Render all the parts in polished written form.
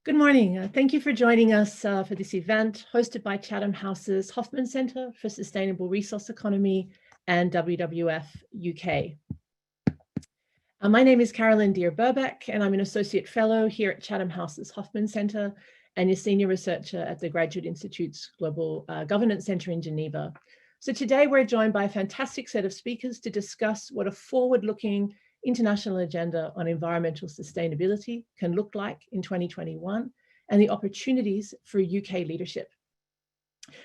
Good morning. Thank you for joining us for this event hosted by Chatham House's Hoffman Centre for Sustainable Resource Economy and WWF UK. My name is Carolyn Deere-Burbeck, and I'm an Associate Fellow here at Chatham House's Hoffman Centre and a Senior Researcher at the Graduate Institute's Global Governance Centre in Geneva. So today we're joined by a fantastic set of speakers to discuss what a forward-looking international agenda on environmental sustainability can look like in 2021 and the opportunities for UK leadership.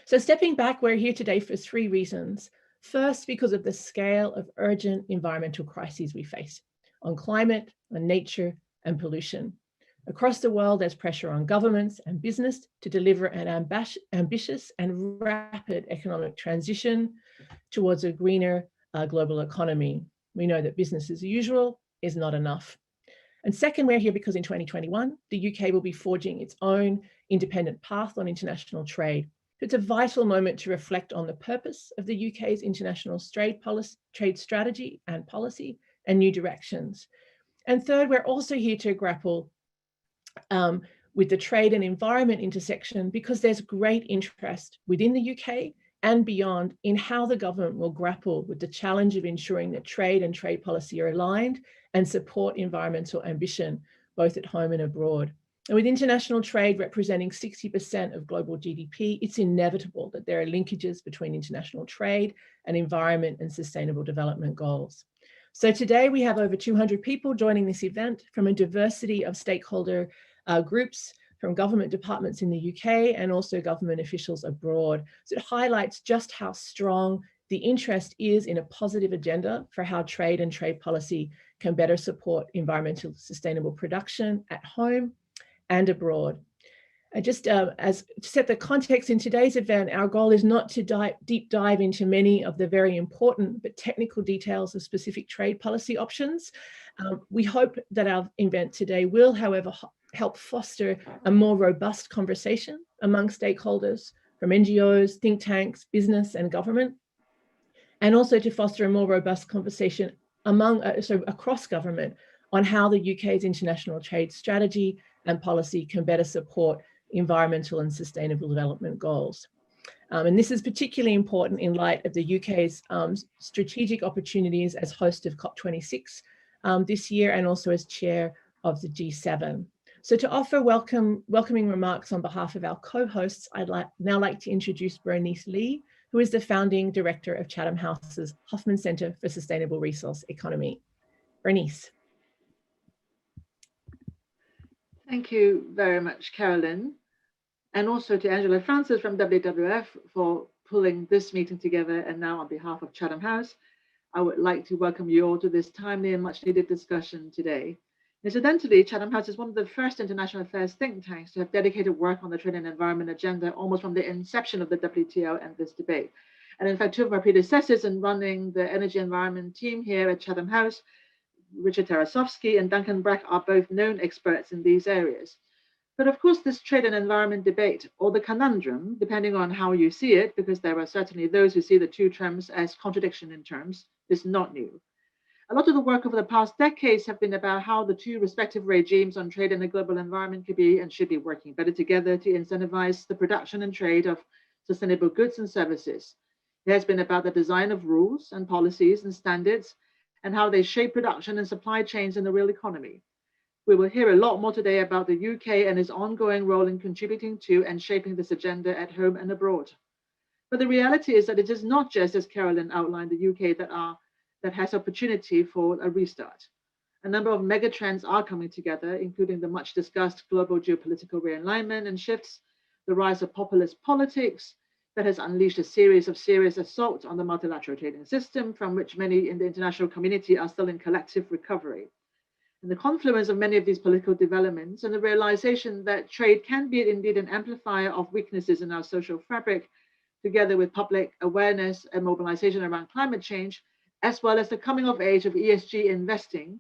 So stepping back, we're here today for three reasons. First, because of the scale of urgent environmental crises we face on climate, on nature, and pollution. Across the world, there's pressure on governments and business to deliver an ambitious and rapid economic transition towards a greener global economy. We know that business as usual is not enough. And second, we're here because in 2021, the UK will be forging its own independent path on international trade. It's a vital moment to reflect on the purpose of the UK's international trade strategy and policy and new directions. And third, we're also here to grapple with the trade and environment intersection because there's great interest within the UK and beyond in how the government will grapple with the challenge of ensuring that trade and trade policy are aligned and support environmental ambition, both at home and abroad. And with international trade representing 60% of global GDP, it's inevitable that there are linkages between international trade and environment and sustainable development goals. So today we have over 200 people joining this event from a diversity of stakeholder groups, from government departments in the UK and also government officials abroad. So it highlights just how strong the interest is in a positive agenda for how trade and trade policy can better support environmental sustainable production at home and abroad. Just as to set the context in today's event, our goal is not to deep dive into many of the very important but technical details of specific trade policy options. We hope that our event today will, however, help foster a more robust conversation among stakeholders from NGOs, think tanks, business and government, and also to foster a more robust conversation across government on how the UK's international trade strategy and policy can better support environmental and sustainable development goals. And this is particularly important in light of the UK's strategic opportunities as host of COP26 this year and also as chair of the G7. So to offer welcoming remarks on behalf of our co-hosts, I'd now like to introduce Bernice Lee, who is the founding director of Chatham House's Hoffman Centre for Sustainable Resource Economy. Bernice. Thank you very much, Carolyn. And also to Angela Francis from WWF for pulling this meeting together. And now on behalf of Chatham House, I would like to welcome you all to this timely and much needed discussion today. Incidentally, Chatham House is one of the first international affairs think tanks to have dedicated work on the trade and environment agenda almost from the inception of the WTO and this debate. And in fact, two of our predecessors in running the energy environment team here at Chatham House, Richard Tarasovsky and Duncan Brack, are both known experts in these areas. But of course, this trade and environment debate, or the conundrum, depending on how you see it, because there are certainly those who see the two terms as contradiction in terms, is not new. A lot of the work over the past decades have been about how the two respective regimes on trade and the global environment could be and should be working better together to incentivize the production and trade of sustainable goods and services. It has been about the design of rules and policies and standards and how they shape production and supply chains in the real economy. We will hear a lot more today about the UK and its ongoing role in contributing to and shaping this agenda at home and abroad. But the reality is that it is not just, as Carolyn outlined, the UK that has opportunity for a restart. A number of megatrends are coming together, including the much discussed global geopolitical realignment and shifts, the rise of populist politics that has unleashed a series of serious assaults on the multilateral trading system, from which many in the international community are still in collective recovery. And the confluence of many of these political developments and the realization that trade can be indeed an amplifier of weaknesses in our social fabric, together with public awareness and mobilization around climate change, as well as the coming of age of ESG investing,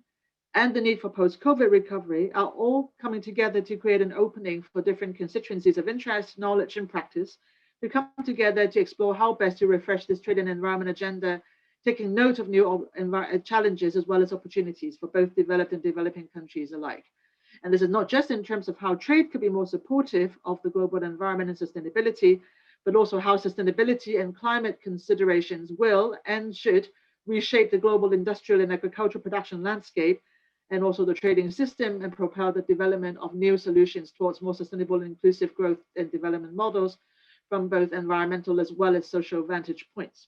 and the need for post-COVID recovery are all coming together to create an opening for different constituencies of interest, knowledge, and practice to come together to explore how best to refresh this trade and environment agenda, taking note of new challenges as well as opportunities for both developed and developing countries alike. And this is not just in terms of how trade could be more supportive of the global environment and sustainability, but also how sustainability and climate considerations will and should reshape the global industrial and agricultural production landscape, and also the trading system, and propel the development of new solutions towards more sustainable and inclusive growth and development models from both environmental as well as social vantage points.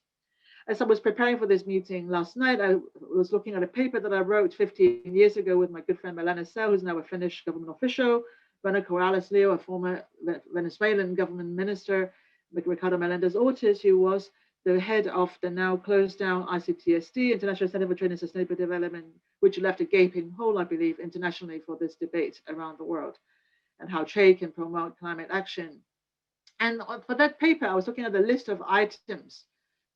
As I was preparing for this meeting last night, I was looking at a paper that I wrote 15 years ago with my good friend Milena Sell, who's now a Finnish government official, Rana Corrales-Leo, a former Venezuelan government minister, Ricardo Melendez-Ortiz, who was the head of the now closed down ICTSD, International Center for Trade and Sustainable Development, which left a gaping hole, I believe, internationally for this debate around the world and how trade can promote climate action. And for that paper, I was looking at the list of items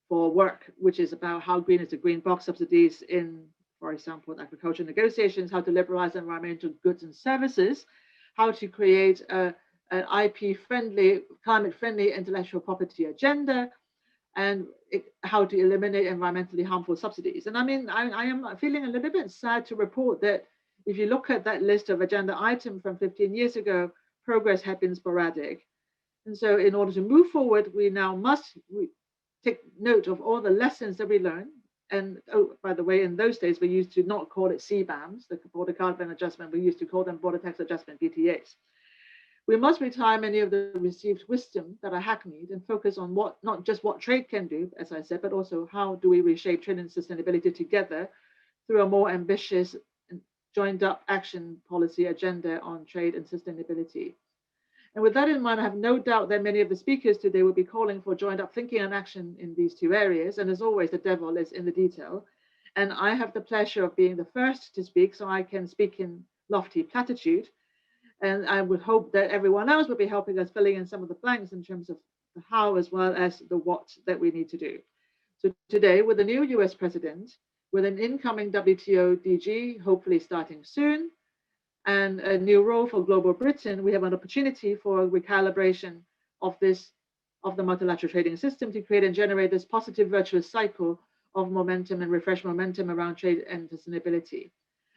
for work, which is about how green is the green box subsidies in, for example, agricultural negotiations, how to liberalize environmental goods and services, how to create an IP-friendly, climate-friendly intellectual property agenda, and how to eliminate environmentally harmful subsidies. And I mean, I am feeling a little bit sad to report that if you look at that list of agenda items from 15 years ago, progress had been sporadic. And so in order to move forward, we now must take note of all the lessons that we learned. And oh, by the way, in those days, we used to not call it CBAMs, the border carbon adjustment, we used to call them border tax adjustment, BTAs. We must retire many of the received wisdom that are hackneyed and focus on what, not just what trade can do, as I said, but also how do we reshape trade and sustainability together through a more ambitious and joined up action policy agenda on trade and sustainability. And with that in mind, I have no doubt that many of the speakers today will be calling for joined up thinking and action in these two areas. And as always, the devil is in the detail. And I have the pleasure of being the first to speak, so I can speak in lofty platitude. And I would hope that everyone else will be helping us filling in some of the blanks in terms of the how as well as the what that we need to do. So today, with the new US president, with an incoming WTO DG, hopefully starting soon, and a new role for Global Britain, we have an opportunity for a recalibration of the multilateral trading system to create and generate this positive virtuous cycle of momentum and refresh momentum around trade and sustainability.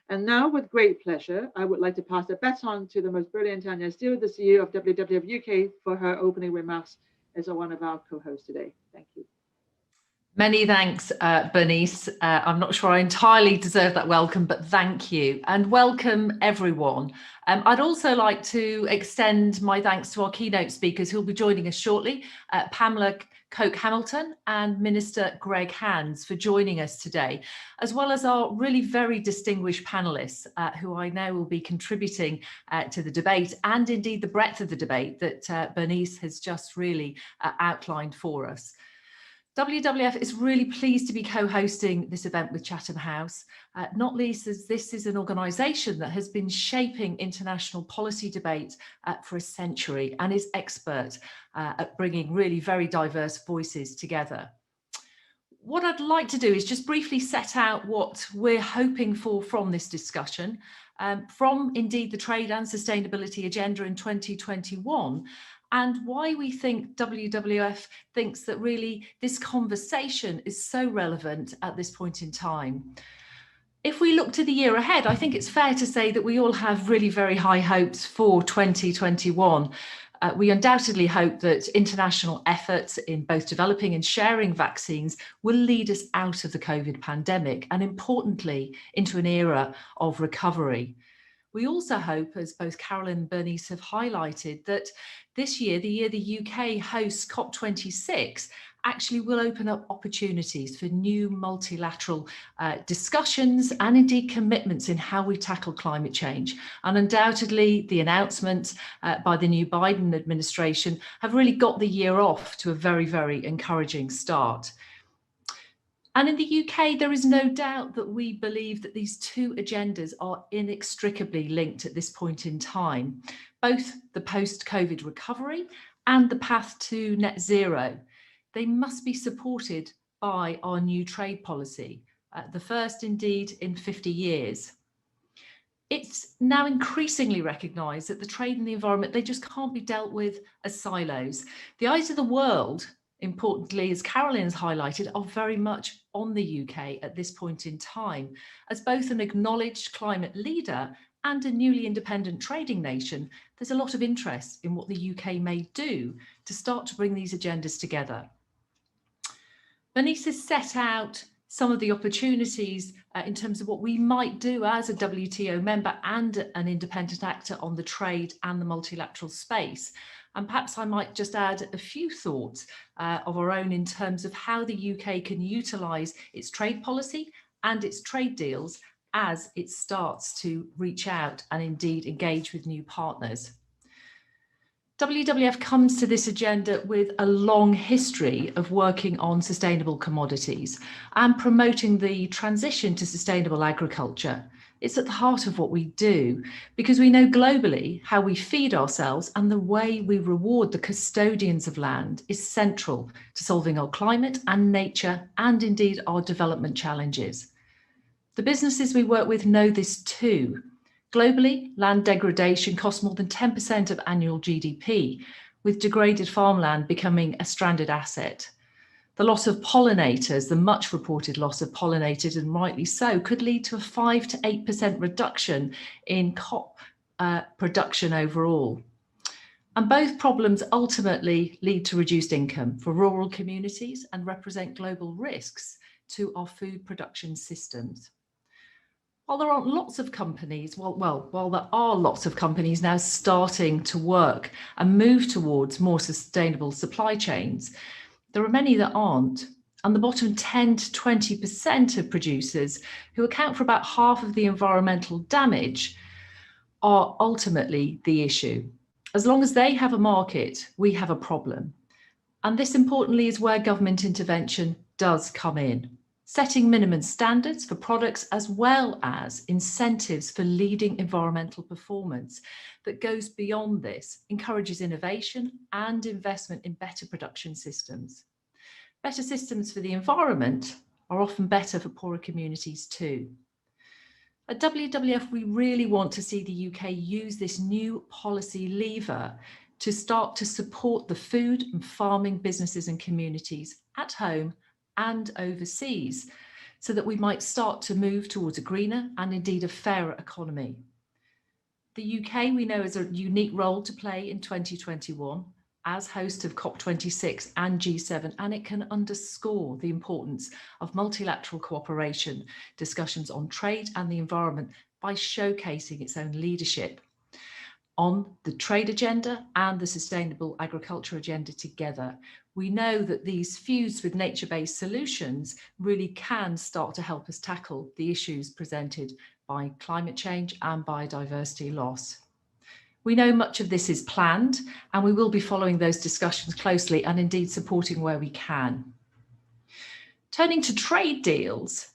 And now, with great pleasure, I would like to pass the baton to the most brilliant Tanya Steele, the CEO of WWF UK, for her opening remarks as one of our co-hosts today. Thank you. Many thanks, Bernice. I'm not sure I entirely deserve that welcome, but thank you and welcome everyone. I'd also like to extend my thanks to our keynote speakers who'll be joining us shortly, Pamela Coke-Hamilton and Minister Greg Hands for joining us today, as well as our really very distinguished panellists who I know will be contributing to the debate and indeed the breadth of the debate that Bernice has just really outlined for us. WWF is really pleased to be co-hosting this event with Chatham House, not least as this is an organisation that has been shaping international policy debate for a century and is expert at bringing really very diverse voices together. What I'd like to do is just briefly set out what we're hoping for from this discussion, from indeed the trade and sustainability agenda in 2021, and why we think WWF thinks that really this conversation is so relevant at this point in time. If we look to the year ahead, I think it's fair to say that we all have really very high hopes for 2021. We undoubtedly hope that international efforts in both developing and sharing vaccines will lead us out of the COVID pandemic and importantly into an era of recovery. We also hope, as both Carolyn and Bernice have highlighted, that this year, the year the UK hosts COP26, actually will open up opportunities for new multilateral discussions and indeed commitments in how we tackle climate change. And undoubtedly, the announcements by the new Biden administration have really got the year off to a very, very encouraging start. And in the UK, there is no doubt that we believe that these two agendas are inextricably linked at this point in time, both the post-COVID recovery and the path to net zero. They must be supported by our new trade policy, the first indeed in 50 years. It's now increasingly recognised that the trade and the environment, they just can't be dealt with as silos. The eyes of the world, importantly, as Carolyn's highlighted, are very much on the UK at this point in time. As both an acknowledged climate leader and a newly independent trading nation, there's a lot of interest in what the UK may do to start to bring these agendas together. Bernice has set out some of the opportunities in terms of what we might do as a WTO member and an independent actor on the trade and the multilateral space. And perhaps I might just add a few thoughts of our own in terms of how the UK can utilise its trade policy and its trade deals as it starts to reach out and indeed engage with new partners. WWF comes to this agenda with a long history of working on sustainable commodities and promoting the transition to sustainable agriculture. It's at the heart of what we do because we know globally how we feed ourselves and the way we reward the custodians of land is central to solving our climate and nature and indeed our development challenges. The businesses we work with know this too. Globally, land degradation costs more than 10% of annual GDP, with degraded farmland becoming a stranded asset. The loss of pollinators, the much reported loss of pollinators, and rightly so, could lead to a 5 to 8% reduction in crop production overall. And both problems ultimately lead to reduced income for rural communities and represent global risks to our food production systems. While there aren't lots of companies, while there are lots of companies now starting to work and move towards more sustainable supply chains, there are many that aren't. And the bottom 10 to 20% of producers, who account for about half of the environmental damage, are ultimately the issue. As long as they have a market, we have a problem. And this, importantly, is where government intervention does come in. Setting minimum standards for products as well as incentives for leading environmental performance that goes beyond this, encourages innovation and investment in better production systems. Better systems for the environment are often better for poorer communities too. At WWF, we really want to see the UK use this new policy lever to start to support the food and farming businesses and communities at home and overseas, so that we might start to move towards a greener and indeed a fairer economy. The UK, we know, has a unique role to play in 2021 as host of COP26 and G7, and it can underscore the importance of multilateral cooperation, discussions on trade and the environment by showcasing its own leadership on the trade agenda and the sustainable agriculture agenda together. We know that these fused with nature-based solutions really can start to help us tackle the issues presented by climate change and biodiversity loss. We know much of this is planned, and we will be following those discussions closely and indeed supporting where we can. Turning to trade deals,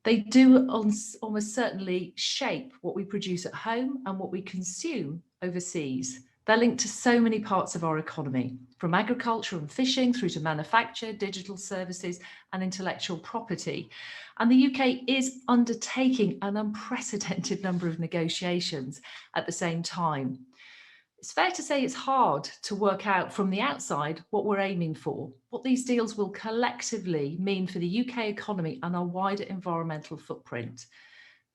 they do almost certainly shape what we produce at home and what we consume overseas. They're linked to so many parts of our economy, from agriculture and fishing through to manufacture, digital services and intellectual property. And the UK is undertaking an unprecedented number of negotiations at the same time. It's fair to say it's hard to work out from the outside what we're aiming for, what these deals will collectively mean for the UK economy and our wider environmental footprint.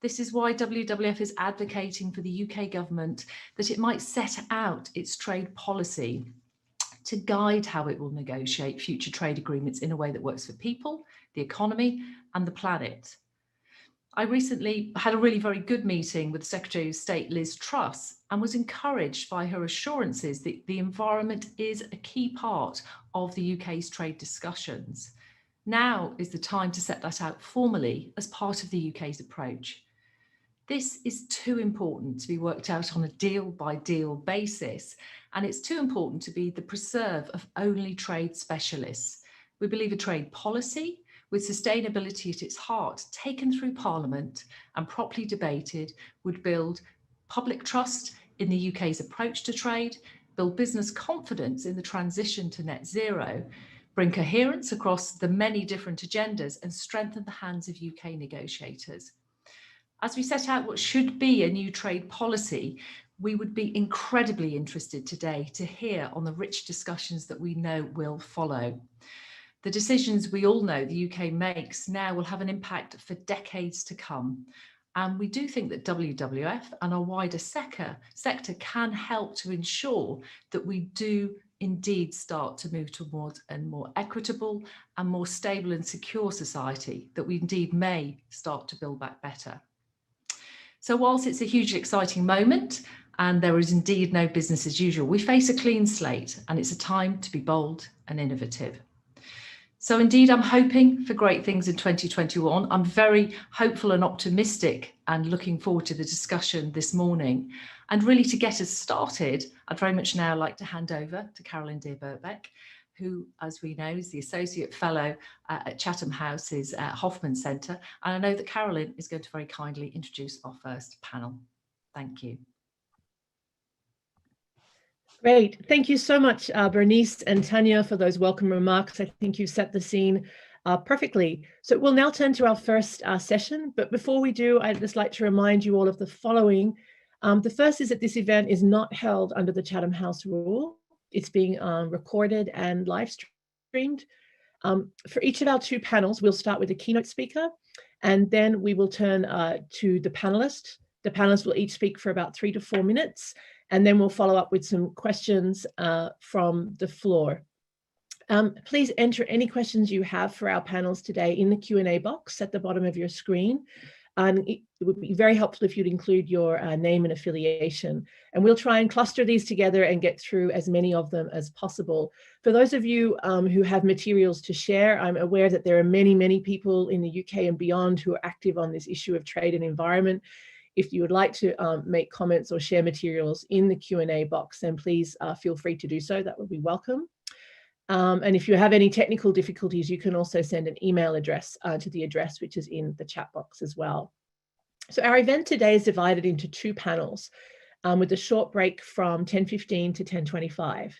This is why WWF is advocating for the UK government that it might set out its trade policy to guide how it will negotiate future trade agreements in a way that works for people, the economy, and the planet. I recently had a really very good meeting with Secretary of State Liz Truss and was encouraged by her assurances that the environment is a key part of the UK's trade discussions. Now is the time to set that out formally as part of the UK's approach. This is too important to be worked out on a deal-by-deal basis, and it's too important to be the preserve of only trade specialists. We believe a trade policy with sustainability at its heart, taken through Parliament and properly debated, would build public trust in the UK's approach to trade, build business confidence in the transition to net zero, bring coherence across the many different agendas, and strengthen the hands of UK negotiators. As we set out what should be a new trade policy, we would be incredibly interested today to hear on the rich discussions that we know will follow. The decisions we all know the UK makes now will have an impact for decades to come. And we do think that WWF and our wider sector can help to ensure that we do indeed start to move towards a more equitable and more stable and secure society, that we indeed may start to build back better. So whilst it's a hugely exciting moment and there is indeed no business as usual, we face a clean slate and it's a time to be bold and innovative. So indeed, I'm hoping for great things in 2021. I'm very hopeful and optimistic and looking forward to the discussion this morning. And really to get us started, I'd very much now like to hand over to Carolyn Deer-Birkbeck, who, as we know, is the Associate Fellow at Chatham House's Hoffman Centre. And I know that Carolyn is going to very kindly introduce our first panel. Thank you. Great. Thank you so much, Bernice and Tanya, for those welcome remarks. I think you've set the scene perfectly. So we'll now turn to our first session. But before we do, I'd just like to remind you all of the following. The first is that this event is not held under the Chatham House rule. It's being recorded and live streamed. For each of our two panels, we'll start with a keynote speaker, and then we will turn to the panelists. The panelists will each speak for about 3 to 4 minutes, and then we'll follow up with some questions from the floor. Please enter any questions you have for our panels today in the Q&A box at the bottom of your screen. And it would be very helpful if you'd include your name and affiliation. And we'll try and cluster these together and get through as many of them as possible. For those of you who have materials to share, I'm aware that there are many, many people in the UK and beyond who are active on this issue of trade and environment. If you would like to make comments or share materials in the Q&A box, then please feel free to do so. That would be welcome. And if you have any technical difficulties, you can also send an email address to the address which is in the chat box as well. So our event today is divided into 2 panels with a short break from 10:15 to 10:25.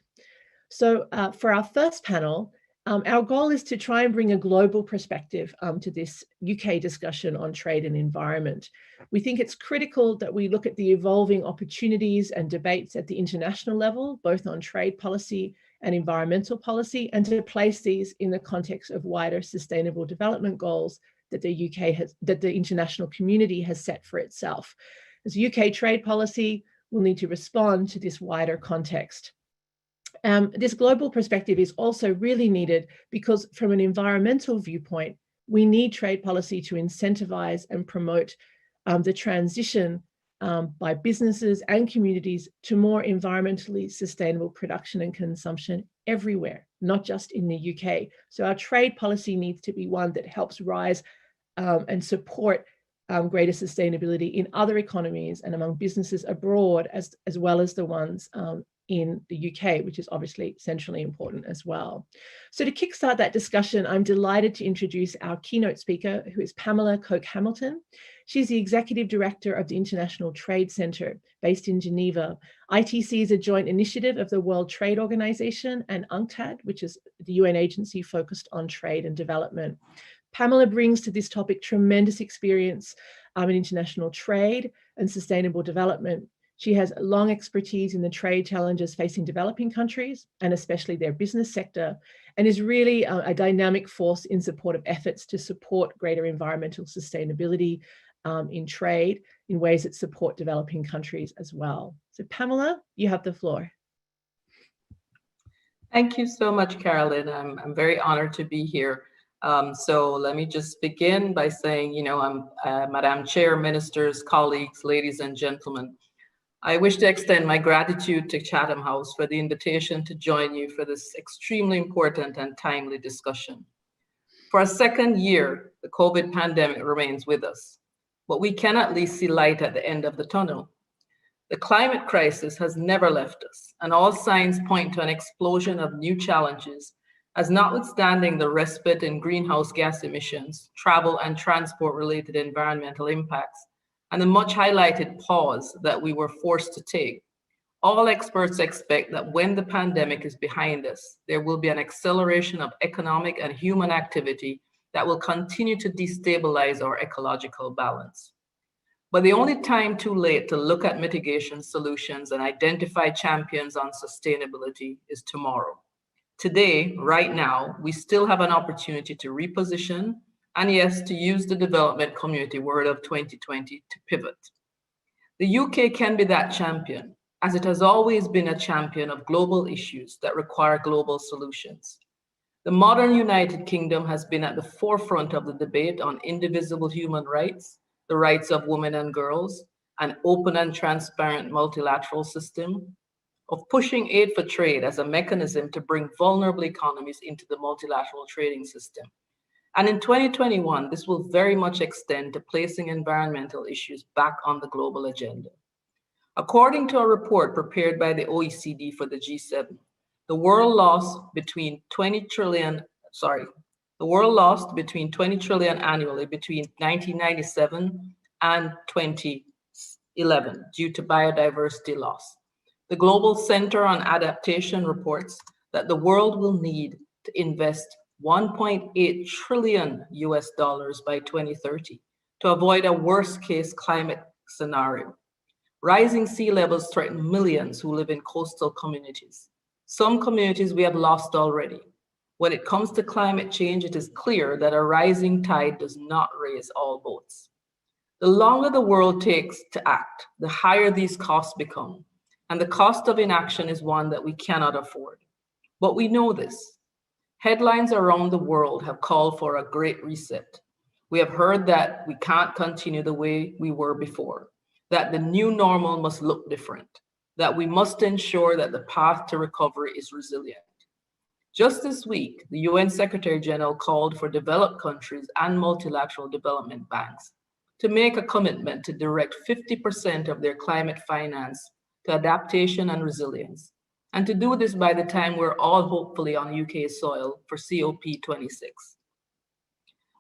So for our first panel, our goal is to try and bring a global perspective to this UK discussion on trade and environment. We think it's critical that we look at the evolving opportunities and debates at the international level, both on trade policy and environmental policy, and to place these in the context of wider sustainable development goals that the UK has, that the international community has set for itself. As UK trade policy will need to respond to this wider context. This global perspective is also really needed because from an environmental viewpoint, we need trade policy to incentivize and promote the transition by businesses and communities to more environmentally sustainable production and consumption everywhere, not just in the UK. So our trade policy needs to be one that helps rise and support greater sustainability in other economies and among businesses abroad, as well as the ones in the UK, which is obviously centrally important as well. So to kickstart that discussion, I'm delighted to introduce our keynote speaker, who is Pamela Koch-Hamilton. She's the Executive Director of the International Trade Center based in Geneva. ITC is a joint initiative of the World Trade Organization and UNCTAD, which is the UN agency focused on trade and development. Pamela brings to this topic tremendous experience in international trade and sustainable development. She has long expertise in the trade challenges facing developing countries and especially their business sector, and is really a dynamic force in support of efforts to support greater environmental sustainability in trade in ways that support developing countries as well. So Pamela, you have the floor. Thank you so much, Carolyn. I'm very honored to be here. So let me just begin by saying, you know, I'm Madam Chair, ministers, colleagues, ladies and gentlemen. I wish to extend my gratitude to Chatham House for the invitation to join you for this extremely important and timely discussion. For a second year, the COVID pandemic remains with us, but we can at least see light at the end of the tunnel. The climate crisis has never left us, and all signs point to an explosion of new challenges, as notwithstanding the respite in greenhouse gas emissions, travel and transport-related environmental impacts, and the much highlighted pause that we were forced to take, all experts expect that when the pandemic is behind us, there will be an acceleration of economic and human activity that will continue to destabilize our ecological balance. But the only time too late to look at mitigation solutions and identify champions on sustainability is tomorrow. Today, right now, we still have an opportunity to reposition and yes, to use the development community word of 2020 to pivot. The UK can be that champion, as it has always been a champion of global issues that require global solutions. The modern United Kingdom has been at the forefront of the debate on indivisible human rights, the rights of women and girls, an open and transparent multilateral system, of pushing aid for trade as a mechanism to bring vulnerable economies into the multilateral trading system. And in 2021, this will very much extend to placing environmental issues back on the global agenda. According to a report prepared by the OECD for the G7, the world lost between 20 trillion annually between 1997 and 2011 due to biodiversity loss. The Global Center on Adaptation reports that the world will need to invest $1.8 trillion by 2030 to avoid a worst-case climate scenario. Rising sea levels threaten millions who live in coastal communities. Some communities we have lost already. When it comes to climate change, it is clear that a rising tide does not raise all boats. The longer the world takes to act, the higher these costs become, and the cost of inaction is one that we cannot afford. But we know this. Headlines around the world have called for a great reset. We have heard that we can't continue the way we were before, that the new normal must look different, that we must ensure that the path to recovery is resilient. Just this week, the UN Secretary General called for developed countries and multilateral development banks to make a commitment to direct 50% of their climate finance to adaptation and resilience, and to do this by the time we're all hopefully on UK soil for COP26.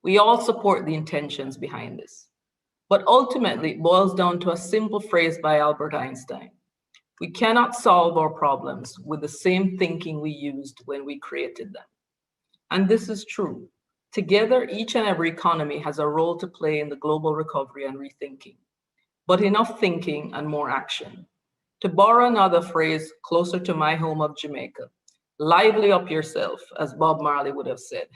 We all support the intentions behind this, but ultimately it boils down to a simple phrase by Albert Einstein. We cannot solve our problems with the same thinking we used when we created them. And this is true. Together, each and every economy has a role to play in the global recovery and rethinking, but enough thinking and more action. To borrow another phrase closer to my home of Jamaica, lively up yourself, as Bob Marley would have said.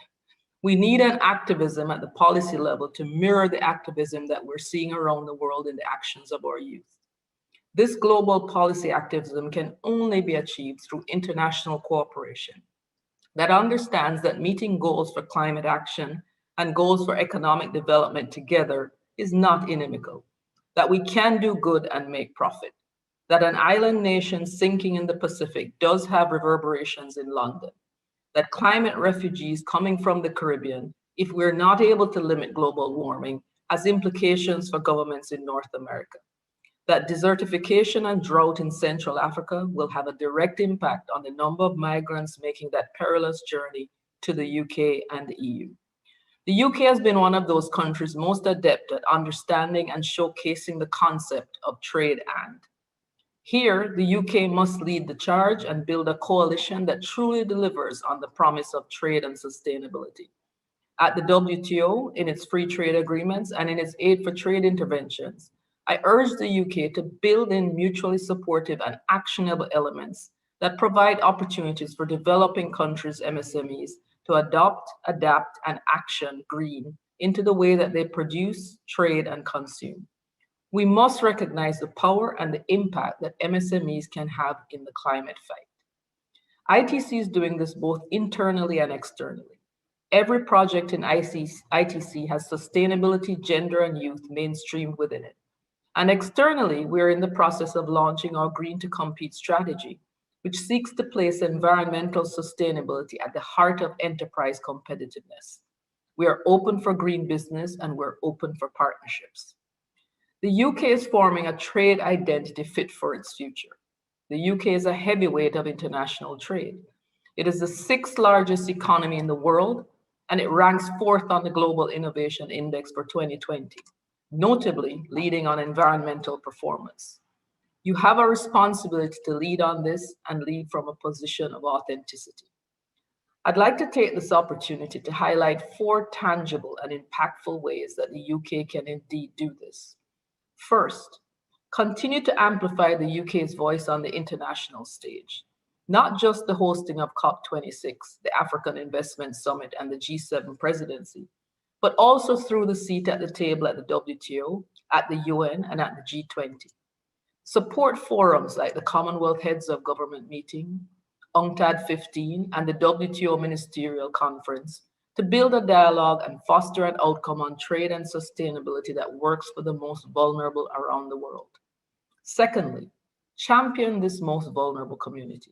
We need an activism at the policy level to mirror the activism that we're seeing around the world in the actions of our youth. This global policy activism can only be achieved through international cooperation that understands that meeting goals for climate action and goals for economic development together is not inimical, that we can do good and make profit, that an island nation sinking in the Pacific does have reverberations in London, that climate refugees coming from the Caribbean, if we're not able to limit global warming, has implications for governments in North America, that desertification and drought in Central Africa will have a direct impact on the number of migrants making that perilous journey to the UK and the EU. The UK has been one of those countries most adept at understanding and showcasing the concept of trade and. Here, the UK must lead the charge and build a coalition that truly delivers on the promise of trade and sustainability. At the WTO, in its free trade agreements and in its aid for trade interventions, I urge the UK to build in mutually supportive and actionable elements that provide opportunities for developing countries' MSMEs to adopt, adapt, and action green into the way that they produce, trade, and consume. We must recognize the power and the impact that MSMEs can have in the climate fight. ITC is doing this both internally and externally. Every project in ITC has sustainability, gender, and youth mainstreamed within it. And externally, we're in the process of launching our Green to Compete strategy, which seeks to place environmental sustainability at the heart of enterprise competitiveness. We are open for green business and we're open for partnerships. The UK is forming a trade identity fit for its future. The UK is a heavyweight of international trade. It is the 6th largest economy in the world, and it ranks 4th on the Global Innovation Index for 2020, notably leading on environmental performance. You have a responsibility to lead on this and lead from a position of authenticity. I'd like to take this opportunity to highlight 4 tangible and impactful ways that the UK can indeed do this. First, continue to amplify the UK's voice on the international stage, not just the hosting of COP26, the African Investment Summit, and the G7 presidency, but also through the seat at the table at the WTO, at the UN, and at the G20. Support forums like the Commonwealth Heads of Government meeting, UNCTAD 15, and the WTO Ministerial Conference to build a dialogue and foster an outcome on trade and sustainability that works for the most vulnerable around the world. Secondly, champion this most vulnerable community.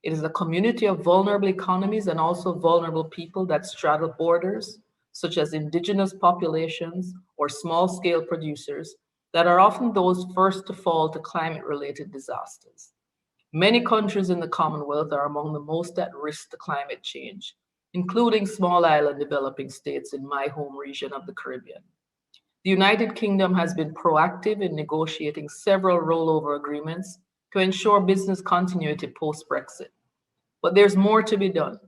It is a community of vulnerable economies and also vulnerable people that straddle borders, such as indigenous populations or small-scale producers, that are often those first to fall to climate-related disasters. Many countries in the Commonwealth are among the most at risk to climate change, including small island developing states in my home region of the Caribbean. The United Kingdom has been proactive in negotiating several rollover agreements to ensure business continuity post-Brexit. But there's more to be done.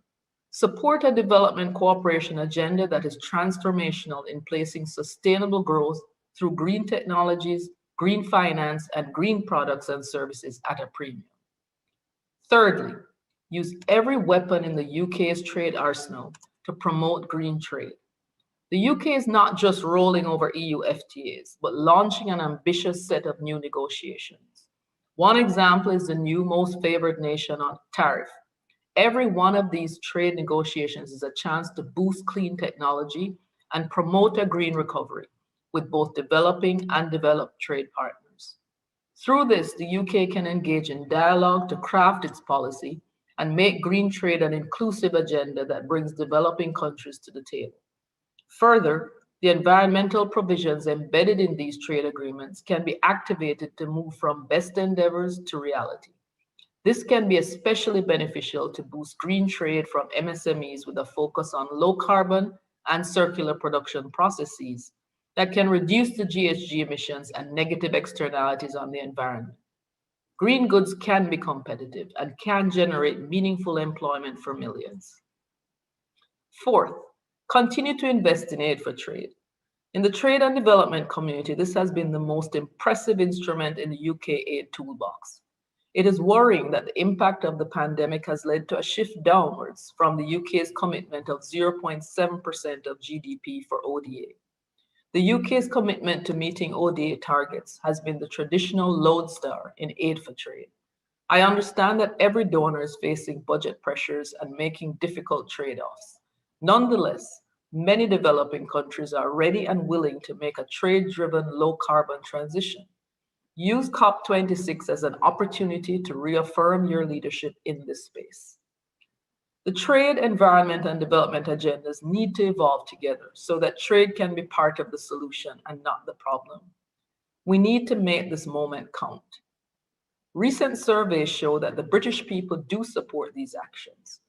Support a development cooperation agenda that is transformational in placing sustainable growth through green technologies, green finance, and green products and services at a premium. Thirdly, use every weapon in the UK's trade arsenal to promote green trade. The UK is not just rolling over EU FTAs, but launching an ambitious set of new negotiations. One example is the new most favored nation on tariff. Every one of these trade negotiations is a chance to boost clean technology and promote a green recovery with both developing and developed trade partners. Through this, the UK can engage in dialogue to craft its policy and make green trade an inclusive agenda that brings developing countries to the table. Further, the environmental provisions embedded in these trade agreements can be activated to move from best endeavors to reality. This can be especially beneficial to boost green trade from MSMEs with a focus on low carbon and circular production processes that can reduce the GHG emissions and negative externalities on the environment. Green goods can be competitive and can generate meaningful employment for millions. Fourth, continue to invest in aid for trade. In the trade and development community, this has been the most impressive instrument in the UK aid toolbox. It is worrying that the impact of the pandemic has led to a shift downwards from the UK's commitment of 0.7% of GDP for ODA. The UK's commitment to meeting ODA targets has been the traditional lodestar in aid for trade. I understand that every donor is facing budget pressures and making difficult trade-offs. Nonetheless, many developing countries are ready and willing to make a trade-driven low-carbon transition. Use COP26 as an opportunity to reaffirm your leadership in this space. The trade, environment, and development agendas need to evolve together so that trade can be part of the solution and not the problem. We need to make this moment count. Recent surveys show that the British people do support these actions.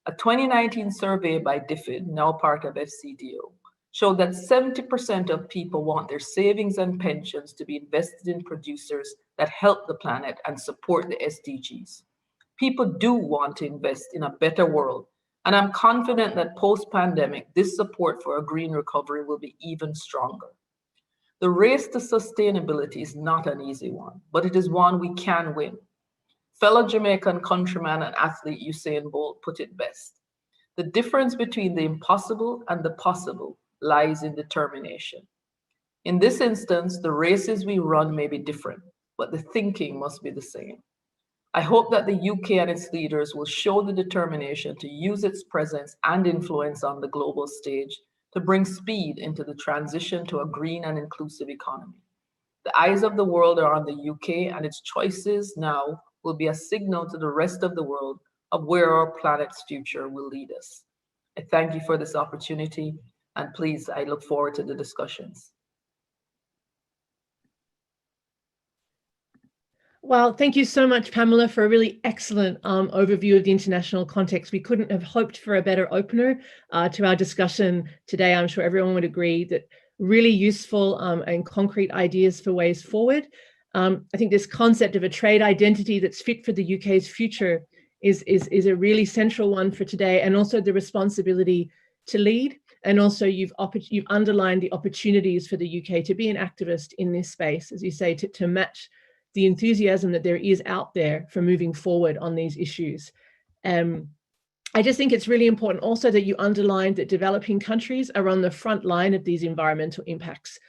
A 2019 survey by DFID, now part of FCDO, showed that 70% of people want their savings and pensions to be invested in producers that help the planet and support the SDGs. People do want to invest in a better world, and I'm confident that post-pandemic, this support for a green recovery will be even stronger. The race to sustainability is not an easy one, but it is one we can win. Fellow Jamaican countryman and athlete Usain Bolt put it best. The difference between the impossible and the possible lies in determination. In this instance, the races we run may be different, but the thinking must be the same. I hope that the UK and its leaders will show the determination to use its presence and influence on the global stage to bring speed into the transition to a green and inclusive economy. The eyes of the world are on the UK, and its choices now will be a signal to the rest of the world of where our planet's future will lead us. I thank you for this opportunity, and please, I look forward to the discussions. Well, thank you so much, Pamela, for a really excellent overview of the international context. We couldn't have hoped for a better opener to our discussion today. I'm sure everyone would agree that really useful and concrete ideas for ways forward. I think this concept of a trade identity that's fit for the UK's future is a really central one for today, and also the responsibility to lead. And also you've underlined the opportunities for the UK to be an activist in this space, as you say, to match the enthusiasm that there is out there for moving forward on these issues. I just think it's really important also that you underlined that developing countries are on the front line of these environmental impacts,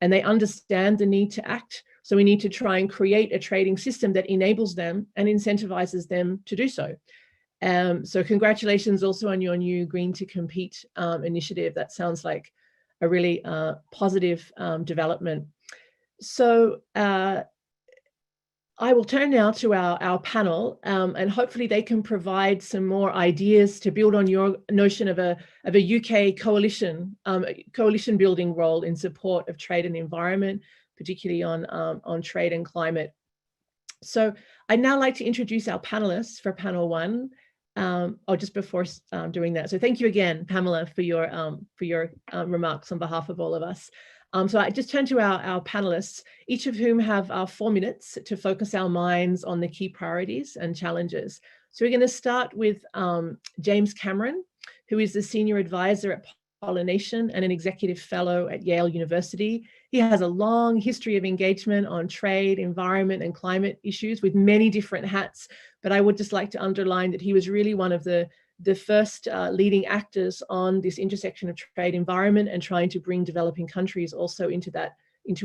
and they understand the need to act. So we need to try and create a trading system that enables them and incentivizes them to do so. So congratulations also on your new Green to Compete initiative. That sounds like a really positive development. So I will turn now to our panel, and hopefully they can provide some more ideas to build on your notion of a UK coalition building role in support of trade and environment, particularly on trade and climate. So I'd now like to introduce our panelists for panel one. Just before doing that, so thank you again, Pamela, for your remarks on behalf of all of us. So I just turn to our panelists, each of whom have 4 minutes to focus our minds on the key priorities and challenges. So we're going to start with James Cameron, who is the Senior Advisor at Pollination and an Executive Fellow at Yale University. He has a long history of engagement on trade, environment, and climate issues with many different hats. But I would just like to underline that he was really one of the first leading actors on this intersection of trade, environment, and trying to bring developing countries also into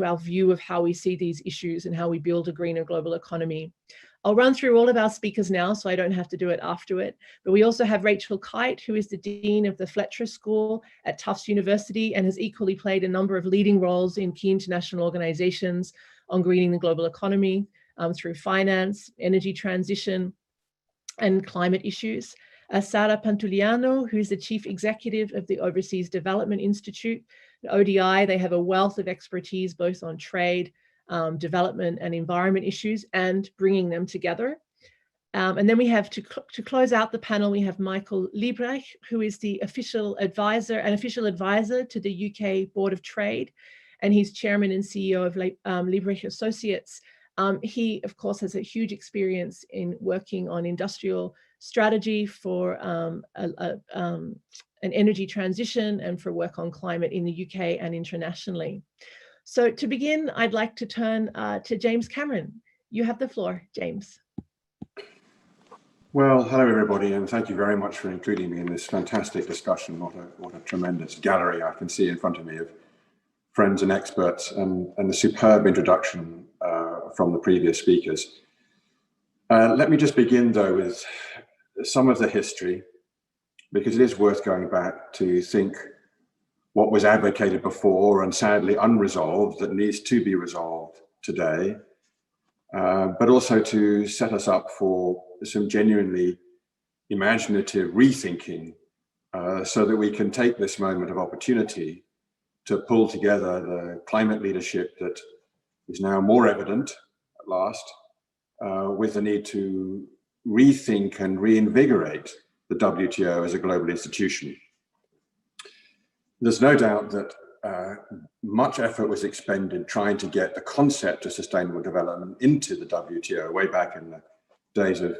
our view of how we see these issues and how we build a greener global economy. I'll run through all of our speakers now, so I don't have to do it afterward. But we also have Rachel Kite, who is the Dean of the Fletcher School at Tufts University and has equally played a number of leading roles in key international organizations on greening the global economy through finance, energy transition, and climate issues. Sara Pantuliano, who's the Chief Executive of the Overseas Development Institute. At ODI, they have a wealth of expertise both on trade, development and environment issues and bringing them together. And then we have, to close out the panel, we have Michael Liebrecht, who is the official advisor to the UK Board of Trade, and he's Chairman and CEO of Liebrecht Associates. He, of course, has a huge experience in working on industrial strategy for an energy transition and for work on climate in the UK and internationally. So to begin, I'd like to turn to James Cameron. You have the floor, James. Well, hello everybody, and thank you very much for including me in this fantastic discussion. What a tremendous gallery I can see in front of me of friends and experts, and the superb introduction from the previous speakers. Let me just begin though with some of the history, because it is worth going back to think what was advocated before and sadly unresolved that needs to be resolved today, but also to set us up for some genuinely imaginative rethinking so that we can take this moment of opportunity to pull together the climate leadership that is now more evident at last, with the need to rethink and reinvigorate the WTO as a global institution. There's no doubt that much effort was expended trying to get the concept of sustainable development into the WTO way back in the days of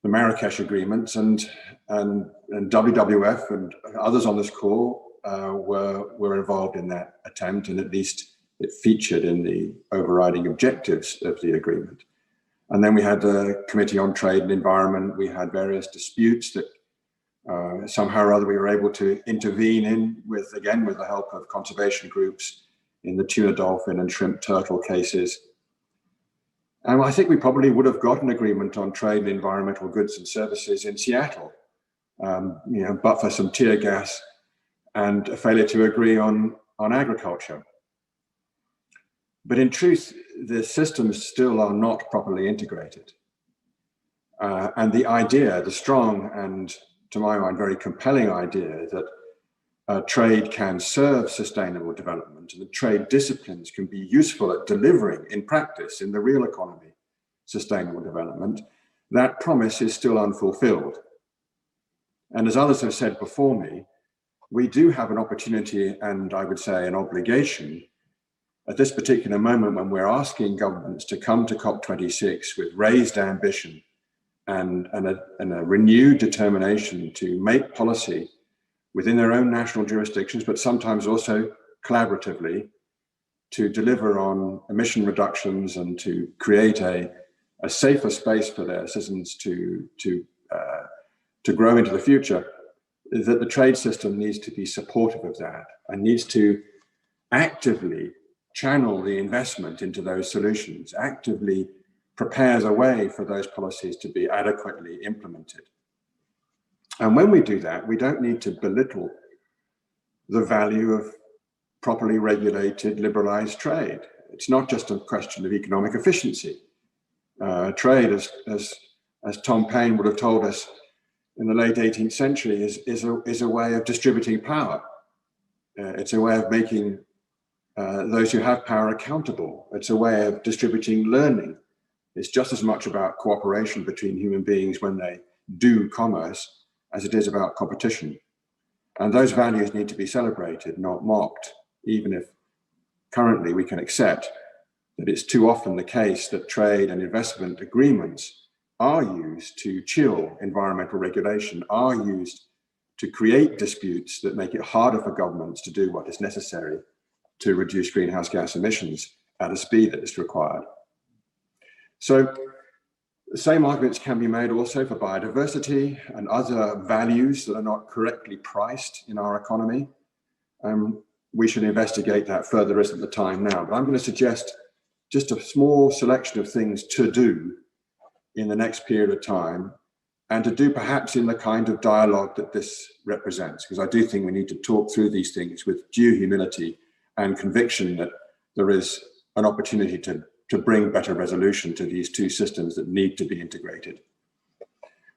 the Marrakesh agreements, and WWF and others on this call were involved in that attempt, and at least it featured in the overriding objectives of the agreement. And then we had the Committee on Trade and Environment. We had various disputes that somehow or other we were able to intervene in with the help of conservation groups in the tuna, dolphin and shrimp turtle cases. And I think we probably would have got an agreement on trade and environmental goods and services in Seattle, but for some tear gas and a failure to agree on agriculture. But in truth, the systems still are not properly integrated. And the idea, the strong and, to my mind, very compelling idea that trade can serve sustainable development and the trade disciplines can be useful at delivering in practice, in the real economy, sustainable development, that promise is still unfulfilled. And as others have said before me, we do have an opportunity, and I would say an obligation, at this particular moment when we're asking governments to come to COP26 with raised ambition and a renewed determination to make policy within their own national jurisdictions, but sometimes also collaboratively, to deliver on emission reductions and to create a safer space for their citizens to grow into the future, is that the trade system needs to be supportive of that and needs to actively channel the investment into those solutions, actively prepares a way for those policies to be adequately implemented. And when we do that, we don't need to belittle the value of properly regulated, liberalized trade. It's not just a question of economic efficiency. Trade, as Tom Paine would have told us in the late 18th century, is a way of distributing power. It's a way of making those who have power accountable. It's a way of distributing learning. It's just as much about cooperation between human beings when they do commerce as it is about competition. And those values need to be celebrated, not mocked, even if currently we can accept that it's too often the case that trade and investment agreements are used to chill environmental regulation, are used to create disputes that make it harder for governments to do what is necessary to reduce greenhouse gas emissions at a speed that is required. So the same arguments can be made also for biodiversity and other values that are not correctly priced in our economy. We should investigate that further. There isn't the time now, but I'm going to suggest just a small selection of things to do in the next period of time, and to do perhaps in the kind of dialogue that this represents, because I do think we need to talk through these things with due humility and conviction that there is an opportunity to bring better resolution to these two systems that need to be integrated.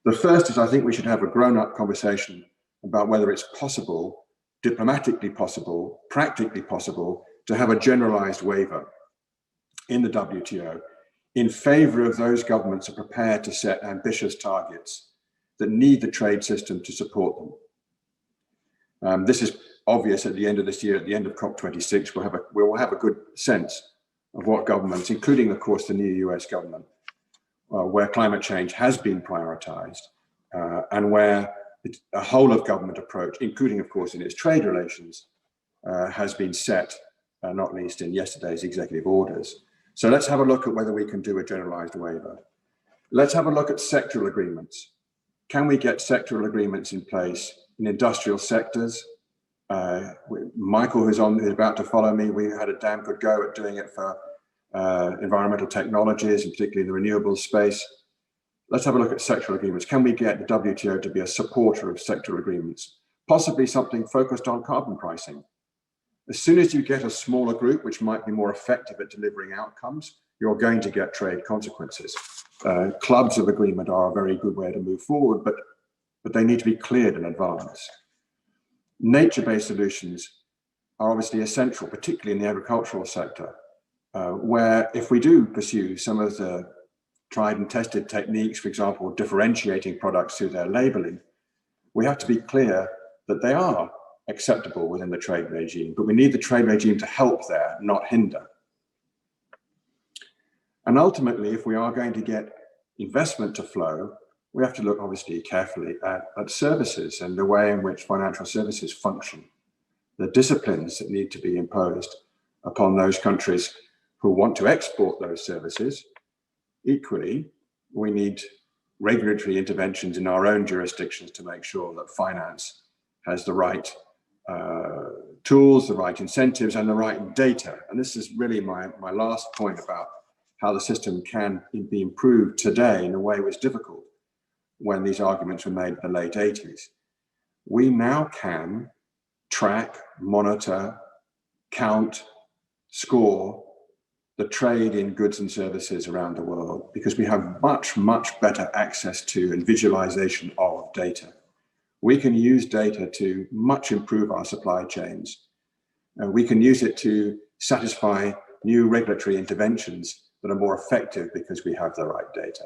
The first is, I think we should have a grown-up conversation about whether it's possible, diplomatically possible, practically possible, to have a generalized waiver in the WTO in favor of those governments who are prepared to set ambitious targets that need the trade system to support them. This is obvious at the end of this year, at the end of COP26, we'll have a good sense of what governments, including, of course, the new US government, where climate change has been prioritized, and where a whole of government approach, including, of course, in its trade relations, has been set, not least in yesterday's executive orders. So let's have a look at whether we can do a generalized waiver. Let's have a look at sectoral agreements. Can we get sectoral agreements in place in industrial sectors? Michael, who's about to follow me, we had a damn good go at doing it for environmental technologies, and particularly in the renewables space. Let's have a look at sectoral agreements. Can we get the WTO to be a supporter of sectoral agreements? Possibly something focused on carbon pricing. As soon as you get a smaller group, which might be more effective at delivering outcomes, you're going to get trade consequences. Clubs of agreement are a very good way to move forward, but they need to be cleared in advance. Nature-based solutions are obviously essential, particularly in the agricultural sector, where if we do pursue some of the tried and tested techniques, for example, differentiating products through their labeling, we have to be clear that they are acceptable within the trade regime, but we need the trade regime to help there, not hinder. And ultimately, if we are going to get investment to flow, we have to look obviously carefully at services and the way in which financial services function, the disciplines that need to be imposed upon those countries who want to export those services. Equally, we need regulatory interventions in our own jurisdictions to make sure that finance has the right tools, the right incentives, and the right data. And this is really my last point about how the system can be improved today in a way that was difficult when these arguments were made in the late 80s. We now can track, monitor, count, score the trade in goods and services around the world, because we have much, much better access to and visualization of data. We can use data to much improve our supply chains. We can use it to satisfy new regulatory interventions that are more effective because we have the right data.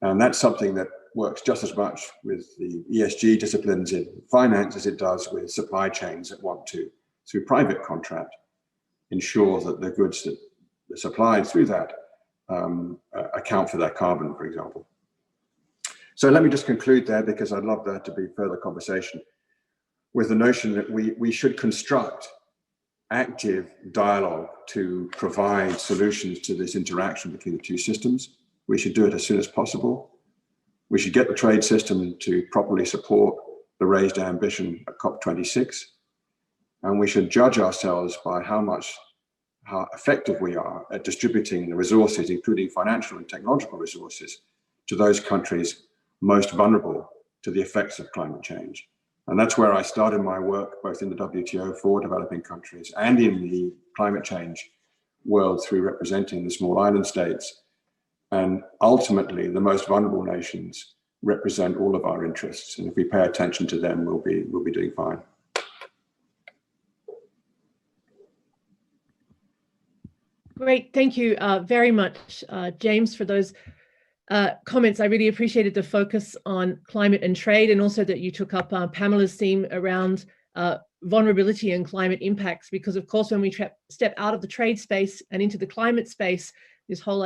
And that's something that works just as much with the ESG disciplines in finance as it does with supply chains that want to, through private contract, ensure that the goods that are supplied through that account for their carbon, for example. So let me just conclude there, because I'd love there to be further conversation. with the notion that we should construct active dialogue to provide solutions to this interaction between the two systems. We should do it as soon as possible. We should get the trade system to properly support the raised ambition at COP26. And we should judge ourselves by how effective we are at distributing the resources, including financial and technological resources, to those countries most vulnerable to the effects of climate change. And that's where I started my work, both in the WTO for developing countries and in the climate change world through representing the small island states. And ultimately, the most vulnerable nations represent all of our interests. And if we pay attention to them, we'll be doing fine. Great, thank you very much, James, for those comments. I really appreciated the focus on climate and trade, and also that you took up Pamela's theme around vulnerability and climate impacts, because of course, when we step out of the trade space and into the climate space, this whole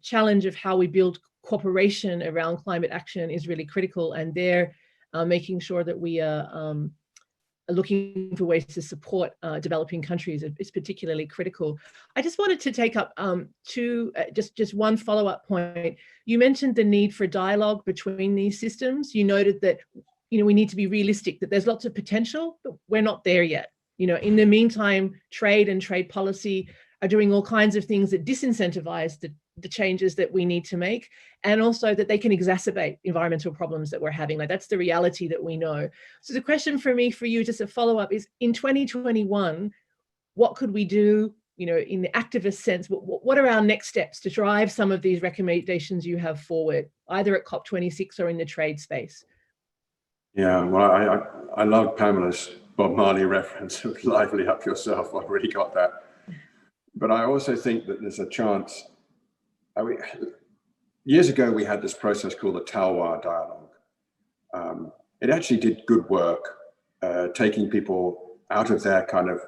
challenge of how we build cooperation around climate action is really critical, and they're making sure that we are looking for ways to support developing countries is particularly critical. I just wanted to take up just one follow-up point. You mentioned the need for dialogue between these systems. You noted that we need to be realistic, that there's lots of potential, but we're not there yet. In the meantime, trade and trade policy are doing all kinds of things that disincentivize the changes that we need to make, and also that they can exacerbate environmental problems that we're having. Like, that's the reality that we know. So the question for me, for you, just a follow-up, is in 2021, what could we do, in the activist sense? What are our next steps to drive some of these recommendations you have forward, either at COP26 or in the trade space? Yeah, well, I love Pamela's Bob Marley reference of lively up yourself. I've really got that. But I also think that there's a chance. Years ago, we had this process called the Talwar Dialogue. It actually did good work, taking people out of their kind of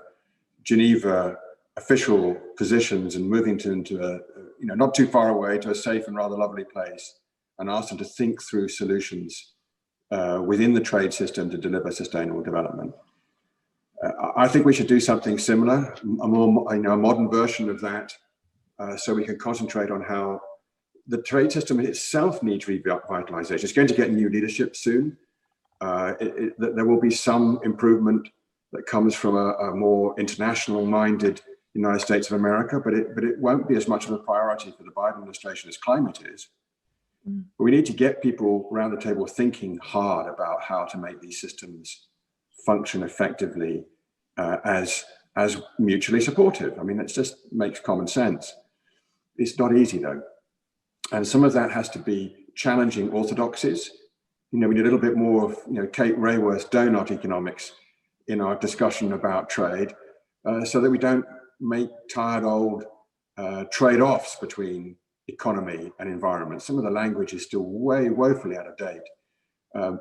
Geneva official positions and moving into a, not too far away, to a safe and rather lovely place, and asked them to think through solutions within the trade system to deliver sustainable development. I think we should do something similar, a more, a modern version of that, so we can concentrate on how the trade system itself needs revitalization. It's going to get new leadership soon. There will be some improvement that comes from a more international-minded United States of America, but it won't be as much of a priority for the Biden administration as climate is. But we need to get people around the table thinking hard about how to make these systems function effectively as mutually supportive. I mean, it just makes common sense. It's not easy though. And some of that has to be challenging orthodoxies. We need a little bit more of, Kate Rayworth's donut economics in our discussion about trade, so that we don't make tired old trade-offs between economy and environment. Some of the language is still woefully out of date.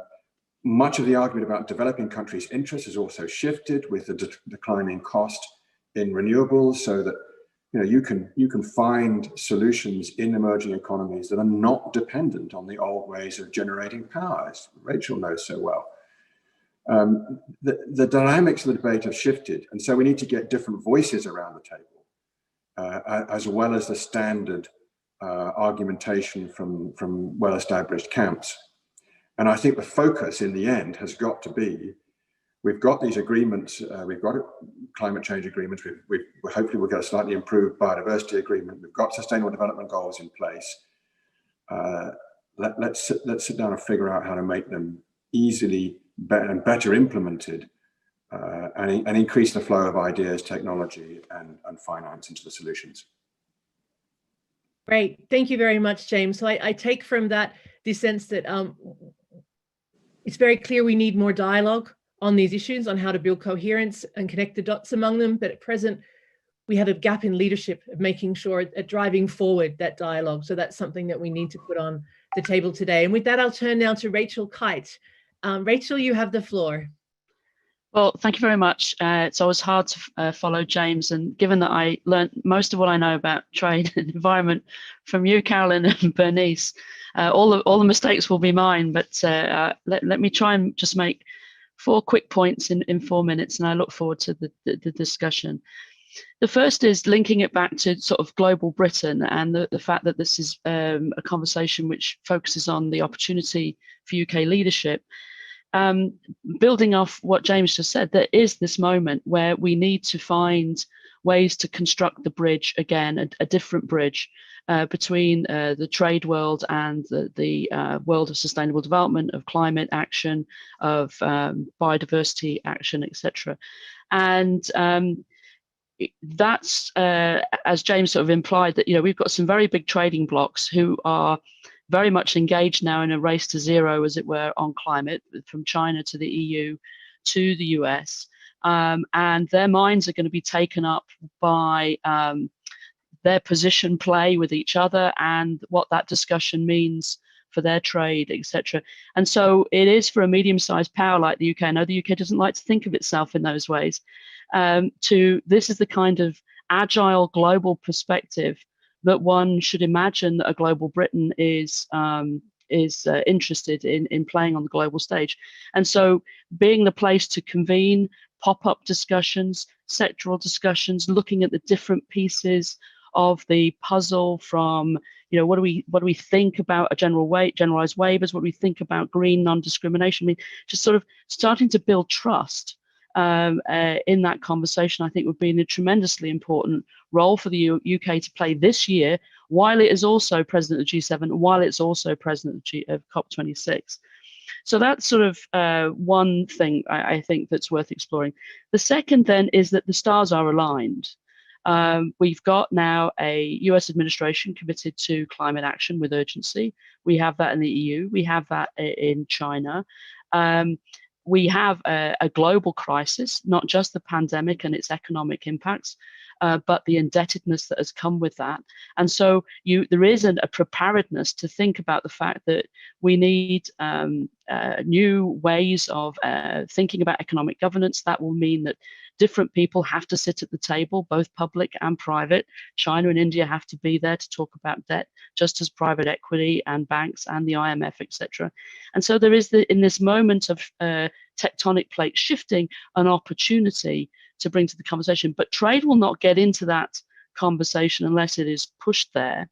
Much of the argument about developing countries' interests has also shifted with the declining cost in renewables, so that you can find solutions in emerging economies that are not dependent on the old ways of generating power, as Rachel knows so well. The dynamics of the debate have shifted, and so we need to get different voices around the table, as well as the standard argumentation from well-established camps. And I think the focus in the end has got to be, we've got these agreements, we've got climate change agreements, hopefully we'll get a slightly improved biodiversity agreement, we've got sustainable development goals in place. Let's sit down and figure out how to make them easily better implemented, and increase the flow of ideas, technology, and finance into the solutions. Great, thank you very much, James. So I take from that the sense that it's very clear we need more dialogue on these issues, on how to build coherence and connect the dots among them. But at present, we have a gap in leadership of making sure at driving forward that dialogue. So that's something that we need to put on the table today. And with that, I'll turn now to Rachel Kite. Rachel, you have the floor. Well, thank you very much. It's always hard to follow James, and given that I learned most of what I know about trade and environment from you, Carolyn and Bernice, all the mistakes will be mine. But let me try and just make 4 quick points in 4 minutes, and I look forward to the discussion. The first is linking it back to sort of global Britain and the fact that this is a conversation which focuses on the opportunity for UK leadership. Building off what James just said, there is this moment where we need to find ways to construct the bridge again, a different bridge between the trade world and the world of sustainable development, of climate action, of biodiversity action, etc. And that's, as James sort of implied, that, you know, we've got some very big trading blocs who are very much engaged now in a race to zero, as it were, on climate, from China to the EU to the US. And their minds are going to be taken up by their position play with each other and what that discussion means for their trade, etc. And so it is for a medium-sized power like the UK. I know the UK doesn't like to think of itself in those ways. This is the kind of agile global perspective that one should imagine that a global Britain is interested in playing on the global stage. And so being the place to convene pop-up discussions, sectoral discussions, looking at the different pieces of the puzzle, from, you know, what do we think about a generalized waivers, what do we think about green non-discrimination. I mean, just sort of starting to build trust in that conversation, I think, would be a tremendously important role for the UK to play this year, while it is also president of G7, while it's also president of COP26. So that's sort of one thing I think that's worth exploring. The second then is that the stars are aligned. We've got now a US administration committed to climate action with urgency. We have that in the EU. We have that in China. We have a global crisis, not just the pandemic and its economic impacts, but the indebtedness that has come with that. And so there is a preparedness to think about the fact that we need new ways of thinking about economic governance. That will mean that different people have to sit at the table, both public and private. China and India have to be there to talk about debt, just as private equity and banks and the IMF, etc. And so there is, in this moment of tectonic plates shifting, an opportunity to bring to the conversation. But trade will not get into that conversation unless it is pushed there.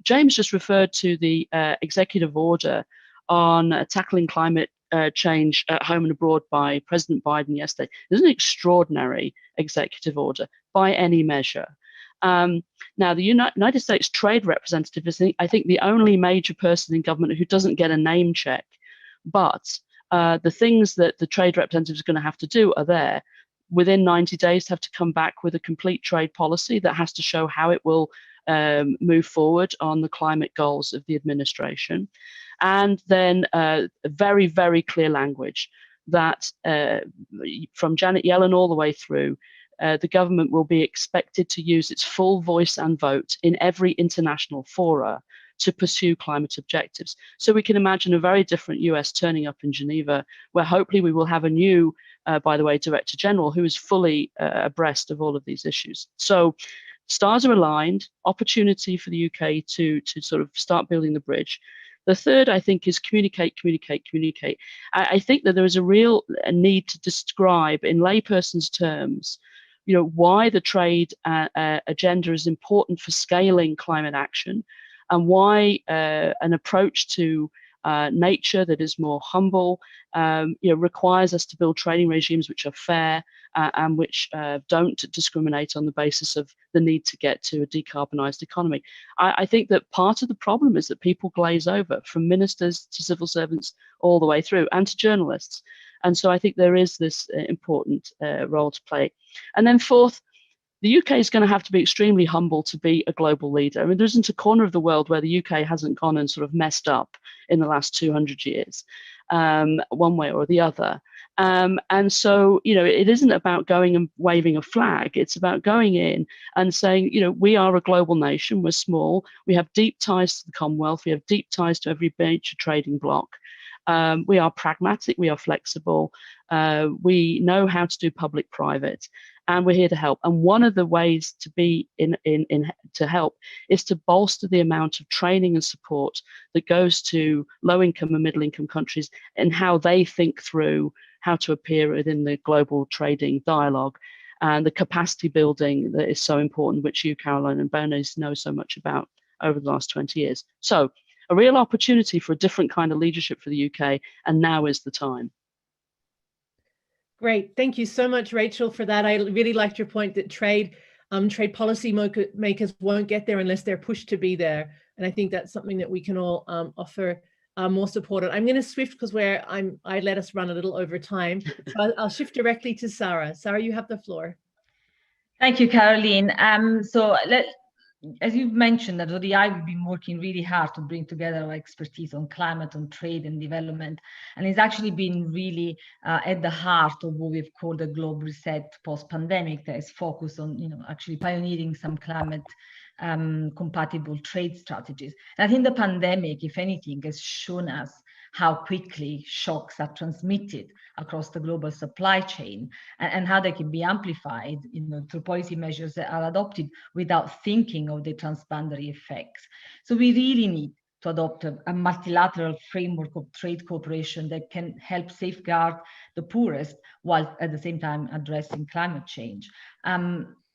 James just referred to the executive order on tackling climate change at home and abroad by President Biden yesterday. This is an extraordinary executive order by any measure. Now, the United States Trade Representative is, I think, the only major person in government who doesn't get a name check. But the things that the trade representative is going to have to do are there. Within 90 days, have to come back with a complete trade policy that has to show how it will move forward on the climate goals of the administration. And then very, very clear language that from Janet Yellen all the way through, the government will be expected to use its full voice and vote in every international fora to pursue climate objectives. So we can imagine a very different US turning up in Geneva, where hopefully we will have a new, by the way, Director General who is fully abreast of all of these issues. So stars are aligned, opportunity for the UK to sort of start building the bridge. The third, I think, is communicate, communicate, communicate. I think that there is a real need to describe in layperson's terms, you know, why the trade agenda is important for scaling climate action, and why an approach to nature that is more humble, requires us to build trading regimes which are fair and which don't discriminate on the basis of the need to get to a decarbonized economy. I think that part of the problem is that people glaze over, from ministers to civil servants all the way through, and to journalists. And so I think there is this important role to play. And then fourth, the UK is going to have to be extremely humble to be a global leader. I mean, there isn't a corner of the world where the UK hasn't gone and sort of messed up in the last 200 years, one way or the other. And so, you know, it isn't about going and waving a flag. It's about going in and saying, you know, we are a global nation. We're small. We have deep ties to the Commonwealth. We have deep ties to every major trading bloc. We are pragmatic. We are flexible. We know how to do public-private. and we're here to help. And one of the ways to be to help is to bolster the amount of training and support that goes to low-income and middle-income countries and how they think through how to appear within the global trading dialogue, and the capacity building that is so important, which you, Caroline, and Bernice know so much about over the last 20 years. So a real opportunity for a different kind of leadership for the UK, and now is the time. Great. Thank you so much, Rachel, for that. I really liked your point that trade policy makers won't get there unless they're pushed to be there. And I think that's something that we can all offer more support on. I'm going to shift because I let us run a little over time. So I'll shift directly to Sarah. Sarah, you have the floor. Thank you, Caroline. As you've mentioned, that ODI will be working really hard to bring together our expertise on climate, on trade and development. And it's actually been really at the heart of what we've called a global reset post-pandemic that is focused on, actually pioneering some climate compatible trade strategies. And I think the pandemic, if anything, has shown us how quickly shocks are transmitted across the global supply chain, and how they can be amplified, through policy measures that are adopted without thinking of the transboundary effects. So we really need to adopt a multilateral framework of trade cooperation that can help safeguard the poorest while at the same time addressing climate change.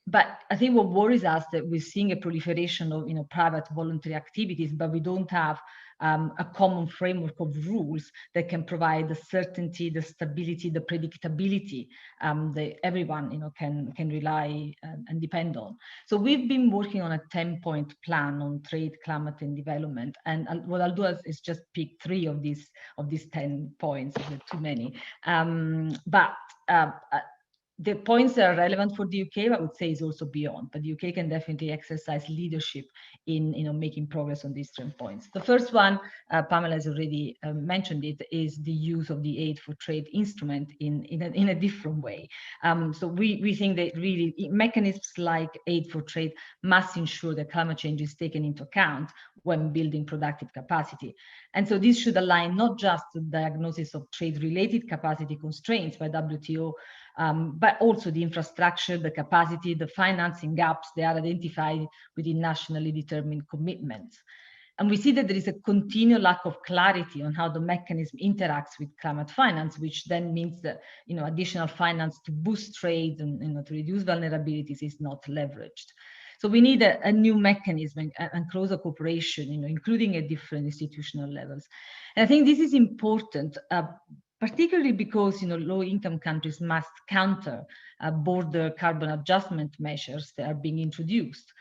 But I think what worries us that we're seeing a proliferation of private voluntary activities, but we don't have a common framework of rules that can provide the certainty, the stability, the predictability that everyone can rely and depend on. So we've been working on a 10-point plan on trade, climate, and development. And what I'll do is just pick 3 of these 10 points. There are too many. The points that are relevant for the UK, I would say, is also beyond. But the UK can definitely exercise leadership in making progress on these 10 points. The first one, Pamela has already mentioned it, is the use of the aid for trade instrument in a different way. So we think that really mechanisms like aid for trade must ensure that climate change is taken into account when building productive capacity. And so this should align not just the diagnosis of trade-related capacity constraints by WTO, but also the infrastructure, the capacity, the financing gaps that are identified within nationally determined commitments. And we see that there is a continual lack of clarity on how the mechanism interacts with climate finance, which then means that additional finance to boost trade and to reduce vulnerabilities is not leveraged. So we need a new mechanism and closer cooperation, including at different institutional levels. And I think this is important, particularly because low-income countries must counter border carbon adjustment measures that are being introduced,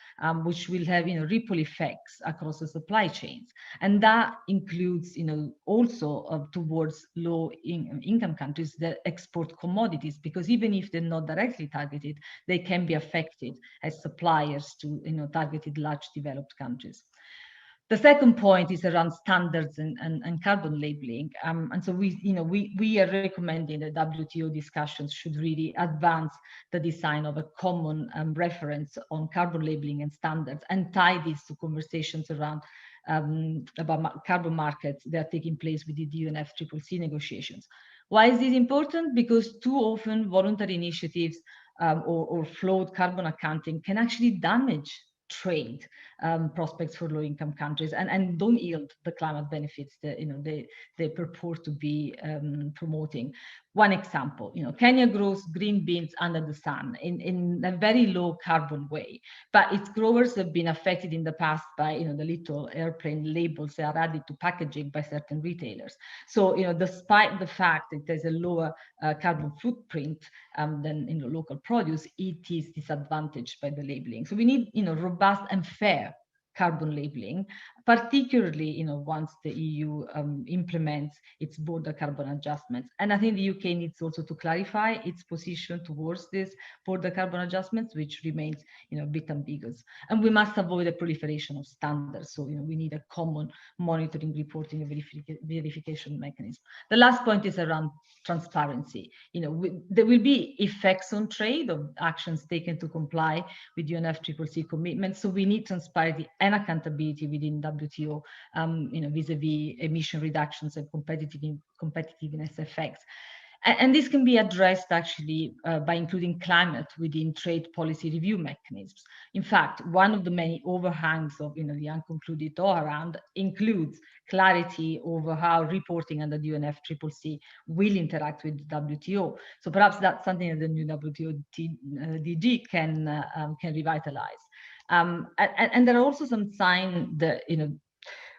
which will have ripple effects across the supply chains, and that includes also towards low-income countries that export commodities, because even if they're not directly targeted, they can be affected as suppliers to targeted large developed countries. The second point is around standards and carbon labeling. And so we are recommending that WTO discussions should really advance the design of a common reference on carbon labeling and standards, and tie this to conversations around about carbon markets that are taking place with the UNFCCC negotiations. Why is this important? Because too often voluntary initiatives or flawed carbon accounting can actually damage trade prospects for low-income countries and don't yield the climate benefits that they purport to be promoting. One example, Kenya grows green beans under the sun in a very low carbon way, but its growers have been affected in the past by the little airplane labels that are added to packaging by certain retailers. So despite the fact that there's a lower carbon footprint than local produce, it is disadvantaged by the labeling. So we need robust and fair carbon labeling, particularly once the EU implements its border carbon adjustments. And I think the UK needs also to clarify its position towards this border carbon adjustments, which remains a bit ambiguous. And we must avoid a proliferation of standards. So we need a common monitoring, reporting, and verification mechanism. The last point is around transparency. There will be effects on trade of actions taken to comply with UNFCCC commitments. So we need transparency and accountability within WTO, vis-a-vis emission reductions and competitiveness effects. And this can be addressed actually by including climate within trade policy review mechanisms. In fact, one of the many overhangs of the unconcluded talk around includes clarity over how reporting under the UNFCCC will interact with the WTO. So perhaps that's something that the new WTO DG can revitalize. And there are also some signs that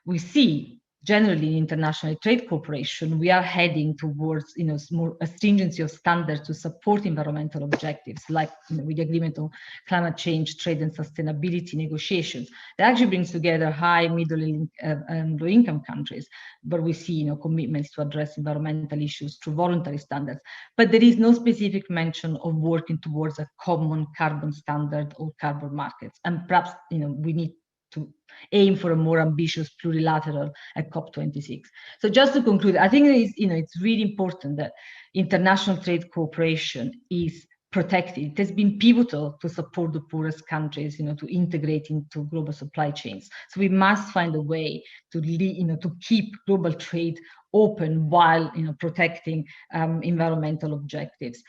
we see. Generally, in international trade cooperation, we are heading towards more stringency of standards to support environmental objectives, like with the agreement on climate change, trade and sustainability negotiations. That actually brings together high, middle, and low-income countries. But we see commitments to address environmental issues through voluntary standards. But there is no specific mention of working towards a common carbon standard or carbon markets. And perhaps we need to aim for a more ambitious plurilateral at COP26. So just to conclude, I think it's really important that international trade cooperation is protected. It has been pivotal to support the poorest countries, to integrate into global supply chains. So we must find a way to to keep global trade open while protecting environmental objectives.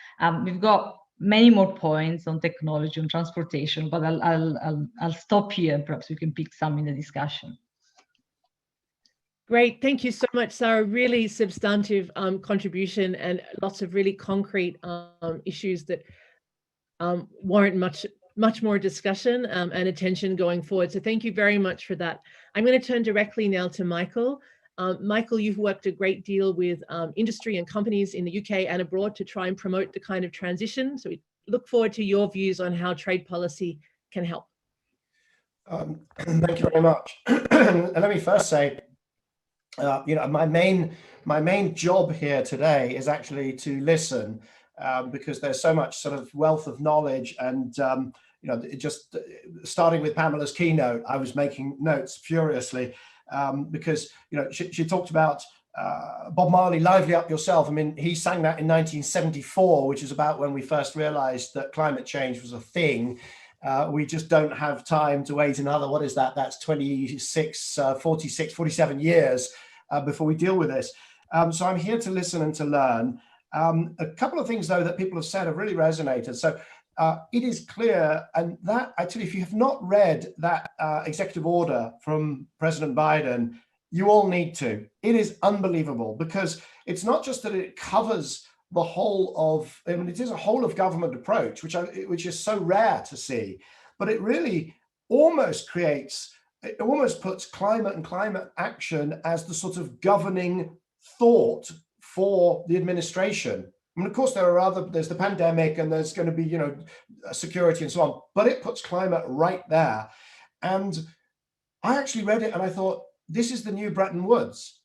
We've got many more points on technology and transportation, but I'll stop here and perhaps we can pick some in the discussion. Great, thank you so much, Sarah. Really substantive contribution and lots of really concrete issues that warrant much more discussion and attention going forward. So thank you very much for that. I'm going to turn directly now to Michael. Michael, you've worked a great deal with industry and companies in the UK and abroad to try and promote the kind of transition. So we look forward to your views on how trade policy can help. Thank you very much. And let me first say, my main job here today is actually to listen, because there's so much sort of wealth of knowledge, and just starting with Pamela's keynote, I was making notes furiously. Because she talked about Bob Marley, Lively Up Yourself. I mean, he sang that in 1974, which is about when we first realized that climate change was a thing. We just don't have time to wait another, what is that? That's 47 years before we deal with this. So I'm here to listen and to learn. A couple of things, though, that people have said have really resonated. So it is clear, and that actually, if you have not read that executive order from President Biden, you all need to. It is unbelievable, because it's not just that it covers the whole of, I mean, it is a whole of government approach, which is so rare to see, but it really almost puts climate and climate action as the sort of governing thought for the administration. I mean, of course, there's the pandemic, and there's going to be, security and so on, but it puts climate right there. And I actually read it and I thought, this is the new Bretton Woods.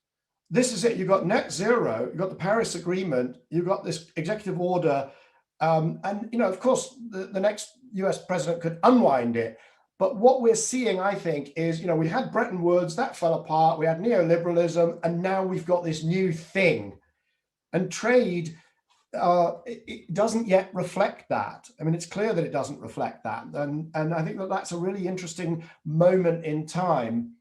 This is it. You've got net zero, you've got the Paris Agreement, you've got this executive order. And, of course, the next US president could unwind it. But what we're seeing, I think, is, we had Bretton Woods, that fell apart. We had neoliberalism, and now we've got this new thing. And trade, it doesn't yet reflect that. I mean, it's clear that it doesn't reflect that. And I think that that's a really interesting moment in time.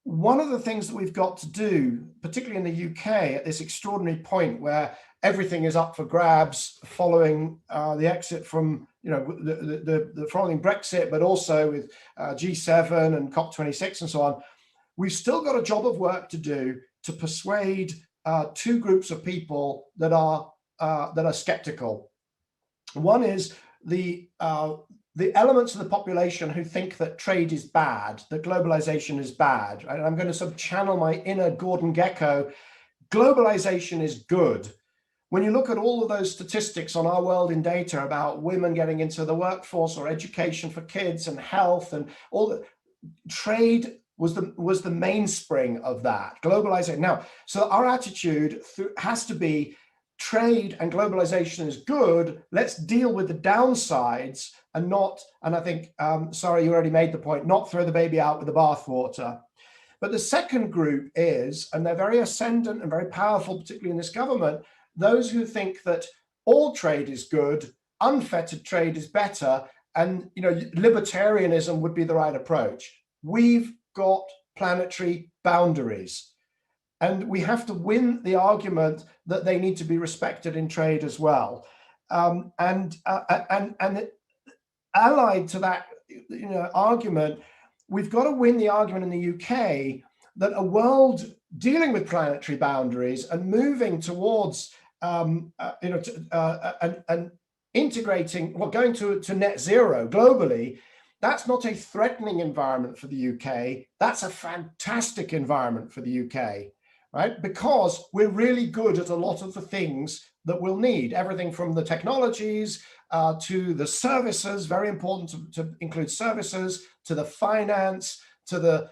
One of the things that we've got to do, particularly in the UK, at this extraordinary point where everything is up for grabs following the exit from, the following Brexit, but also with G7 and COP26 and so on, we've still got a job of work to do to persuade two groups of people that are skeptical. One is the elements of the population who think that trade is bad, that globalization is bad. And I'm going to sort of channel my inner Gordon Gekko. Globalization is good. When you look at all of those statistics on Our World in Data about women getting into the workforce or education for kids and health and all that, trade was the mainspring of that. Globalization. Now, so our attitude has to be trade and globalization is good. Let's deal with the downsides and not, and I think, sorry, you already made the point, not throw the baby out with the bathwater. But the second group is, and they're very ascendant and very powerful, particularly in this government, those who think that all trade is good, unfettered trade is better, and libertarianism would be the right approach. We've got planetary boundaries. And we have to win the argument that they need to be respected in trade as well. And allied to that, argument, we've got to win the argument in the UK that a world dealing with planetary boundaries and moving towards, and integrating, going to net zero globally, that's not a threatening environment for the UK. That's a fantastic environment for the UK, right? Because we're really good at a lot of the things that we'll need, everything from the technologies to the services, very important to include services, to the finance, to the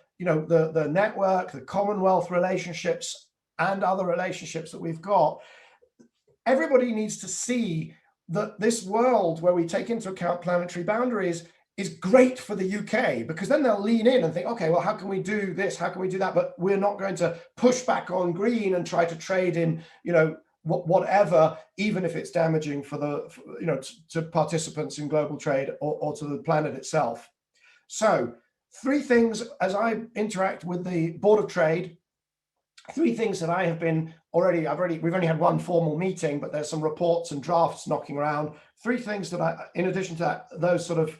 network, the Commonwealth relationships, and other relationships that we've got. Everybody needs to see that this world where we take into account planetary boundaries is great for the UK, because then they'll lean in and think, okay, well, how can we do this? How can we do that? But we're not going to push back on green and try to trade in, whatever, even if it's damaging for to participants in global trade or to the planet itself. So 3 things as I interact with the Board of Trade, 3 things that I have been we've only had one formal meeting, but there's some reports and drafts knocking around. 3 things that in addition to that, those sort of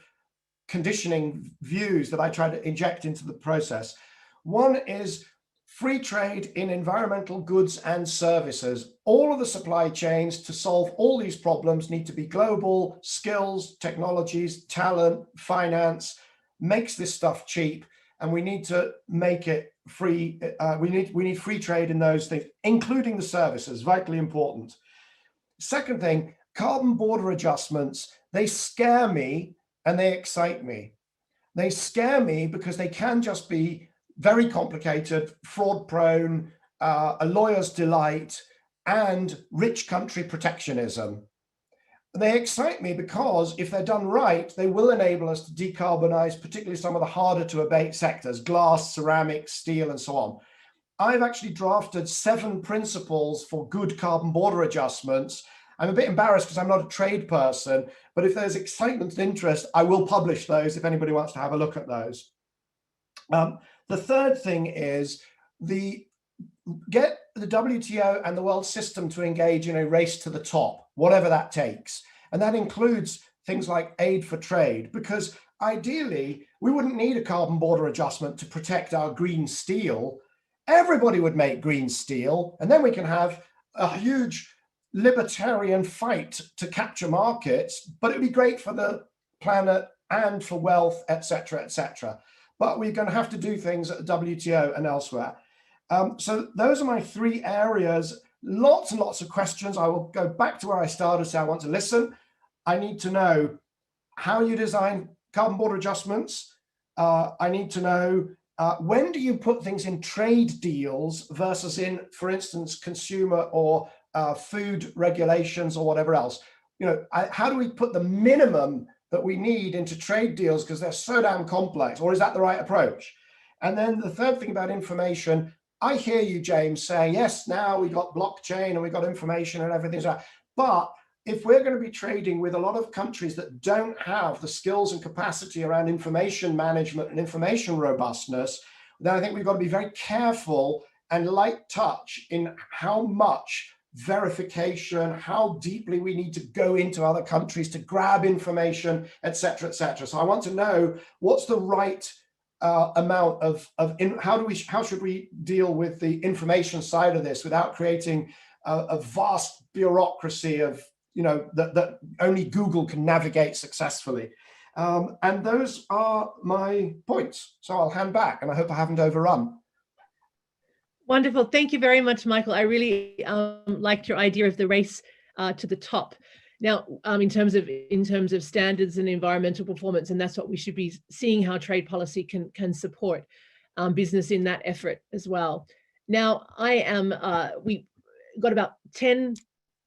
conditioning views that I try to inject into the process. One is free trade in environmental goods and services. All of the supply chains to solve all these problems need to be global. Skills, technologies, talent, finance makes this stuff cheap, and we need to make it free. We need free trade in those things, including the services, vitally important. Second thing, carbon border adjustments. They scare me and they excite me. They scare me because they can just be very complicated, fraud prone, a lawyer's delight, and rich country protectionism. They excite me because if they're done right, they will enable us to decarbonize, particularly some of the harder to abate sectors, glass, ceramics, steel, and so on. I've actually drafted 7 principles for good carbon border adjustments. I'm a bit embarrassed because I'm not a trade person, but if there's excitement and interest, I will publish those if anybody wants to have a look at those. The third thing is get the WTO and the world system to engage in a race to the top, whatever that takes. And that includes things like aid for trade, because ideally, we wouldn't need a carbon border adjustment to protect our green steel. Everybody would make green steel, and then we can have a huge libertarian fight to capture markets, but it'd be great for the planet and for wealth, etc., etc. But we're going to have to do things at the WTO and elsewhere. So those are my 3 areas. Lots and lots of questions. I will go back to where I started. So I want to listen. I need to know how you design carbon border adjustments. I need to know when do you put things in trade deals versus in, for instance, consumer or food regulations or whatever else. How do we put the minimum that we need into trade deals because they're so damn complex, or is that the right approach? And then the third thing about information, I hear you, James, saying, yes, now we got blockchain and we got information and everything's right. But if we're going to be trading with a lot of countries that don't have the skills and capacity around information management and information robustness, then I think we've got to be very careful and light touch in how much verification, how deeply we need to go into other countries to grab information, etc., etc. So I want to know what's the right amount of how should we deal with the information side of this without creating a vast bureaucracy of that only Google can navigate successfully. And those are my points. So I'll hand back, and I hope I haven't overrun. Wonderful. Thank you very much, Michael. I really liked your idea of the race to the top. Now, in terms of standards and environmental performance, and that's what we should be seeing how trade policy can support business in that effort as well. Now, we got about 10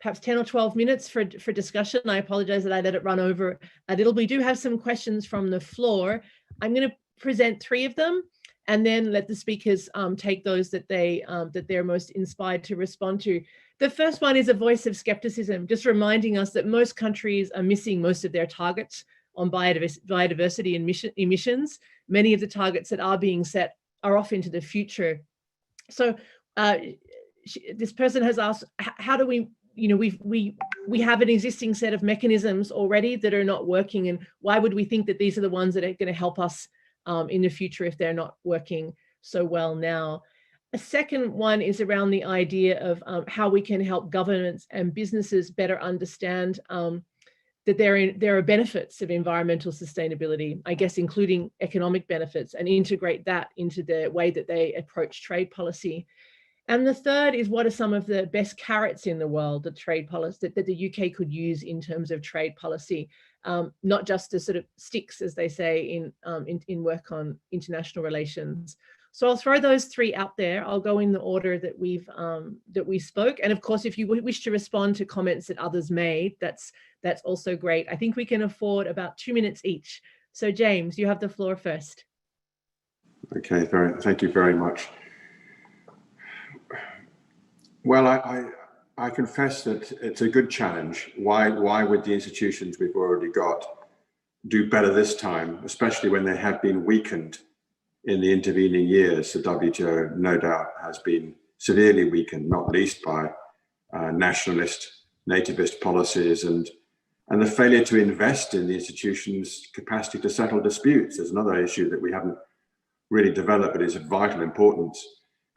or 12 minutes for discussion. I apologize that I let it run over a little. We do have some questions from the floor. I'm going to present 3 of them, and then let the speakers take those that they're most inspired to respond to. The first one is a voice of skepticism, just reminding us that most countries are missing most of their targets on biodiversity emissions. Many of the targets that are being set are off into the future. So this person has asked, how do we, we have an existing set of mechanisms already that are not working, and why would we think that these are the ones that are going to help us in the future if they're not working so well now? A second one is around the idea of how we can help governments and businesses better understand that there are benefits of environmental sustainability, I guess, including economic benefits, and integrate that into the way that they approach trade policy. And the third is, what are some of the best carrots in the world that trade policy that the UK could use in terms of trade policy, not just as sort of sticks, as they say in work on international relations. So I'll throw those three out there. I'll go in the order that we spoke. And of course, if you wish to respond to comments that others made, that's also great. I think we can afford about 2 minutes each. So James, you have the floor first. Okay, thank you very much. Well, I confess that it's a good challenge. Why would the institutions we've already got do better this time, especially when they have been weakened in the intervening years? The WTO, no doubt, has been severely weakened, not least by nationalist, nativist policies and the failure to invest in the institution's capacity to settle disputes. There's another issue that we haven't really developed, but is of vital importance.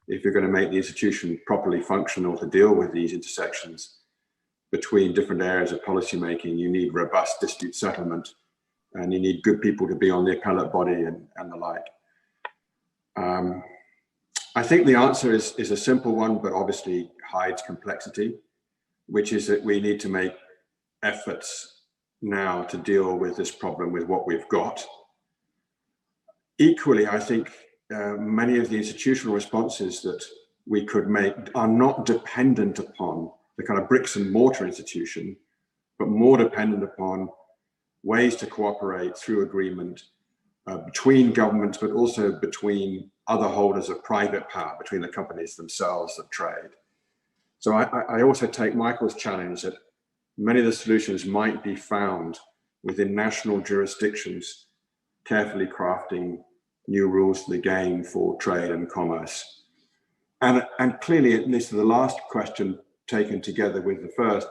If you're going to make the institution properly functional to deal with these intersections between different areas of policymaking, you need robust dispute settlement, and you need good people to be on the appellate body and the like. I think the answer is a simple one, but obviously hides complexity, which is that we need to make efforts now to deal with this problem with what we've got. Equally, I think many of the institutional responses that we could make are not dependent upon the kind of bricks and mortar institution, but more dependent upon ways to cooperate through agreement between governments, but also between other holders of private power, between the companies themselves that trade. So I also take Michael's challenge that many of the solutions might be found within national jurisdictions, carefully crafting new rules to the game for trade and commerce. And clearly, at least the last question taken together with the first,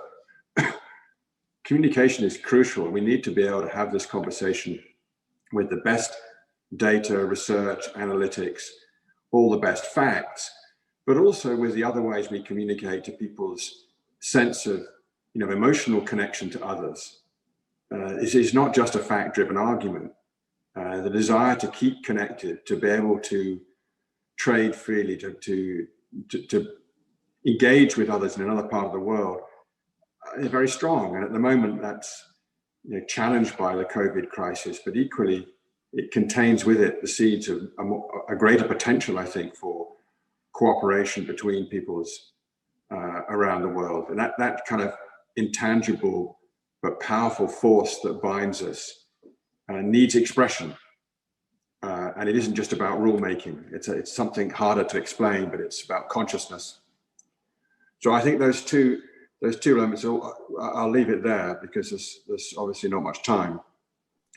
communication is crucial. We need to be able to have this conversation with the best data, research, analytics, all the best facts, but also with the other ways we communicate to people's sense of emotional connection to others. It is not just a fact-driven argument. The desire to keep connected, to be able to trade freely, to engage with others in another part of the world is very strong. And at the moment, that's challenged by the COVID crisis, but equally, it contains with it the seeds of a greater potential, I think, for cooperation between peoples around the world. And that kind of intangible but powerful force that binds us needs expression. And it isn't just about rulemaking. It's something harder to explain, but it's about consciousness. So I think those two elements, I'll leave it there because there's obviously not much time.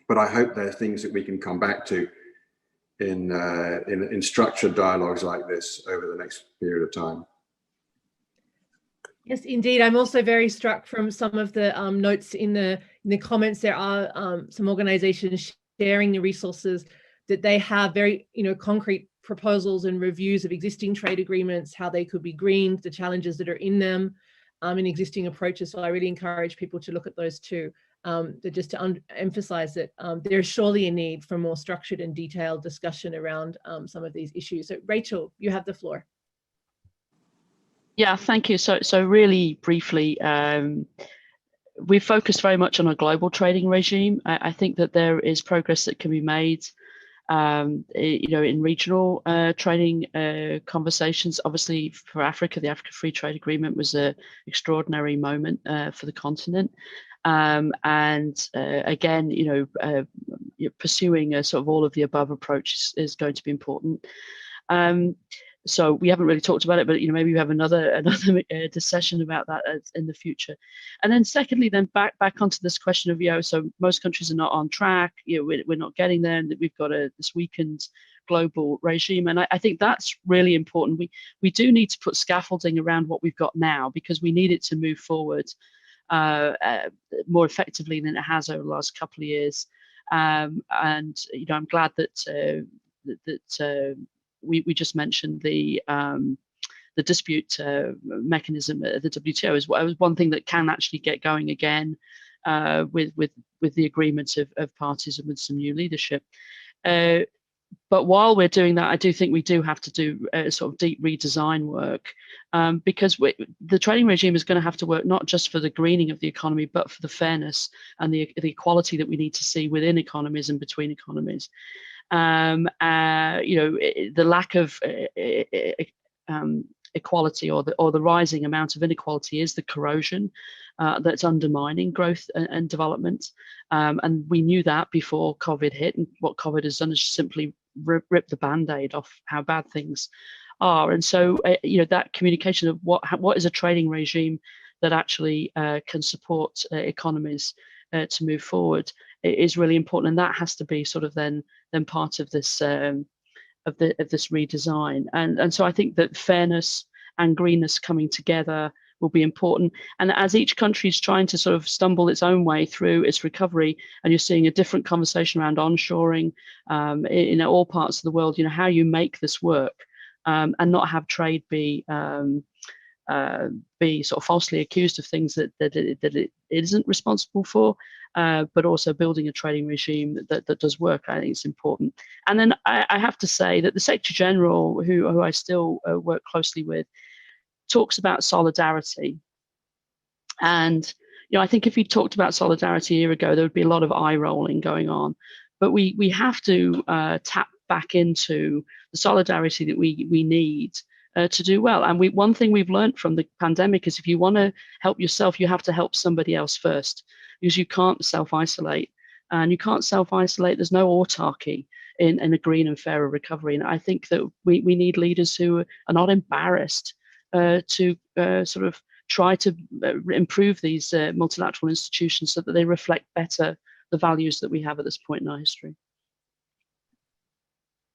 But I hope there are things that we can come back to in structured dialogues like this over the next period of time. Yes, indeed. I'm also very struck from some of the notes in the comments. There are some organizations sharing the resources that they have, very concrete proposals and reviews of existing trade agreements, how they could be greened, the challenges that are in them, and existing approaches. So I really encourage people to look at those too. Just to emphasize that there's surely a need for more structured and detailed discussion around some of these issues. So Rachel, you have the floor. Yeah, thank you. So really briefly, we focused very much on a global trading regime. I think that there is progress that can be made, in regional trading conversations. Obviously, for Africa, the Africa Free Trade Agreement was an extraordinary moment for the continent. And again, pursuing a sort of all of the above approach is going to be important. So we haven't really talked about it, but maybe we have another session about that in the future. And then secondly, then back onto this question of so most countries are not on track. We're not getting there, and that we've got this weakened global regime. And I think that's really important. We do need to put scaffolding around what we've got now, because we need it to move forward more effectively than it has over the last couple of years. And I'm glad that we just mentioned the dispute mechanism at the WTO is one thing that can actually get going again with the agreement of parties and with some new leadership. But while we're doing that, I do think we do have to do sort of deep redesign work, because the trading regime is going to have to work not just for the greening of the economy, but for the fairness and the equality that we need to see within economies and between economies. The lack of equality or the rising amount of inequality is the corrosion that's undermining growth and development. And we knew that before COVID hit, and what COVID has done is simply rip the Band-Aid off how bad things are. And so, that communication of what is a trading regime that actually can support economies to move forward is really important, and that has to be sort of then part of this this redesign. And so I think that fairness and greenness coming together will be important. And as each country is trying to sort of stumble its own way through its recovery, and you're seeing a different conversation around onshoring in all parts of the world, how you make this work and not have trade be sort of falsely accused of things that it isn't responsible for, but also building a trading regime that does work. I think it's important. And then I have to say that the Secretary General, who I still work closely with, talks about solidarity. And I think if he talked about solidarity a year ago, there would be a lot of eye rolling going on. But we have to tap back into the solidarity that we need to do well. And one thing we've learned from the pandemic is if you want to help yourself, you have to help somebody else first, because you can't self-isolate. And you can't self-isolate. There's no autarky in a green and fairer recovery. And I think that we need leaders who are not embarrassed to sort of try to improve these multilateral institutions so that they reflect better the values that we have at this point in our history.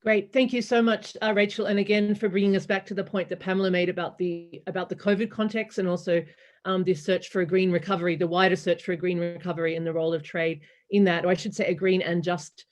Great, thank you so much, Rachel, and again for bringing us back to the point that Pamela made about the COVID context, and also this search for a green recovery, the wider search for a green recovery and the role of trade in that, or I should say a green and just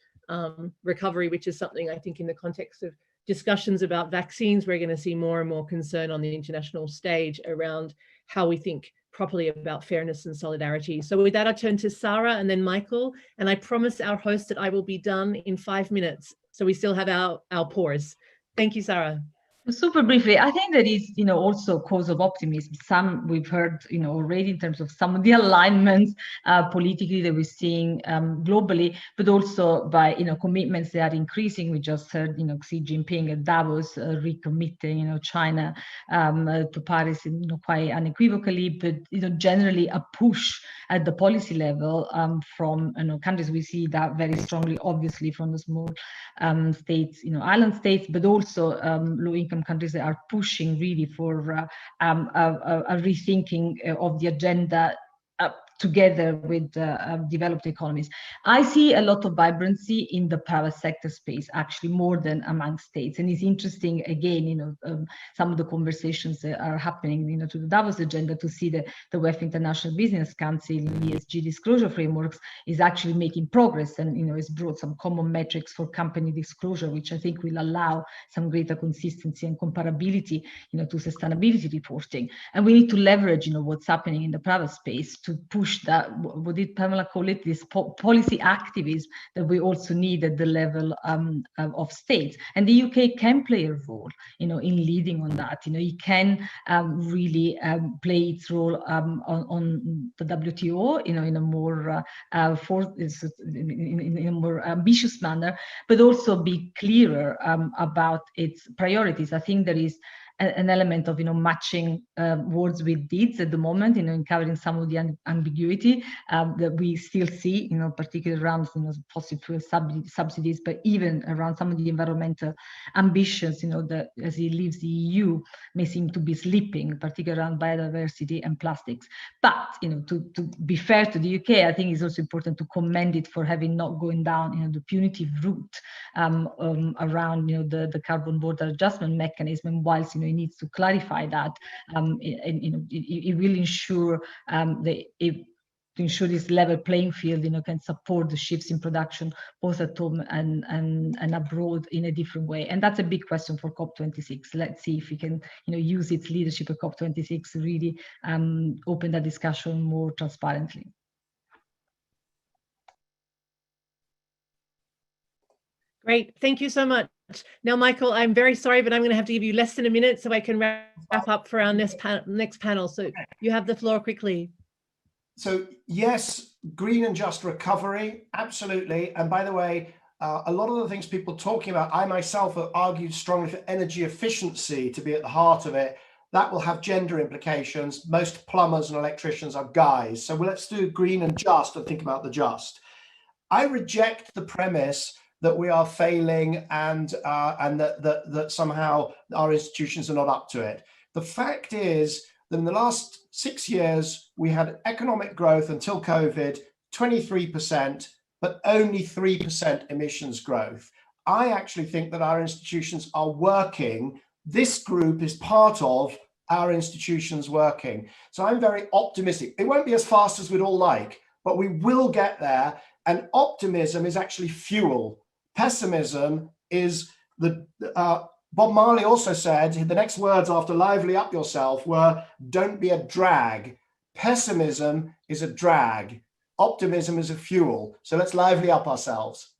recovery, which is something I think in the context of discussions about vaccines, we're going to see more and more concern on the international stage around how we think properly about fairness and solidarity. So with that, I turn to Sarah and then Michael, and I promise our host that I will be done in 5 minutes. So we still have our pause. Thank you, Sarah. Super briefly, I think that is, also cause of optimism. Some we've heard, already in terms of some of the alignments politically that we're seeing globally, but also by, commitments that are increasing. We just heard, Xi Jinping at Davos recommitting, China to Paris, quite unequivocally, but, generally a push at the policy level from, countries. We see that very strongly, obviously, from the small states, island states, but also low-income countries that are pushing really for a rethinking of the agenda together with developed economies. I see a lot of vibrancy in the private sector space, actually more than among states. And it's interesting, again, some of the conversations that are happening, to the Davos agenda, to see the WEF International Business Council ESG disclosure frameworks is actually making progress, and it's brought some common metrics for company disclosure, which I think will allow some greater consistency and comparability, to sustainability reporting. And we need to leverage, what's happening in the private space to push that, what did Pamela call it, this policy activism that we also need at the level of states. And the UK can play a role, in leading on that. It can really play its role on the WTO, in a more in a more ambitious manner, but also be clearer about its priorities. I think there is an element of matching words with deeds at the moment, in covering some of the ambiguity that we still see, particularly around fossil fuel subsidies, but even around some of the environmental ambitions, that as it leaves the EU may seem to be slipping, particularly around biodiversity and plastics. But to be fair to the UK, I think it's also important to commend it for having not going down the punitive route around the carbon border adjustment mechanism. And whilst it needs to clarify that, it will ensure to ensure this level playing field, can support the shifts in production both at home and abroad in a different way. And that's a big question for COP26. Let's see if we can, use its leadership at COP26 to really open that discussion more transparently. Great, thank you so much. Now, Michael, I'm very sorry, but I'm going to have to give you less than a minute so I can wrap up for our next panel. So you have the floor quickly. So yes, green and just recovery, absolutely. And by the way, a lot of the things people talking about, I myself have argued strongly for energy efficiency to be at the heart of it. That will have gender implications. Most plumbers and electricians are guys. So let's do green and just and think about the just. I reject the premise that we are failing and that somehow our institutions are not up to it. The fact is that in the last 6 years, we had economic growth until COVID, 23%, but only 3% emissions growth. I actually think that our institutions are working. This group is part of our institutions working. So I'm very optimistic. It won't be as fast as we'd all like, but we will get there. And optimism is actually fuel. Pessimism is the, Bob Marley also said, the next words after lively up yourself were, don't be a drag. Pessimism is a drag. Optimism is a fuel. So let's lively up ourselves.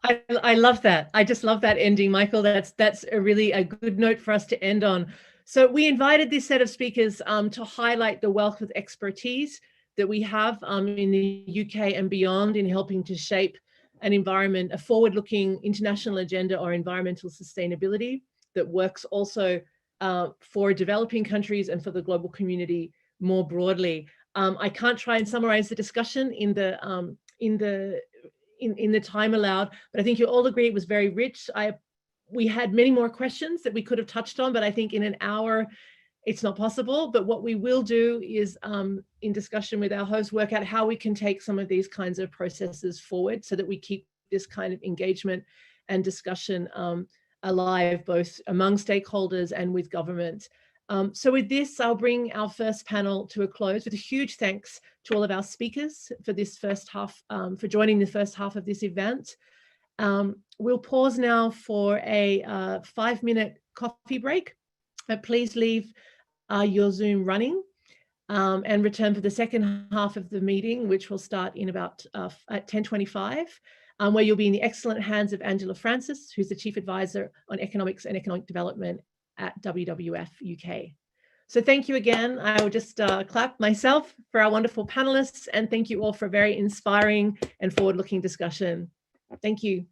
I love that. I just love that ending, Michael. That's a good note for us to end on. So we invited this set of speakers to highlight the wealth of expertise that we have in the UK and beyond in helping to shape an environment, a forward-looking international agenda or environmental sustainability that works also for developing countries and for the global community more broadly. I can't try and summarize the discussion in the time allowed, but I think you all agree it was very rich. We had many more questions that we could have touched on, but I think in an hour it's not possible. But what we will do is in discussion with our host, work out how we can take some of these kinds of processes forward so that we keep this kind of engagement and discussion alive, both among stakeholders and with government. So with this, I'll bring our first panel to a close with a huge thanks to all of our speakers for this first half, for joining the first half of this event. We'll pause now for a 5-minute coffee break. Please leave your Zoom running and return for the second half of the meeting, which will start in about at 10:25, where you'll be in the excellent hands of Angela Francis, who's the Chief Advisor on Economics and Economic Development at WWF UK. So thank you again. I will just clap myself for our wonderful panelists, and thank you all for a very inspiring and forward-looking discussion. Thank you.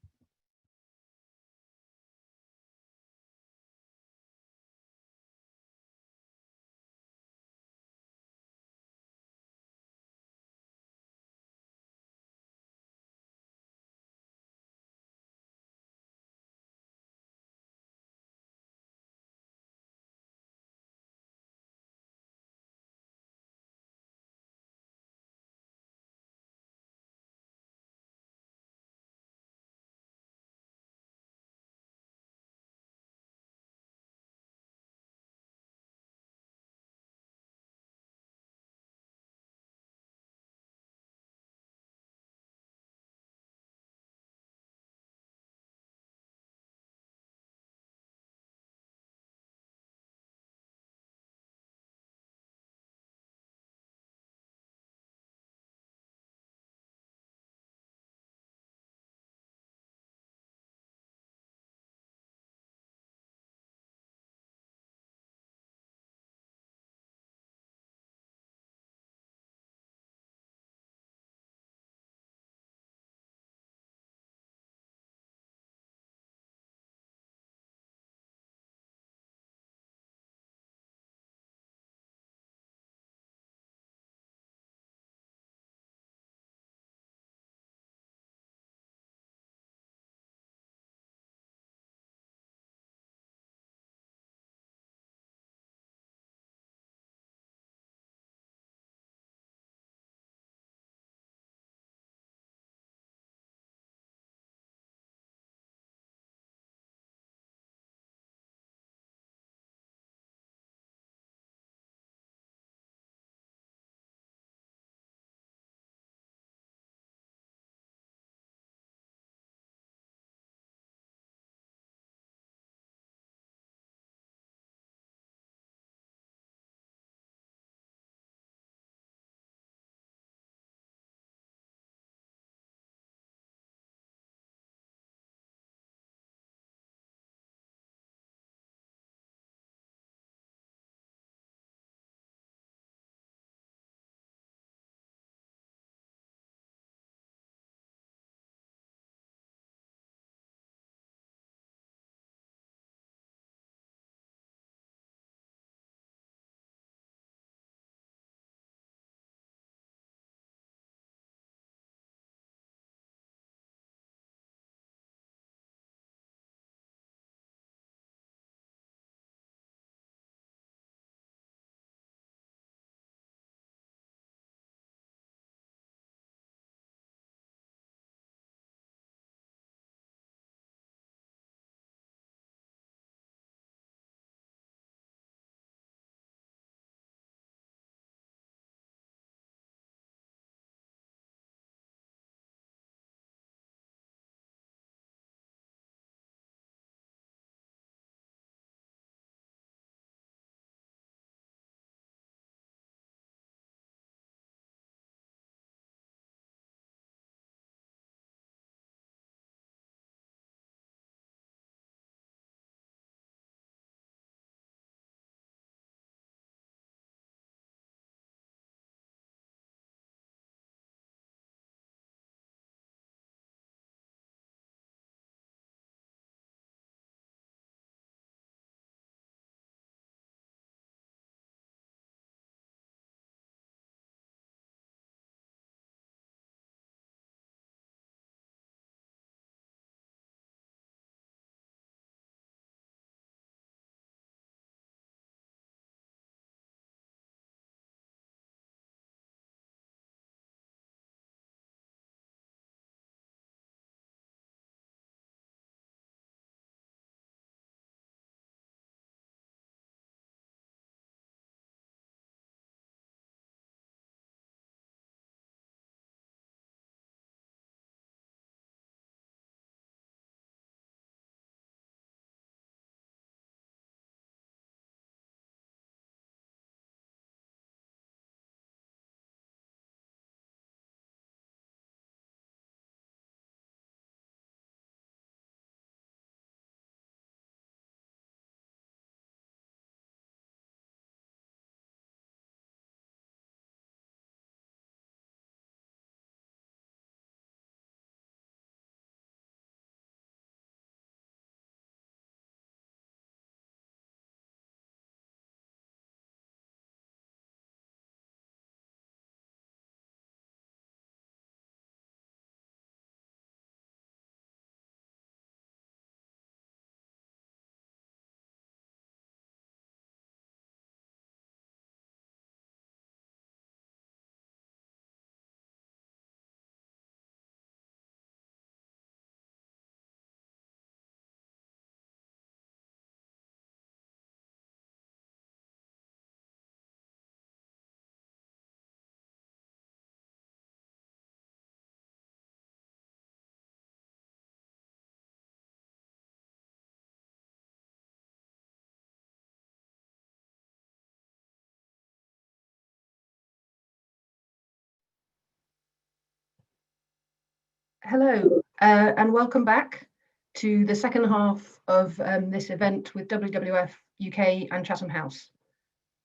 Hello, and welcome back to the second half of this event with WWF UK and Chatham House.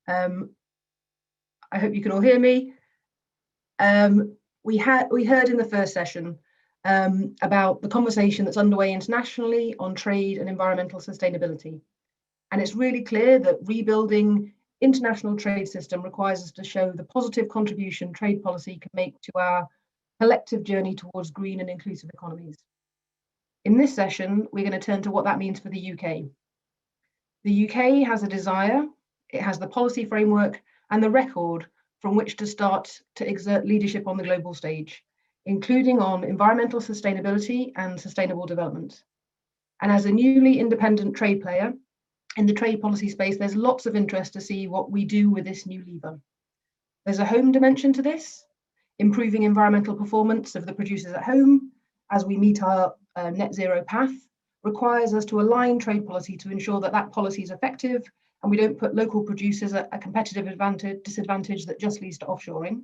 I hope you can all hear me. We heard in the first session about the conversation that's underway internationally on trade and environmental sustainability. And it's really clear that rebuilding international trade system requires us to show the positive contribution trade policy can make to our collective journey towards green and inclusive economies. In this session, we're going to turn to what that means for the UK. The UK has a desire, it has the policy framework and the record from which to start to exert leadership on the global stage, including on environmental sustainability and sustainable development. And as a newly independent trade player in the trade policy space, there's lots of interest to see what we do with this new lever. There's a home dimension to this, improving environmental performance of the producers at home as we meet our net zero path requires us to align trade policy to ensure that that policy is effective and we don't put local producers at a competitive disadvantage that just leads to offshoring.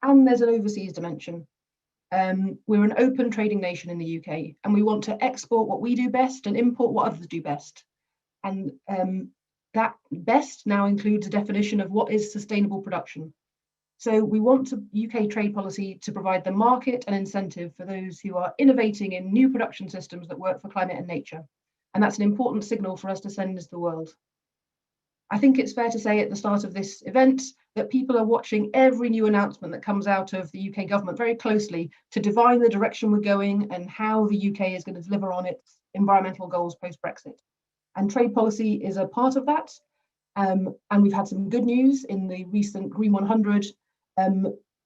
And there's an overseas dimension. We're an open trading nation in the UK and we want to export what we do best and import what others do best. And that best now includes a definition of what is sustainable production. So we want UK trade policy to provide the market and incentive for those who are innovating in new production systems that work for climate and nature. And that's an important signal for us to send to the world. I think it's fair to say at the start of this event that people are watching every new announcement that comes out of the UK government very closely to divine the direction we're going and how the UK is going to deliver on its environmental goals post-Brexit. And trade policy is a part of that. And we've had some good news in the recent Green 100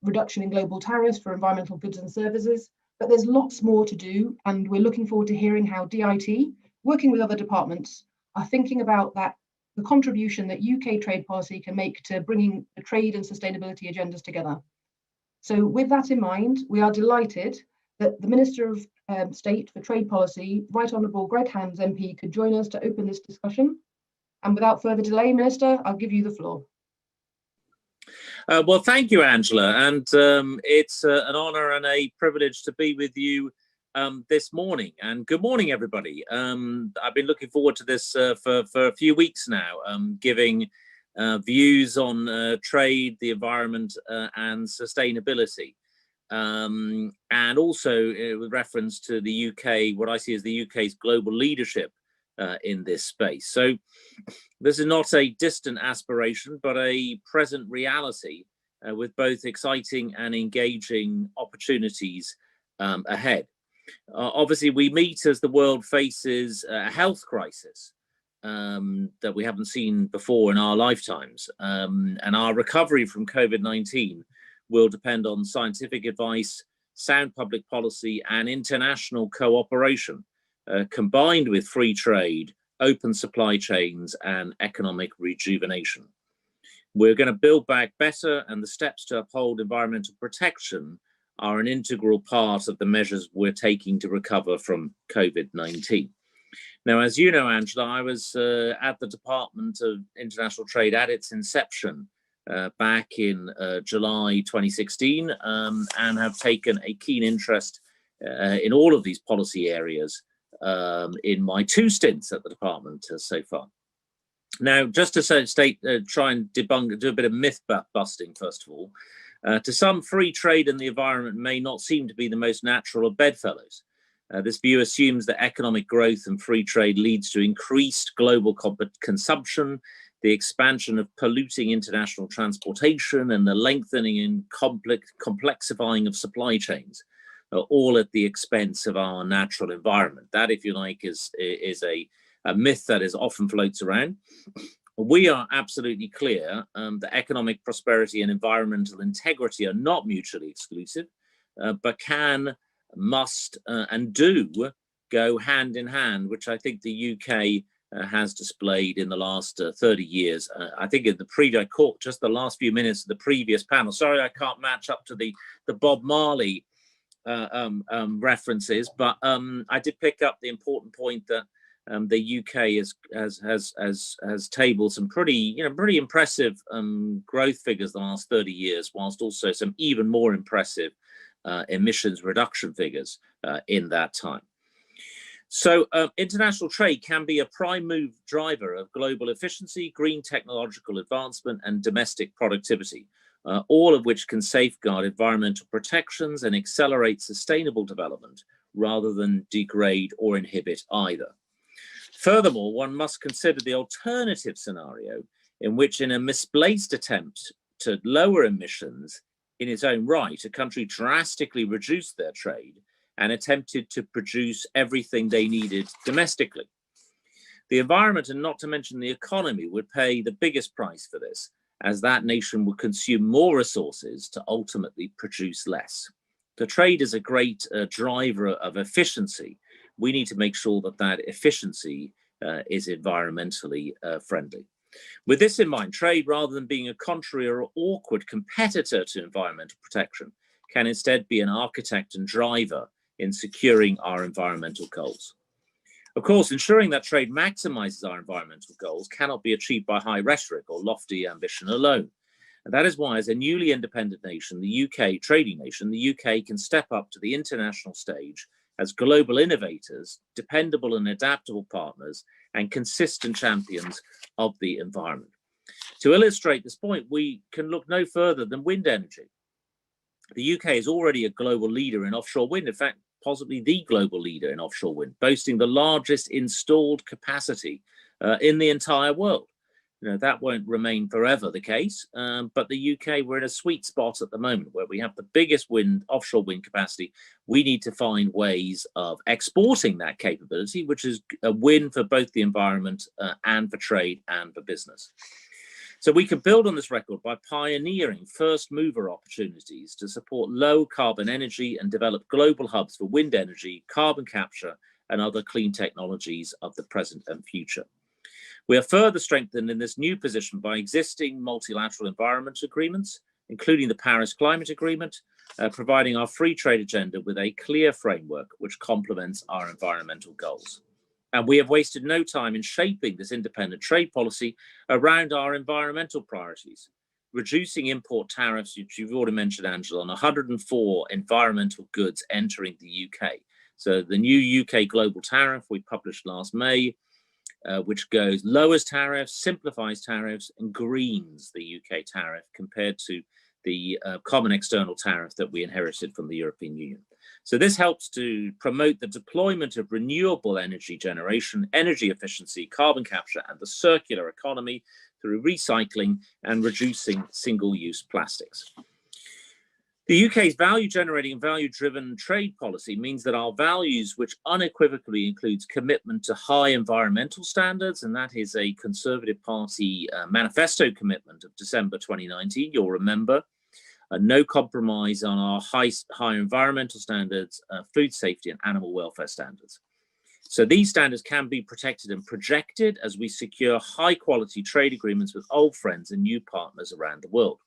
reduction in global tariffs for environmental goods and services, but there's lots more to do. And we're looking forward to hearing how DIT, working with other departments, are thinking about that, the contribution that UK trade policy can make to bringing the trade and sustainability agendas together. So with that in mind, we are delighted that the Minister of State for Trade Policy, Right Honourable Greg Hands MP, could join us to open this discussion. And without further delay, Minister, I'll give you the floor. Well, thank you, Angela, and it's an honour and a privilege to be with you this morning. And good morning, everybody. I've been looking forward to this for a few weeks now, giving views on trade, the environment, and sustainability. And also with reference to the UK, what I see as the UK's global leadership in this space. So this is not a distant aspiration, but a present reality with both exciting and engaging opportunities ahead. Obviously, we meet as the world faces a health crisis that we haven't seen before in our lifetimes. And our recovery from COVID-19 will depend on scientific advice, sound public policy, and international cooperation, combined with free trade, open supply chains, and economic rejuvenation. We're going to build back better, and the steps to uphold environmental protection are an integral part of the measures we're taking to recover from COVID-19. Now, as you know, Angela, I was at the Department of International Trade at its inception back in July 2016, and have taken a keen interest in all of these policy areas in my 2 stints at the department so far. Now, just to try and debunk, do a bit of myth busting first of all. To some, free trade and the environment may not seem to be the most natural of bedfellows. This view assumes that economic growth and free trade leads to increased global consumption, the expansion of polluting international transportation, and the lengthening and complexifying of supply chains, all at the expense of our natural environment. That, if you like, is a myth that is often floats around. We are absolutely clear that economic prosperity and environmental integrity are not mutually exclusive, but can, must, and do go hand in hand, which I think the UK has displayed in the last 30 years. I think in I caught just the last few minutes of the previous panel. Sorry, I can't match up to the Bob Marley references, but I did pick up the important point that the UK has tabled some pretty impressive growth figures the last 30 years, whilst also some even more impressive emissions reduction figures in that time. So international trade can be a prime move driver of global efficiency, green technological advancement, and domestic productivity, all of which can safeguard environmental protections and accelerate sustainable development rather than degrade or inhibit either. Furthermore, one must consider the alternative scenario in which, in a misplaced attempt to lower emissions in its own right, a country drastically reduced their trade and attempted to produce everything they needed domestically. The environment, and not to mention the economy, would pay the biggest price for this, as that nation would consume more resources to ultimately produce less. The trade is a great driver of efficiency. We need to make sure that that efficiency is environmentally friendly. With this in mind, trade, rather than being a contrary or awkward competitor to environmental protection, can instead be an architect and driver in securing our environmental goals. Of course, ensuring that trade maximizes our environmental goals cannot be achieved by high rhetoric or lofty ambition alone. And that is why, as a newly independent nation, the UK, trading nation, the UK can step up to the international stage as global innovators, dependable and adaptable partners, and consistent champions of the environment. To illustrate this point, we can look no further than wind energy. The UK is already a global leader in offshore wind, in fact, possibly the global leader in offshore wind, boasting the largest installed capacity in the entire world. You know, that won't remain forever the case, but the UK, we're in a sweet spot at the moment where we have the biggest offshore wind capacity. We need to find ways of exporting that capability, which is a win for both the environment and for trade and for business. So we can build on this record by pioneering first mover opportunities to support low carbon energy and develop global hubs for wind energy, carbon capture, and other clean technologies of the present and future. We are further strengthened in this new position by existing multilateral environment agreements, including the Paris Climate Agreement, providing our free trade agenda with a clear framework which complements our environmental goals. And we have wasted no time in shaping this independent trade policy around our environmental priorities, reducing import tariffs, which you've already mentioned, Angela, on 104 environmental goods entering the UK. So the new UK global tariff we published last May, which lowers tariffs, simplifies tariffs, and greens the UK tariff compared to the common external tariff that we inherited from the European Union. So this helps to promote the deployment of renewable energy generation, energy efficiency, carbon capture, and the circular economy through recycling and reducing single-use plastics. The UK's value-generating and value-driven trade policy means that our values, which unequivocally includes commitment to high environmental standards, and that is a Conservative Party manifesto commitment of December 2019, you'll remember, no compromise on our high environmental standards, food safety, and animal welfare standards. So these standards can be protected and projected as we secure high-quality trade agreements with old friends and new partners around the world.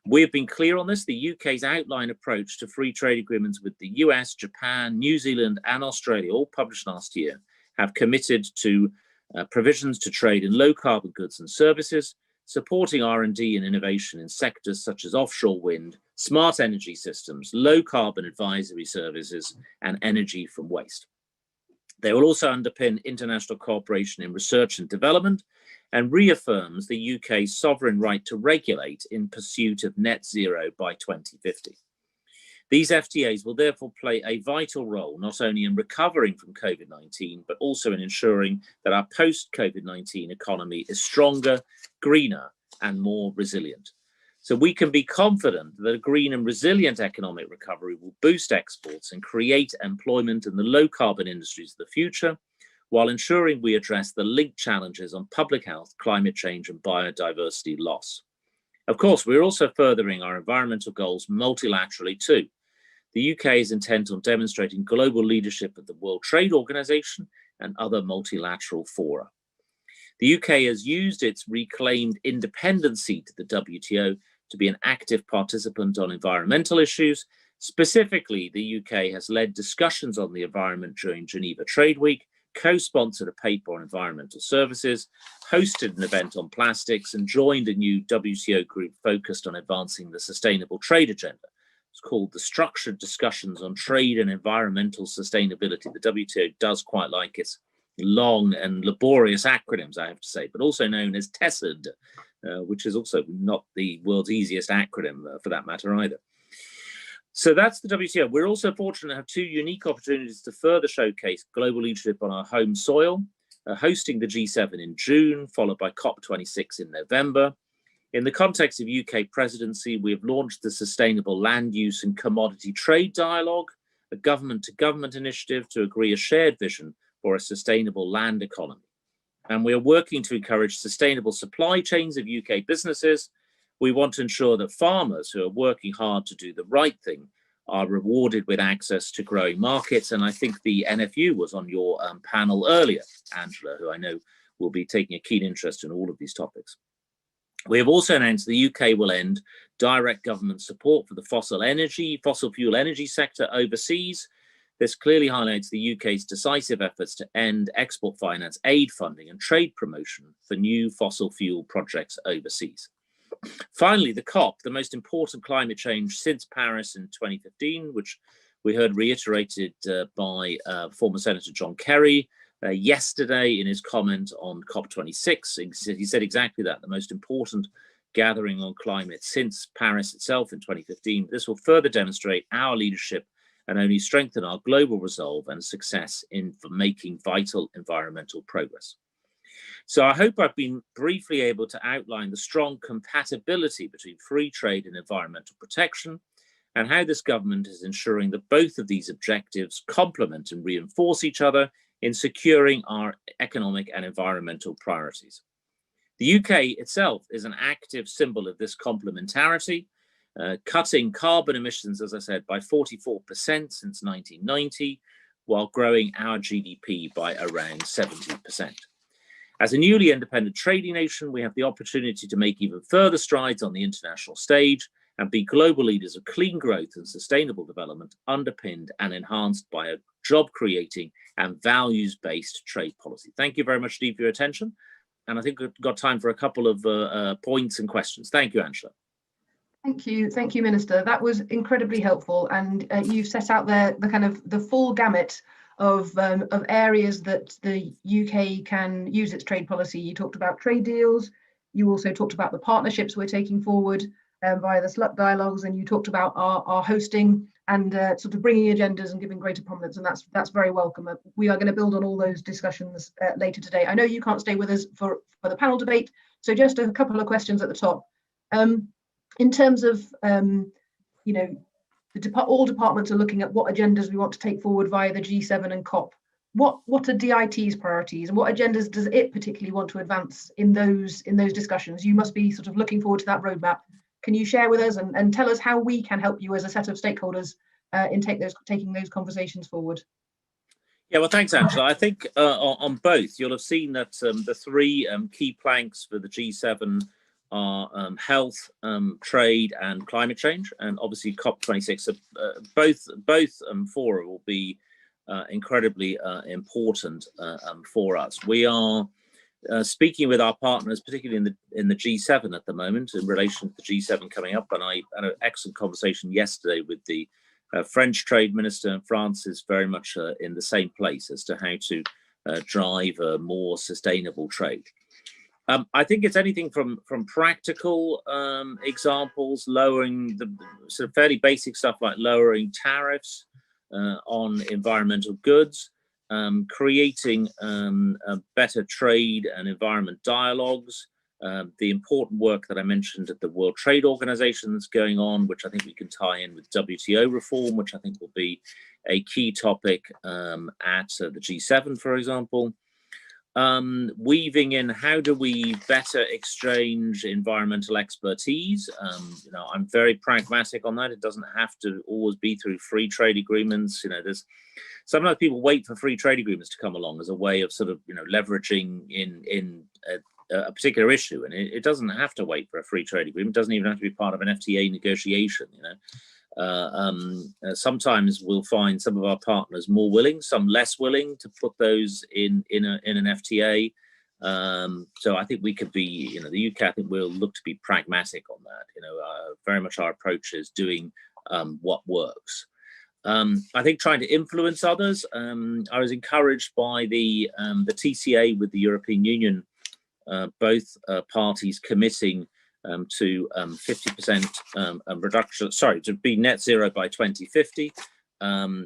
We have been clear on this. The UK's outline approach to free trade agreements with the US, Japan, New Zealand, and Australia, all published last year, have committed to provisions to trade in low-carbon goods and services, supporting R&D and innovation in sectors such as offshore wind, smart energy systems, low-carbon advisory services, and energy from waste. They will also underpin international cooperation in research and development and reaffirms the UK's sovereign right to regulate in pursuit of net zero by 2050. These FTAs will therefore play a vital role, not only in recovering from COVID-19, but also in ensuring that our post-COVID-19 economy is stronger, greener, and more resilient. So we can be confident that a green and resilient economic recovery will boost exports and create employment in the low-carbon industries of the future, while ensuring we address the linked challenges on public health, climate change, and biodiversity loss. Of course, we're also furthering our environmental goals multilaterally too. The UK is intent on demonstrating global leadership at the World Trade Organization and other multilateral fora. The UK has used its reclaimed independence seat at the WTO to be an active participant on environmental issues. Specifically, the UK has led discussions on the environment during Geneva Trade Week, co-sponsored a paper on environmental services, hosted an event on plastics, and joined a new WTO group focused on advancing the sustainable trade agenda, It's called the Structured Discussions on Trade and Environmental Sustainability. The WTO does quite like its long and laborious acronyms, I have to say, but also known as TESID, which is also not the world's easiest acronym for that matter either. So that's the WTO. We're also fortunate to have two unique opportunities to further showcase global leadership on our home soil, hosting the G7 in June, followed by COP26 in November. In the context of UK presidency, we have launched the Sustainable Land Use and Commodity Trade Dialogue, a government-to-government initiative to agree a shared vision for a sustainable land economy. And we are working to encourage sustainable supply chains of UK businesses. We want to ensure that farmers who are working hard to do the right thing are rewarded with access to growing markets. And I think the NFU was on your panel earlier, Angela, who I know will be taking a keen interest in all of these topics. We have also announced the UK will end direct government support for the fossil fuel energy sector overseas. This clearly highlights the UK's decisive efforts to end export finance aid funding and trade promotion for new fossil fuel projects overseas. Finally, the COP, the most important climate change since Paris in 2015, which we heard reiterated by former Senator John Kerry yesterday in his comment on COP26. He said exactly that, the most important gathering on climate since Paris itself in 2015. This will further demonstrate our leadership and only strengthen our global resolve and success in making vital environmental progress. So I hope I've been briefly able to outline the strong compatibility between free trade and environmental protection, and how this government is ensuring that both of these objectives complement and reinforce each other in securing our economic and environmental priorities. The UK itself is an active symbol of this complementarity, cutting carbon emissions, as I said, by 44% since 1990, while growing our GDP by around 70%. As a newly independent trading nation, we have the opportunity to make even further strides on the international stage and be global leaders of clean growth and sustainable development, underpinned and enhanced by a job-creating and values-based trade policy. Thank you very much, Steve, for your attention. And I think we've got time for a couple of points and questions. Thank you, Angela. Thank you, Minister. That was incredibly helpful, and you've set out there the full gamut of areas that the UK can use its trade policy. You talked about trade deals. You also talked about the partnerships we're taking forward via the SLUT dialogues, and you talked about our hosting and sort of bringing agendas and giving greater prominence, and that's very welcome. We are going to build on all those discussions later today. I know you can't stay with us for the panel debate, so just a couple of questions at the top. In terms of, all departments are looking at what agendas we want to take forward via the G7 and COP. What are DIT's priorities, and what agendas does it particularly want to advance in those discussions? You must be sort of looking forward to that roadmap. Can you share with us and tell us how we can help you as a set of stakeholders in taking those conversations forward? Yeah, well, thanks, Angela. I think on both, you'll have seen that the three key planks for the G7 are health, trade, and climate change, and obviously COP26. Both fora will be incredibly important for us. We are speaking with our partners, particularly in the G7 at the moment, in relation to the G7 coming up. And I had an excellent conversation yesterday with the French trade minister, and France is very much in the same place as to how to drive more sustainable trade. I think it's anything from practical examples, lowering the sort of fairly basic stuff like lowering tariffs on environmental goods, creating better trade and environment dialogues, the important work that I mentioned at the World Trade Organization that's going on, which I think we can tie in with WTO reform, which I think will be a key topic at the G7, for example. Weaving in how do we better exchange environmental expertise. I'm very pragmatic on that. It doesn't have to always be through free trade agreements. There's sometimes people wait for free trade agreements to come along as a way of sort of leveraging in a particular issue, and it doesn't have to wait for a free trade agreement. It doesn't even have to be part of an FTA negotiation. Sometimes we'll find some of our partners more willing, some less willing to put those in an FTA. So I think we could be, the UK, I think we'll look to be pragmatic on that. Very much our approach is doing what works. I think trying to influence others, I was encouraged by the TCA with the European Union, both parties committing to 50% reduction, to be net zero by 2050,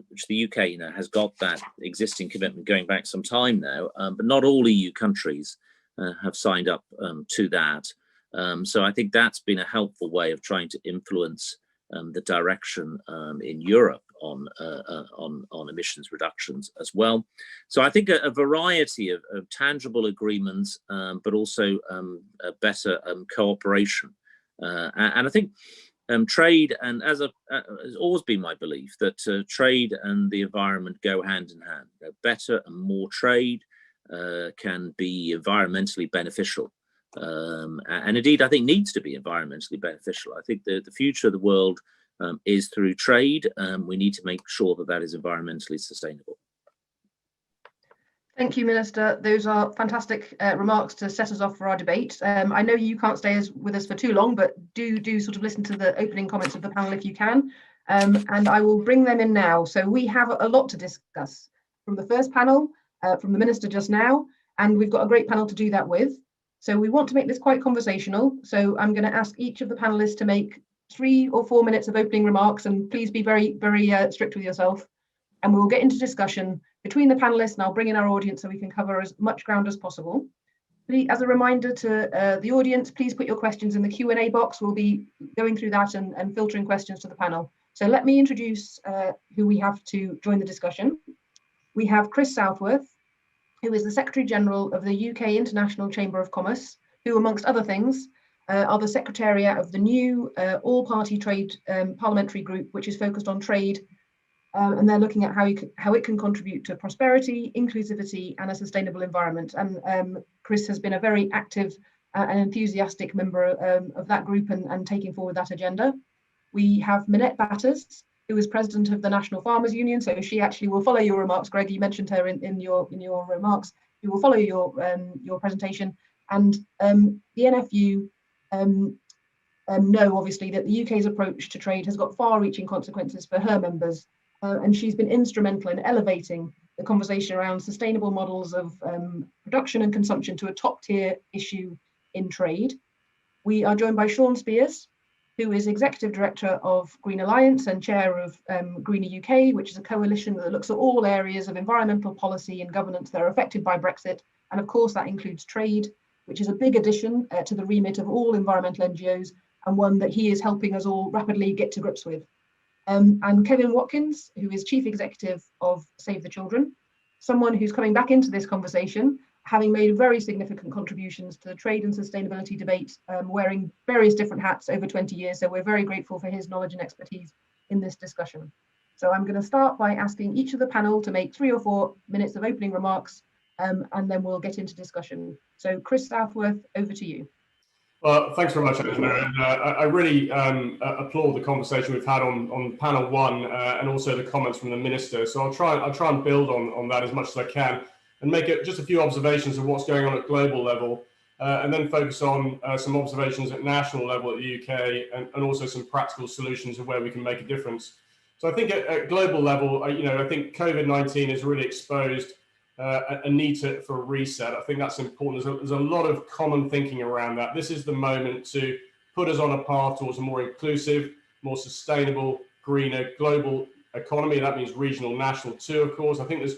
which the UK has got that existing commitment going back some time now, but not all EU countries have signed up to that. So I think that's been a helpful way of trying to influence the direction in Europe on emissions reductions as well. So I think a variety of tangible agreements, but also a better cooperation. And I think trade, and has always been my belief that trade and the environment go hand in hand. Better and more trade can be environmentally beneficial. And indeed, I think needs to be environmentally beneficial. I think the future of the world is through trade. We need to make sure that that is environmentally sustainable. Thank you, Minister. Those are fantastic remarks to set us off for our debate. I know you can't stay with us for too long, but do sort of listen to the opening comments of the panel if you can. And I will bring them in now. So we have a lot to discuss from the first panel, from the Minister just now, and we've got a great panel to do that with. So we want to make this quite conversational. So I'm going to ask each of the panelists to make 3 or 4 minutes of opening remarks, and please be very, very strict with yourself. And we'll get into discussion between the panelists, and I'll bring in our audience so we can cover as much ground as possible. Please, as a reminder to the audience, please put your questions in the Q&A box. We'll be going through that and filtering questions to the panel. So let me introduce who we have to join the discussion. We have Chris Southworth, who is the Secretary General of the UK International Chamber of Commerce, who, amongst other things, are the Secretariat of the new all-party trade parliamentary group, which is focused on trade, and they're looking at how it can contribute to prosperity, inclusivity, and a sustainable environment. And Chris has been a very active and enthusiastic member of that group and taking forward that agenda. We have Minette Batters, who is president of the National Farmers Union. So she actually will follow your remarks, Greg. You mentioned her in your remarks. She will follow your presentation. And the NFU know, obviously, that the UK's approach to trade has got far-reaching consequences for her members. And she's been instrumental in elevating the conversation around sustainable models of production and consumption to a top-tier issue in trade. We are joined by Sean Spears, who is Executive Director of Green Alliance and Chair of Greener UK, which is a coalition that looks at all areas of environmental policy and governance that are affected by Brexit. And of course, that includes trade, which is a big addition to the remit of all environmental NGOs, and one that he is helping us all rapidly get to grips with. And Kevin Watkins, who is Chief Executive of Save the Children, someone who's coming back into this conversation, having made very significant contributions to the trade and sustainability debate, wearing various different hats over 20 years. So we're very grateful for his knowledge and expertise in this discussion. So I'm going to start by asking each of the panel to make 3 or 4 minutes of opening remarks, and then we'll get into discussion. So Chris Southworth, over to you. Well, thanks very much, Angela. And I really applaud the conversation we've had on panel 1 and also the comments from the Minister. So I'll try and build on that as much as I can and make just a few observations of what's going on at global level, and then focus on some observations at national level at the UK and also some practical solutions of where we can make a difference. So I think at global level, I think COVID-19 has really exposed a need for a reset. I think that's important. There's a lot of common thinking around that. This is the moment to put us on a path towards a more inclusive, more sustainable, greener global economy. That means regional, national too, of course. I think there's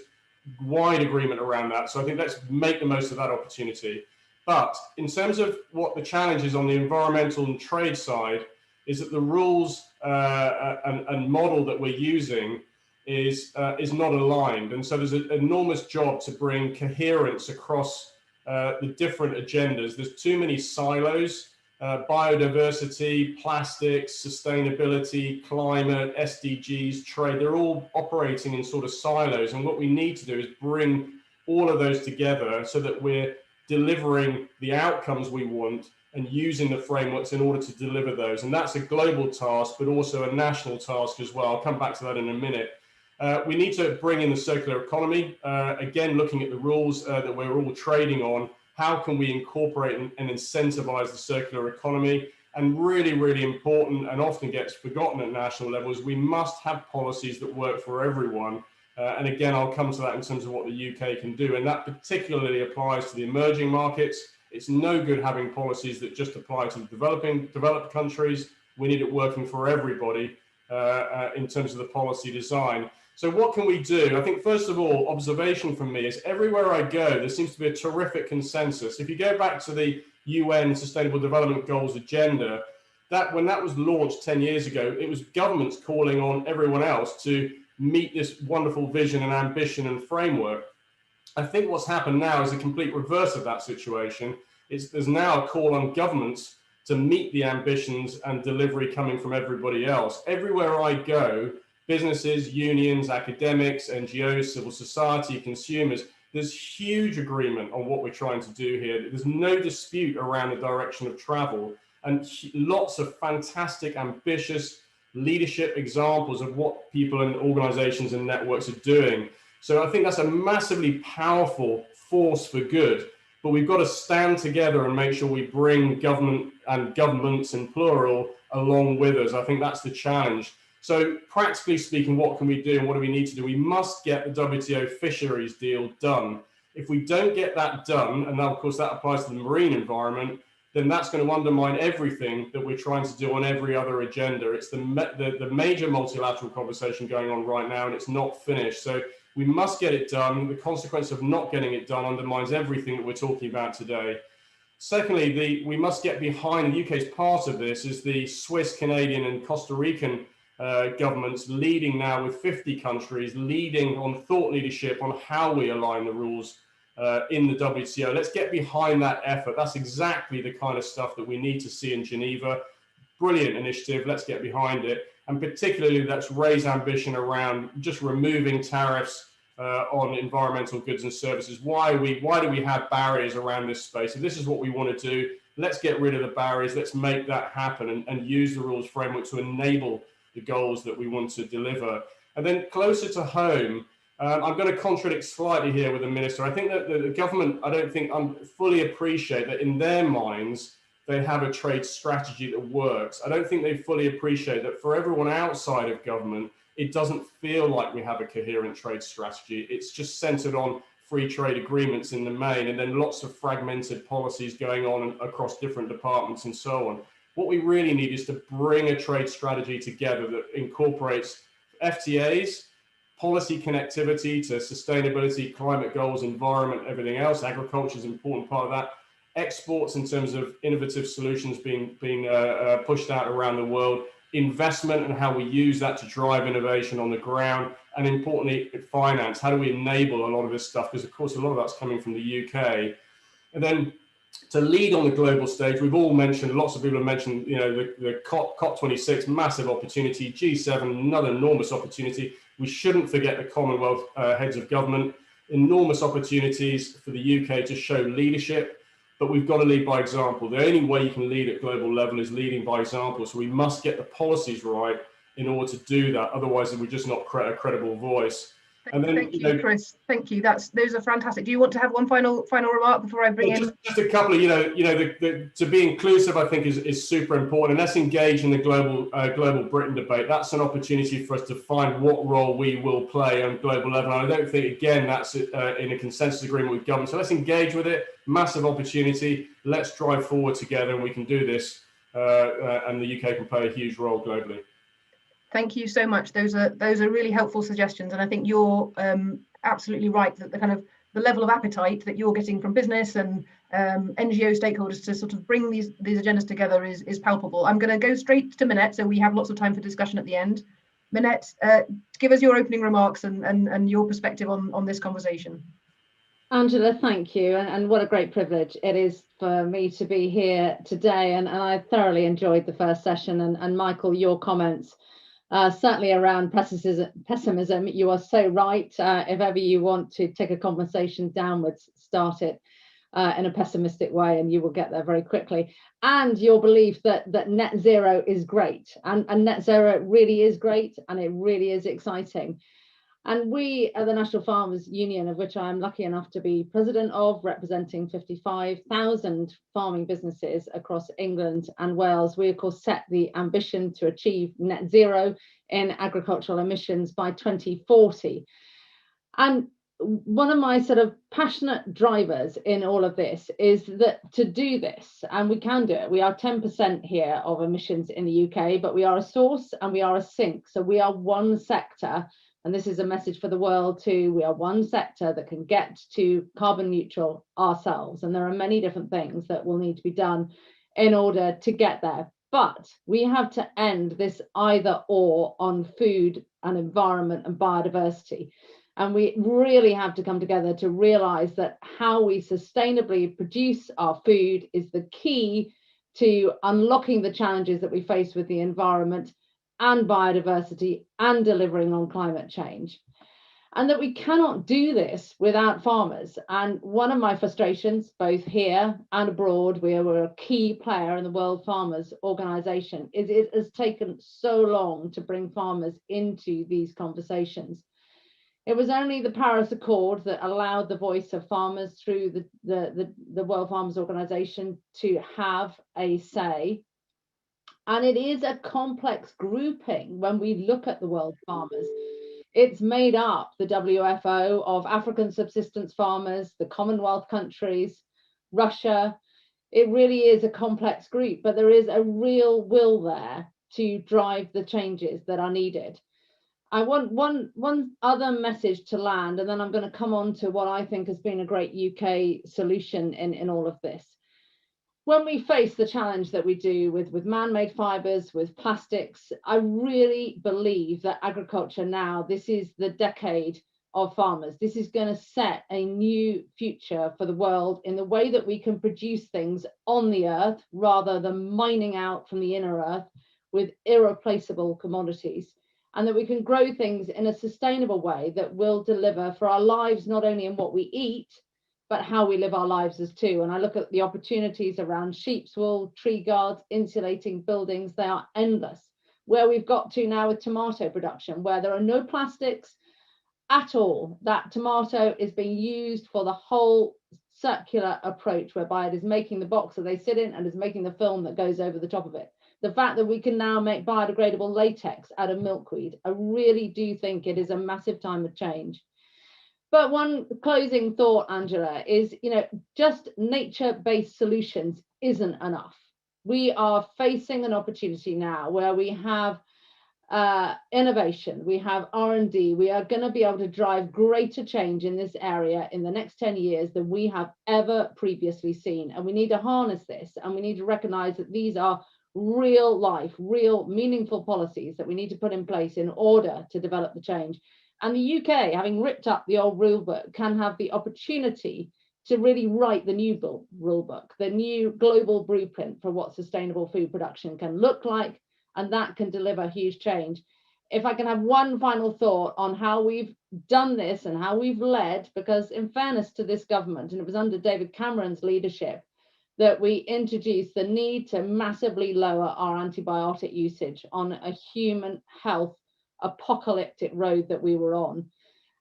wide agreement around that. So I think let's make the most of that opportunity. But in terms of what the challenge is on the environmental and trade side, is that the rules and model that we're using is not aligned. And so there's an enormous job to bring coherence across the different agendas. There's too many silos, biodiversity, plastics, sustainability, climate, SDGs, trade, they're all operating in sort of silos. And what we need to do is bring all of those together so that we're delivering the outcomes we want and using the frameworks in order to deliver those. And that's a global task, but also a national task as well. I'll come back to that in a minute. We need to bring in the circular economy. Again, looking at the rules that we're all trading on, how can we incorporate and incentivize the circular economy and really, really important and often gets forgotten at national level, is we must have policies that work for everyone. And again, I'll come to that in terms of what the UK can do. And that particularly applies to the emerging markets. It's no good having policies that just apply to the developed countries. We need it working for everybody in terms of the policy design. So what can we do? I think, first of all, observation from me is everywhere I go, there seems to be a terrific consensus. If you go back to the UN Sustainable Development Goals agenda, when that was launched 10 years ago, it was governments calling on everyone else to meet this wonderful vision and ambition and framework. I think what's happened now is a complete reverse of that situation. There's now a call on governments to meet the ambitions and delivery coming from everybody else. Everywhere I go, businesses, unions, academics, NGOs, civil society, consumers, there's huge agreement on what we're trying to do here. There's no dispute around the direction of travel, and lots of fantastic, ambitious leadership examples of what people and organizations and networks are doing. So I think that's a massively powerful force for good, but we've got to stand together and make sure we bring government and governments in plural along with us. I think that's the challenge. So practically speaking, what can we do and what do we need to do? We must get the WTO fisheries deal done. If we don't get that done, and now of course that applies to the marine environment, then that's going to undermine everything that we're trying to do on every other agenda. It's the major multilateral conversation going on right now, and it's not finished. So we must get it done. The consequence of not getting it done undermines everything that we're talking about today. Secondly, we must get behind, the UK's part of this, is the Swiss, Canadian and Costa Rican governments leading now with 50 countries, leading on thought leadership on how we align the rules in the WTO. Let's get behind that effort. That's exactly the kind of stuff that we need to see in Geneva. Brilliant initiative. Let's get behind it. And particularly, let's raise ambition around just removing tariffs on environmental goods and services. Why do we have barriers around this space? If this is what we want to do, let's get rid of the barriers. Let's make that happen and use the rules framework to enable the goals that we want to deliver. And then closer to home, I'm going to contradict slightly here with the minister. I think that the government, I don't think fully appreciate that in their minds, they have a trade strategy that works. I don't think they fully appreciate that for everyone outside of government, it doesn't feel like we have a coherent trade strategy. It's just centered on free trade agreements in the main, and then lots of fragmented policies going on across different departments and so on. What we really need is to bring a trade strategy together that incorporates FTAs, policy connectivity to sustainability, climate goals, environment, everything else. Agriculture is an important part of that. Exports in terms of innovative solutions being pushed out around the world. Investment and how we use that to drive innovation on the ground. And importantly, finance. How do we enable a lot of this stuff? Because of course, a lot of that's coming from the UK. And then to lead on the global stage, we've all mentioned, lots of people have mentioned, you know, the COP26, massive opportunity, G7, another enormous opportunity. We shouldn't forget the Commonwealth heads of government, enormous opportunities for the UK to show leadership, but we've got to lead by example. The only way you can lead at global level is leading by example. So we must get the policies right in order to do that. Otherwise, we're just not a credible voice. And then, thank you, Chris. Thank you. Those are fantastic. Do you want to have one final remark before I bring in? Just a couple of, to be inclusive, I think is super important. And let's engage in the global Britain debate. That's an opportunity for us to find what role we will play on global level. And I don't think, again, that's in a consensus agreement with government. So let's engage with it. Massive opportunity. Let's drive forward together, and we can do this. And the UK can play a huge role globally. Thank you so much. Those are really helpful suggestions, and I think you're absolutely right that the level of appetite that you're getting from business and NGO stakeholders to sort of bring these agendas together is palpable. I'm going to go straight to Minette, so we have lots of time for discussion at the end. Minette, give us your opening remarks and your perspective on this conversation. Angela, thank you, and what a great privilege it is for me to be here today, and I thoroughly enjoyed the first session, and Michael, your comments. Certainly around pessimism, you are so right. If ever you want to take a conversation downwards, start it in a pessimistic way, and you will get there very quickly. And your belief that net zero is great, and net zero really is great, and it really is exciting. And we are the National Farmers Union, of which I'm lucky enough to be president of, representing 55,000 farming businesses across England and Wales. We, of course, set the ambition to achieve net zero in agricultural emissions by 2040. And one of my sort of passionate drivers in all of this is that to do this, and we can do it, we are 10% here of emissions in the UK, but we are a source and we are a sink. So we are one sector. And this is a message for the world too. We are one sector that can get to carbon neutral ourselves. And there are many different things that will need to be done in order to get there. But we have to end this either or on food and environment and biodiversity. And we really have to come together to realize that how we sustainably produce our food is the key to unlocking the challenges that we face with the environment and biodiversity and delivering on climate change. And that we cannot do this without farmers. And one of my frustrations, both here and abroad, where we're a key player in the World Farmers Organization, is it has taken so long to bring farmers into these conversations. It was only the Paris Accord that allowed the voice of farmers through the World Farmers Organization to have a say. And it is a complex grouping when we look at the world farmers. It's made up, the WFO, of African subsistence farmers, the Commonwealth countries, Russia. It really is a complex group, but there is a real will there to drive the changes that are needed. I want one other message to land, and then I'm going to come on to what I think has been a great UK solution in all of this. When we face the challenge that we do with man-made fibers, with plastics, I really believe that agriculture now, this is the decade of farmers. This is going to set a new future for the world in the way that we can produce things on the earth rather than mining out from the inner earth with irreplaceable commodities, and that we can grow things in a sustainable way that will deliver for our lives, not only in what we eat, but how we live our lives as too. And I look at the opportunities around sheep's wool, tree guards, insulating buildings, they are endless. Where we've got to now with tomato production, where there are no plastics at all, that tomato is being used for the whole circular approach, whereby it is making the box that they sit in and is making the film that goes over the top of it. The fact that we can now make biodegradable latex out of milkweed, I really do think it is a massive time of change. But one closing thought, Angela, is, just nature-based solutions isn't enough. We are facing an opportunity now where we have innovation, we have R&D, we are going to be able to drive greater change in this area in the next 10 years than we have ever previously seen. And we need to harness this, and we need to recognize that these are real life, real meaningful policies that we need to put in place in order to develop the change. And the UK, having ripped up the old rule book, can have the opportunity to really write the new rule book, the new global blueprint for what sustainable food production can look like, and that can deliver huge change. If I can have one final thought on how we've done this and how we've led, because in fairness to this government, and it was under David Cameron's leadership, that we introduced the need to massively lower our antibiotic usage on a human health apocalyptic road that we were on.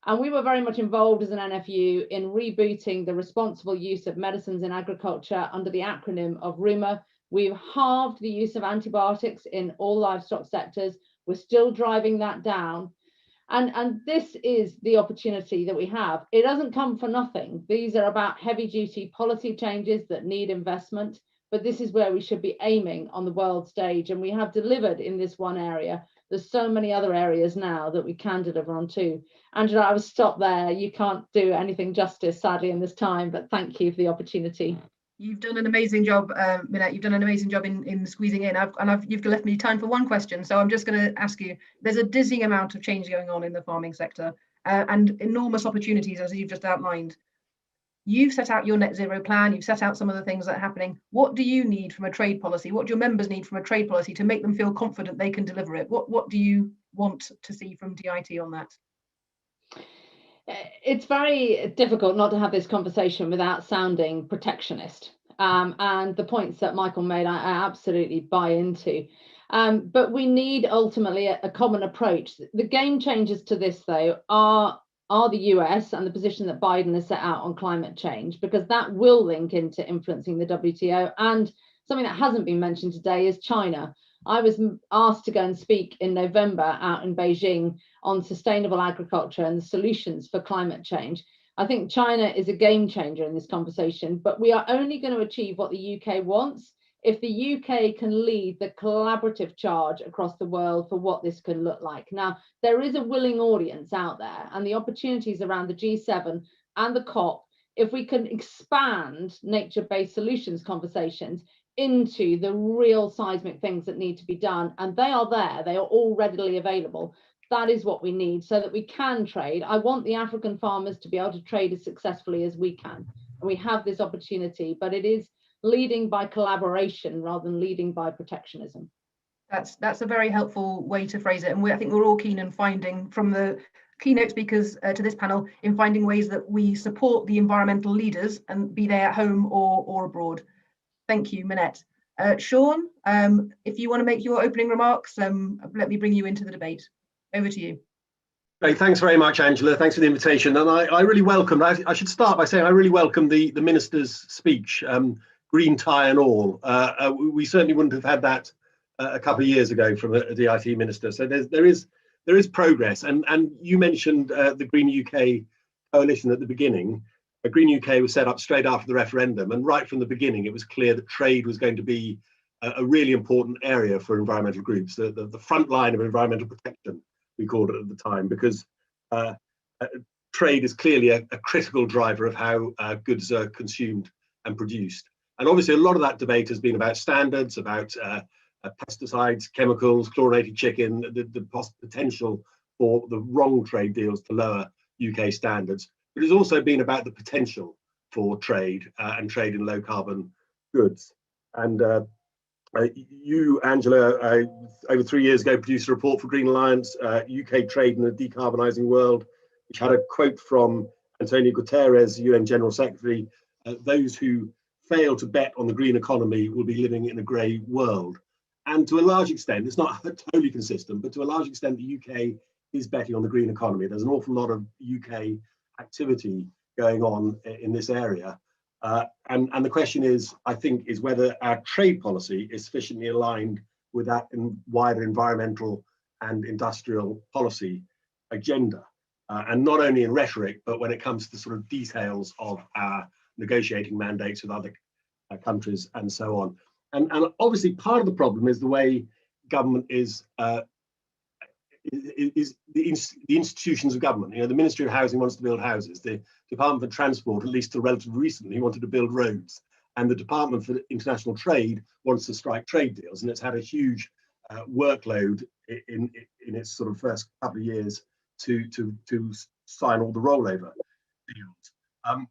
And we were very much involved as an NFU in rebooting the responsible use of medicines in agriculture under the acronym of RUMA. We've halved the use of antibiotics in all livestock sectors. We're still driving that down. And this is the opportunity that we have. It doesn't come for nothing. These are about heavy duty policy changes that need investment, but this is where we should be aiming on the world stage. And we have delivered in this one area. There's so many other areas now that we can deliver on too. Angela, I will stop there. You can't do anything justice, sadly, in this time, but thank you for the opportunity. You've done an amazing job, Minette. You've done an amazing job in squeezing in. You've left me time for one question, so I'm just going to ask you. There's a dizzying amount of change going on in the farming sector and enormous opportunities, as you've just outlined. You've set out your net zero plan. You've set out some of the things that are happening. What do you need from a trade policy? What do your members need from a trade policy to make them feel confident they can deliver it? What do you want to see from DIT on that? It's very difficult not to have this conversation without sounding protectionist. And the points that Michael made, I absolutely buy into. But we need ultimately a common approach. The game changers to this, though, are the US and the position that Biden has set out on climate change, because that will link into influencing the WTO. And something that hasn't been mentioned today is China. I was asked to go and speak in November out in Beijing on sustainable agriculture and the solutions for climate change. I think China is a game changer in this conversation, but we are only going to achieve what the UK wants if the UK can lead the collaborative charge across the world for what this can look like. Now, there is a willing audience out there, and the opportunities around the G7 and the COP, if we can expand nature-based solutions conversations into the real seismic things that need to be done, and they are there, they are all readily available. That is what we need so that we can trade. I want the African farmers to be able to trade as successfully as we can. And we have this opportunity, but it is leading by collaboration rather than leading by protectionism. That's a very helpful way to phrase it. And I think we're all keen in finding, from the keynote speakers to this panel, in finding ways that we support the environmental leaders, and be they at home or abroad. Thank you, Minette. Sean, if you want to make your opening remarks, let me bring you into the debate. Over to you. Great, thanks very much, Angela. Thanks for the invitation. And I really welcome, I should start by saying I really welcome the minister's speech, green tie and all. We certainly wouldn't have had that a couple of years ago from a DIT minister. So there is progress. And you mentioned the Green UK coalition at the beginning. Green UK was set up straight after the referendum, and right from the beginning it was clear that trade was going to be a really important area for environmental groups, the front line of environmental protection, we called it at the time, because trade is clearly a critical driver of how goods are consumed and produced. And obviously a lot of that debate has been about standards, about pesticides, chemicals, chlorinated chicken, the potential for the wrong trade deals to lower UK standards. But it's also been about the potential for trade and trade in low carbon goods. And you, Angela, over 3 years ago produced a report for Green Alliance, UK Trade in a Decarbonising World, which had a quote from Antonio Guterres, UN General Secretary: those who fail to bet on the green economy will be living in a grey world. And to a large extent, it's not totally consistent, but to a large extent, the UK is betting on the green economy. There's an awful lot of UK activity going on in this area. And the question is, I think, is whether our trade policy is sufficiently aligned with that wider environmental and industrial policy agenda. And not only in rhetoric, but when it comes to the sort of details of our negotiating mandates with other countries and so on. And obviously part of the problem is the way government is the institutions of government. You know, the Ministry of Housing wants to build houses. The Department for Transport, at least till relatively recently, wanted to build roads. And the Department for International Trade wants to strike trade deals. And it's had a huge workload in its sort of first couple of years to sign all the rollover deals.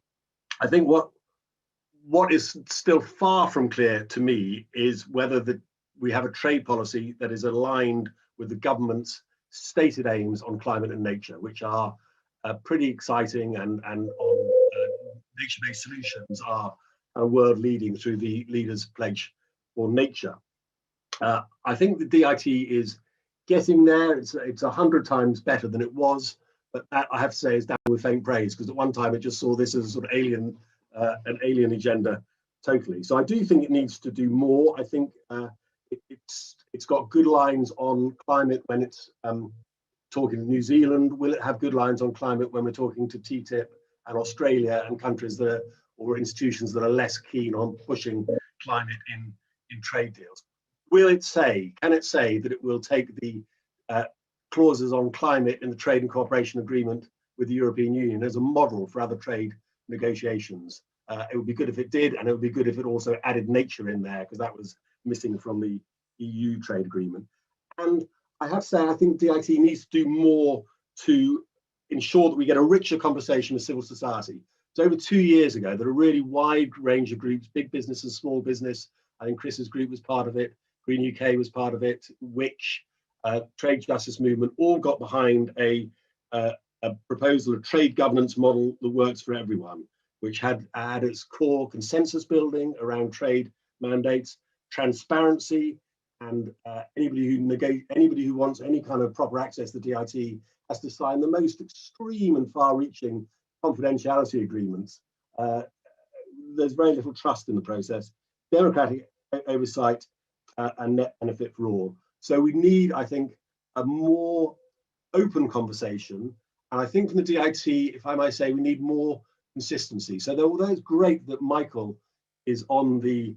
I think what is still far from clear to me is whether we have a trade policy that is aligned with the government's stated aims on climate and nature, which are pretty exciting, and on nature-based solutions are world leading through the Leaders' Pledge for Nature. I think the DIT is getting there. It's 100 times better than it was, but that, I have to say, is down with faint praise, because at one time it just saw this as a sort of an alien agenda totally. So I do think it needs to do more. I think it's got good lines on climate when it's talking to New Zealand. Will it have good lines on climate when we're talking to TTIP and Australia and countries that or institutions that are less keen on pushing climate in trade deals? Will it say, can it say that it will take the clauses on climate in the Trade and Cooperation Agreement with the European Union as a model for other trade negotiations? It would be good if it did, and it would be good if it also added nature in there, because that was missing from the EU trade agreement. And I have to say, I think DIT needs to do more to ensure that we get a richer conversation with civil society. So over 2 years ago, there are a really wide range of groups, big business and small business. I think Chris's group was part of it, Green UK was part of it, which Trade Justice Movement all got behind a proposal of trade governance model that works for everyone, which had at its core consensus building around trade mandates, transparency, and anybody who wants any kind of proper access to DIT has to sign the most extreme and far-reaching confidentiality agreements. There's very little trust in the process, democratic oversight, and net benefit for all. So we need, I think, a more open conversation. And I think from the DIT, if I might say, we need more consistency. So although it's great that Michael is on the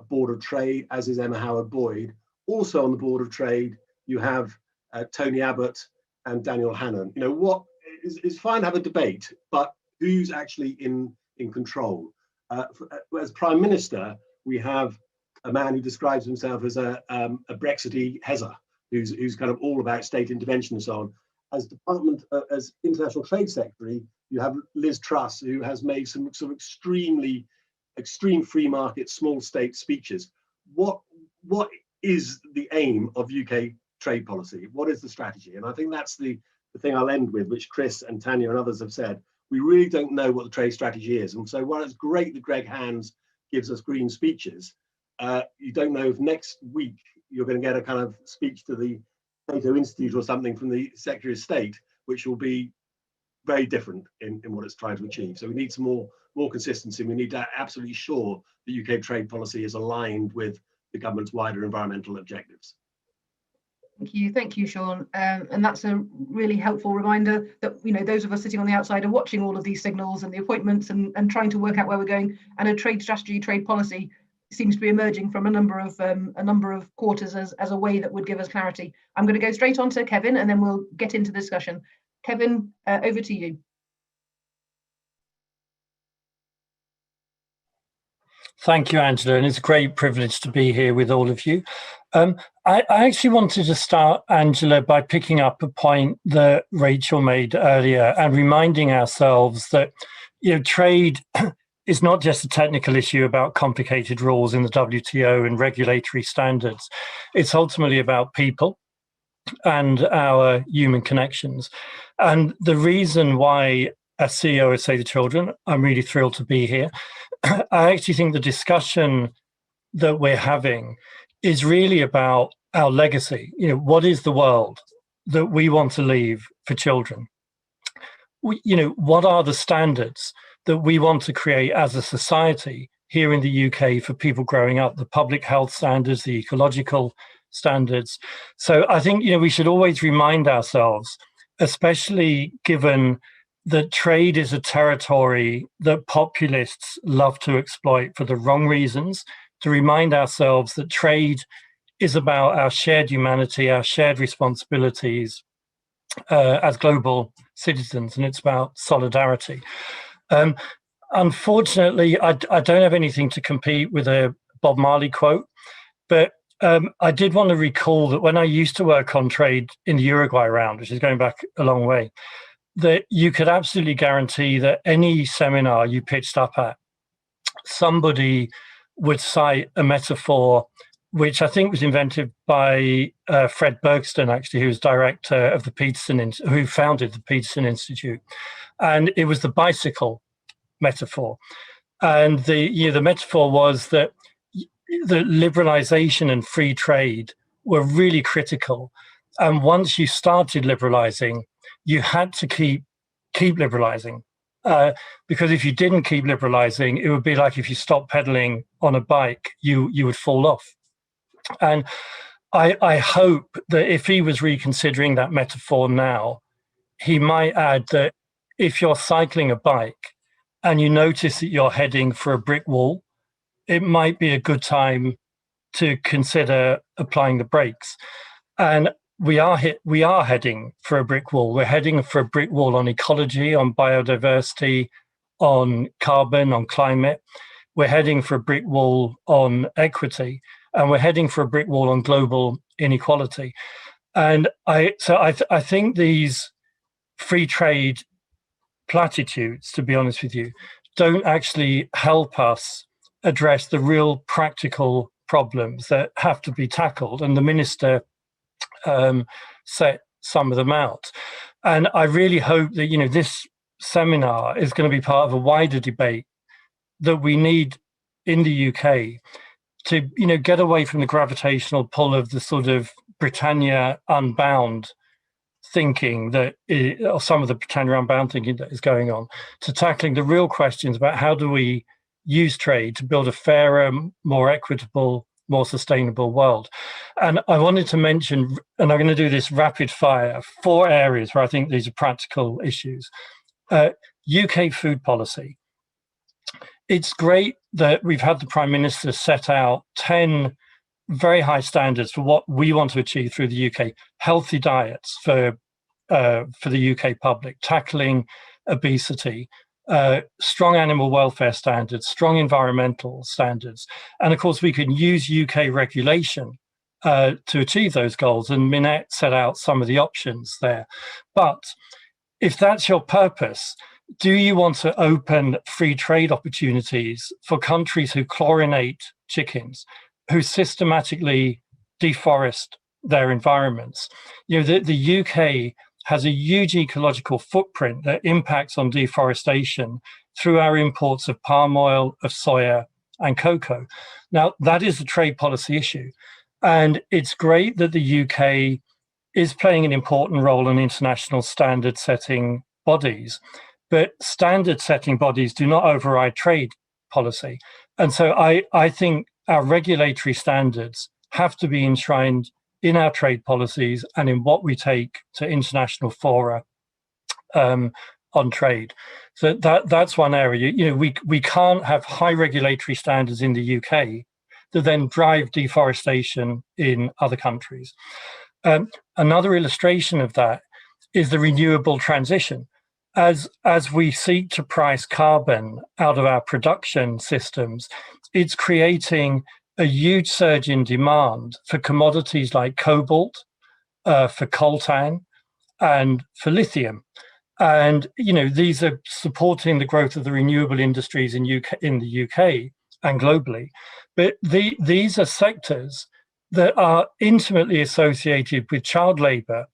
Board of Trade, as is Emma Howard-Boyd, also on the Board of Trade, you have Tony Abbott and Daniel Hannan. You know, what is fine to have a debate, but who's actually in control? As Prime Minister, we have a man who describes himself as a Brexity Hezza, who's kind of all about state intervention and so on. As International Trade Secretary, you have Liz Truss, who has made some sort of extreme free market, small state speeches. What is the aim of UK trade policy? What is the strategy? And I think that's the thing I'll end with, which Chris and Tanya and others have said. We really don't know what the trade strategy is. And so while it's great that Greg Hands gives us green speeches, you don't know if next week you're going to get a kind of speech to the NATO Institute or something from the Secretary of State, which will be very different in what it's trying to achieve. So we need some more consistency. We need to absolutely sure that UK trade policy is aligned with the government's wider environmental objectives. Thank you, Sean. And that's a really helpful reminder that, you know, those of us sitting on the outside are watching all of these signals and the appointments and trying to work out where we're going. And a trade strategy, trade policy seems to be emerging from a number of quarters as a way that would give us clarity. I'm going to go straight on to Kevin, and then we'll get into the discussion. Kevin, over to you. Thank you, Angela, and it's a great privilege to be here with all of you. I actually wanted to start, Angela, by picking up a point that Rachel made earlier and reminding ourselves that, you know, trade is not just a technical issue about complicated rules in the WTO and regulatory standards. It's ultimately about people and our human connections. And the reason why, as CEO of Save the Children, I'm really thrilled to be here. I actually think the discussion that we're having is really about our legacy. You know, what is the world that we want to leave for children? You know, what are the standards that we want to create as a society here in the UK for people growing up, the public health standards, the ecological standards? So I think, you know, we should always remind ourselves, especially given that trade is a territory that populists love to exploit for the wrong reasons, to remind ourselves that trade is about our shared humanity, our shared responsibilities as global citizens, and it's about solidarity. Unfortunately, I don't have anything to compete with a Bob Marley quote, but I did want to recall that when I used to work on trade in the Uruguay round, which is going back a long way, that you could absolutely guarantee that any seminar you pitched up at, somebody would cite a metaphor which I think was invented by Fred Bergston, actually, who was director of the Peterson, who founded the Peterson Institute. And it was the bicycle metaphor. And the metaphor was that the liberalization and free trade were really critical. And once you started liberalizing, you had to keep liberalizing. Because if you didn't keep liberalizing, it would be like if you stopped pedaling on a bike, you would fall off. And I hope that if he was reconsidering that metaphor now, he might add that if you're cycling a bike and you notice that you're heading for a brick wall, it might be a good time to consider applying the brakes. And we are heading for a brick wall. We're heading for a brick wall on ecology, on biodiversity, on carbon, on climate. We're heading for a brick wall on equity, and we're heading for a brick wall on global inequality. And I think these free trade platitudes, to be honest with you, don't actually help us address the real practical problems that have to be tackled. And the minister set some of them out. And I really hope that, you know, this seminar is going to be part of a wider debate that we need in the UK to get away from the gravitational pull of the sort of Britannia Unbound thinking or some of the Britannia Unbound thinking that is going on, to tackling the real questions about how do we use trade to build a fairer, more equitable, more sustainable world. And I wanted to mention, and I'm going to do this rapid fire, 4 areas where I think these are practical issues. UK food policy. It's great that we've had the Prime Minister set out 10 very high standards for what we want to achieve through the UK. Healthy diets for the UK public, tackling obesity, strong animal welfare standards, strong environmental standards. And of course, we can use UK regulation to achieve those goals. And Minette set out some of the options there. But if that's your purpose, do you want to open free trade opportunities for countries who chlorinate chickens, who systematically deforest their environments? The UK has a huge ecological footprint that impacts on deforestation through our imports of palm oil, of soya, and cocoa. Now, that is a trade policy issue. And it's great that the UK is playing an important role in international standard setting bodies, but standard setting bodies do not override trade policy. And so I think our regulatory standards have to be enshrined in our trade policies and in what we take to international fora on trade. So that's one area. We can't have high regulatory standards in the UK that then drive deforestation in other countries. Another illustration of that is the renewable transition. As we seek to price carbon out of our production systems, it's creating a huge surge in demand for commodities like cobalt, for coltan, and for lithium. And these are supporting the growth of the renewable industries in the UK and globally. But these are sectors that are intimately associated with child labour,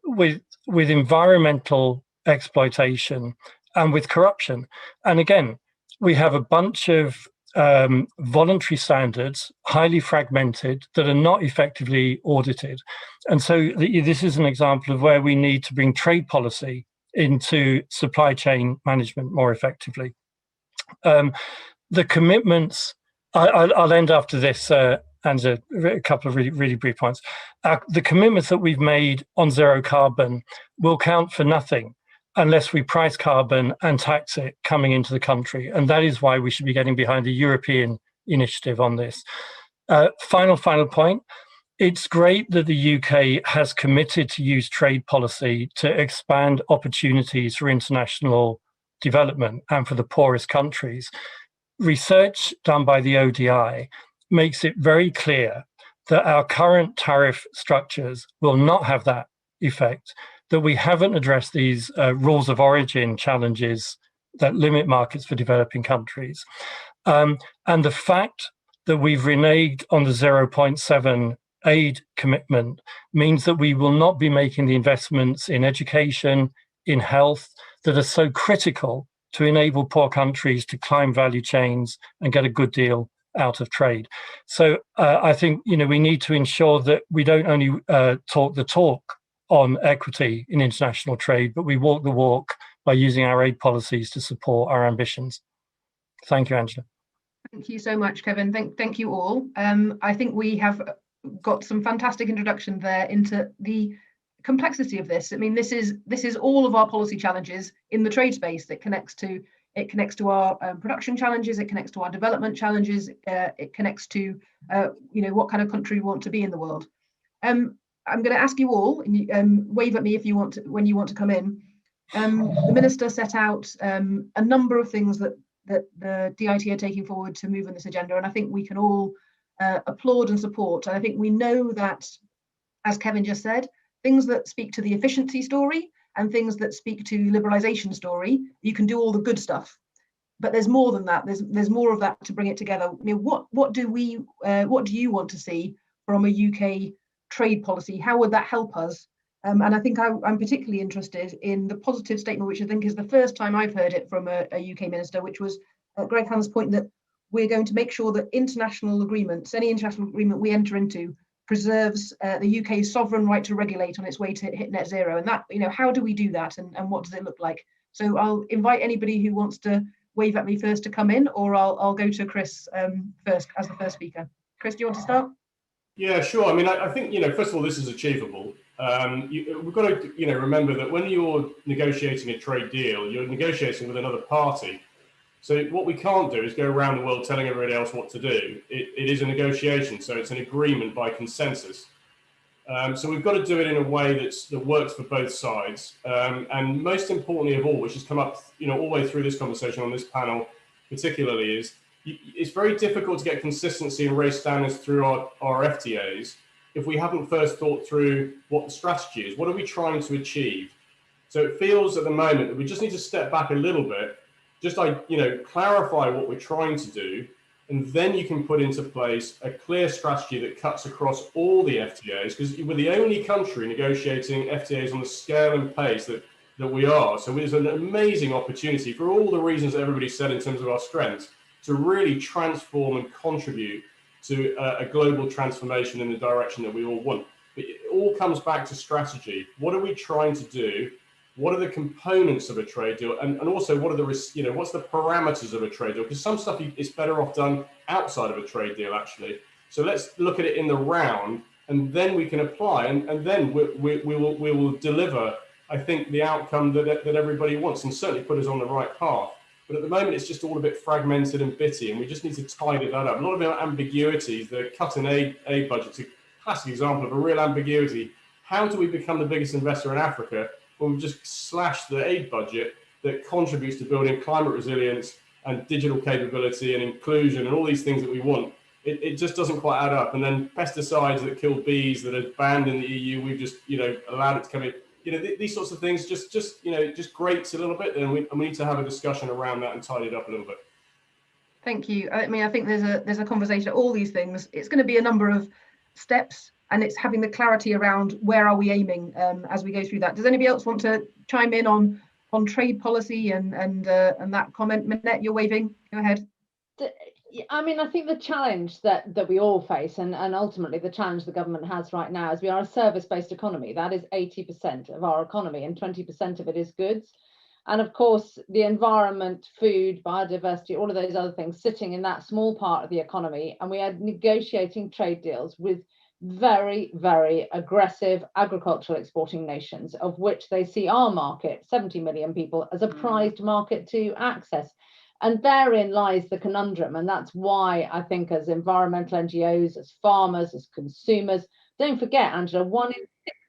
with environmental exploitation, and with corruption. And again, we have a bunch of voluntary standards, highly fragmented, that are not effectively audited. And so this is an example of where we need to bring trade policy into supply chain management more effectively. The commitments, I'll end after this, and a couple of really brief points. The commitments that we've made on zero carbon will count for nothing unless we price carbon and tax it coming into the country. And that is why we should be getting behind a European initiative on this. Final point. It's great that the UK has committed to use trade policy to expand opportunities for international development and for the poorest countries. Research done by the ODI makes it very clear that our current tariff structures will not have that effect, that we haven't addressed these rules of origin challenges that limit markets for developing countries. And the fact that we've reneged on the 0.7 aid commitment means that we will not be making the investments in education, in health, that are so critical to enable poor countries to climb value chains and get a good deal out of trade. So I think we need to ensure that we don't only talk the talk on equity in international trade, but we walk the walk by using our aid policies to support our ambitions. Thank you, Angela. Thank you so much, Kevin. Thank you all. I think we have got some fantastic introduction there into the complexity of this. I mean, this is all of our policy challenges in the trade space. That connects to our production challenges. It connects to our development challenges. It connects to what kind of country we want to be in the world. I'm going to ask you all, and wave at me if you want when you want to come in. The Minister set out a number of things that the DIT are taking forward to move on this agenda, and I think we can all applaud and support. And I think we know that, as Kevin just said, things that speak to the efficiency story and things that speak to liberalisation story, you can do all the good stuff. But there's more than that. There's more of that to bring it together. What do you want to see from a UK trade policy? How would that help us? And I think I'm particularly interested in the positive statement, which I think is the first time I've heard it from a UK minister, which was Greg Hunt's point that we're going to make sure that international agreements, any international agreement we enter into, preserves the UK's sovereign right to regulate on its way to hit net zero. And that, how do we do that, and what does it look like? So I'll invite anybody who wants to wave at me first to come in, or I'll go to Chris first as the first speaker. Chris, do you want to start? Yeah, sure. I mean, I think, first of all, this is achievable. We've got to, remember that when you're negotiating a trade deal, you're negotiating with another party. So what we can't do is go around the world telling everybody else what to do. It is a negotiation, so it's an agreement by consensus. So we've got to do it in a way that works for both sides. And most importantly of all, which has come up, all the way through this conversation on this panel particularly, is it's very difficult to get consistency and raise standards through our FTAs if we haven't first thought through what the strategy is. What are we trying to achieve? So it feels at the moment that we just need to step back a little bit, just clarify what we're trying to do, and then you can put into place a clear strategy that cuts across all the FTAs, because we're the only country negotiating FTAs on the scale and pace that we are. So there's an amazing opportunity, for all the reasons that everybody said in terms of our strengths, to really transform and contribute to a global transformation in the direction that we all want. But it all comes back to strategy. What are we trying to do? What are the components of a trade deal? And also, what are the, what's the parameters of a trade deal? Because some stuff is better off done outside of a trade deal, actually. So let's look at it in the round, and then we can apply, and then we will deliver, I think, the outcome that everybody wants, and certainly put us on the right path. But at the moment, it's just all a bit fragmented and bitty, and we just need to tidy that up. A lot of our ambiguities, the cut in aid budget's a classic example of a real ambiguity. How do we become the biggest investor in Africa when we've just slashed the aid budget that contributes to building climate resilience and digital capability and inclusion and all these things that we want? It just doesn't quite add up. And then pesticides that kill bees that are banned in the EU, we've just allowed it to come in. These sorts of things just grates a little bit, and we need to have a discussion around that and tidy it up a little bit. Thank you. I mean, I think there's a conversation at all these things. It's going to be a number of steps, and it's having the clarity around where are we aiming as we go through that. Does anybody else want to chime in on trade policy and that comment? Minette, you're waving. Go ahead. I mean, I think the challenge that we all face, and ultimately the challenge the government has right now, is we are a service-based economy. That is 80% of our economy, and 20% of it is goods. And of course, the environment, food, biodiversity, all of those other things sitting in that small part of the economy. And we are negotiating trade deals with very, very aggressive agricultural exporting nations, of which they see our market, 70 million people, as a prized market to access. And therein lies the conundrum. And that's why I think, as environmental NGOs, as farmers, as consumers, don't forget, Angela, 1 in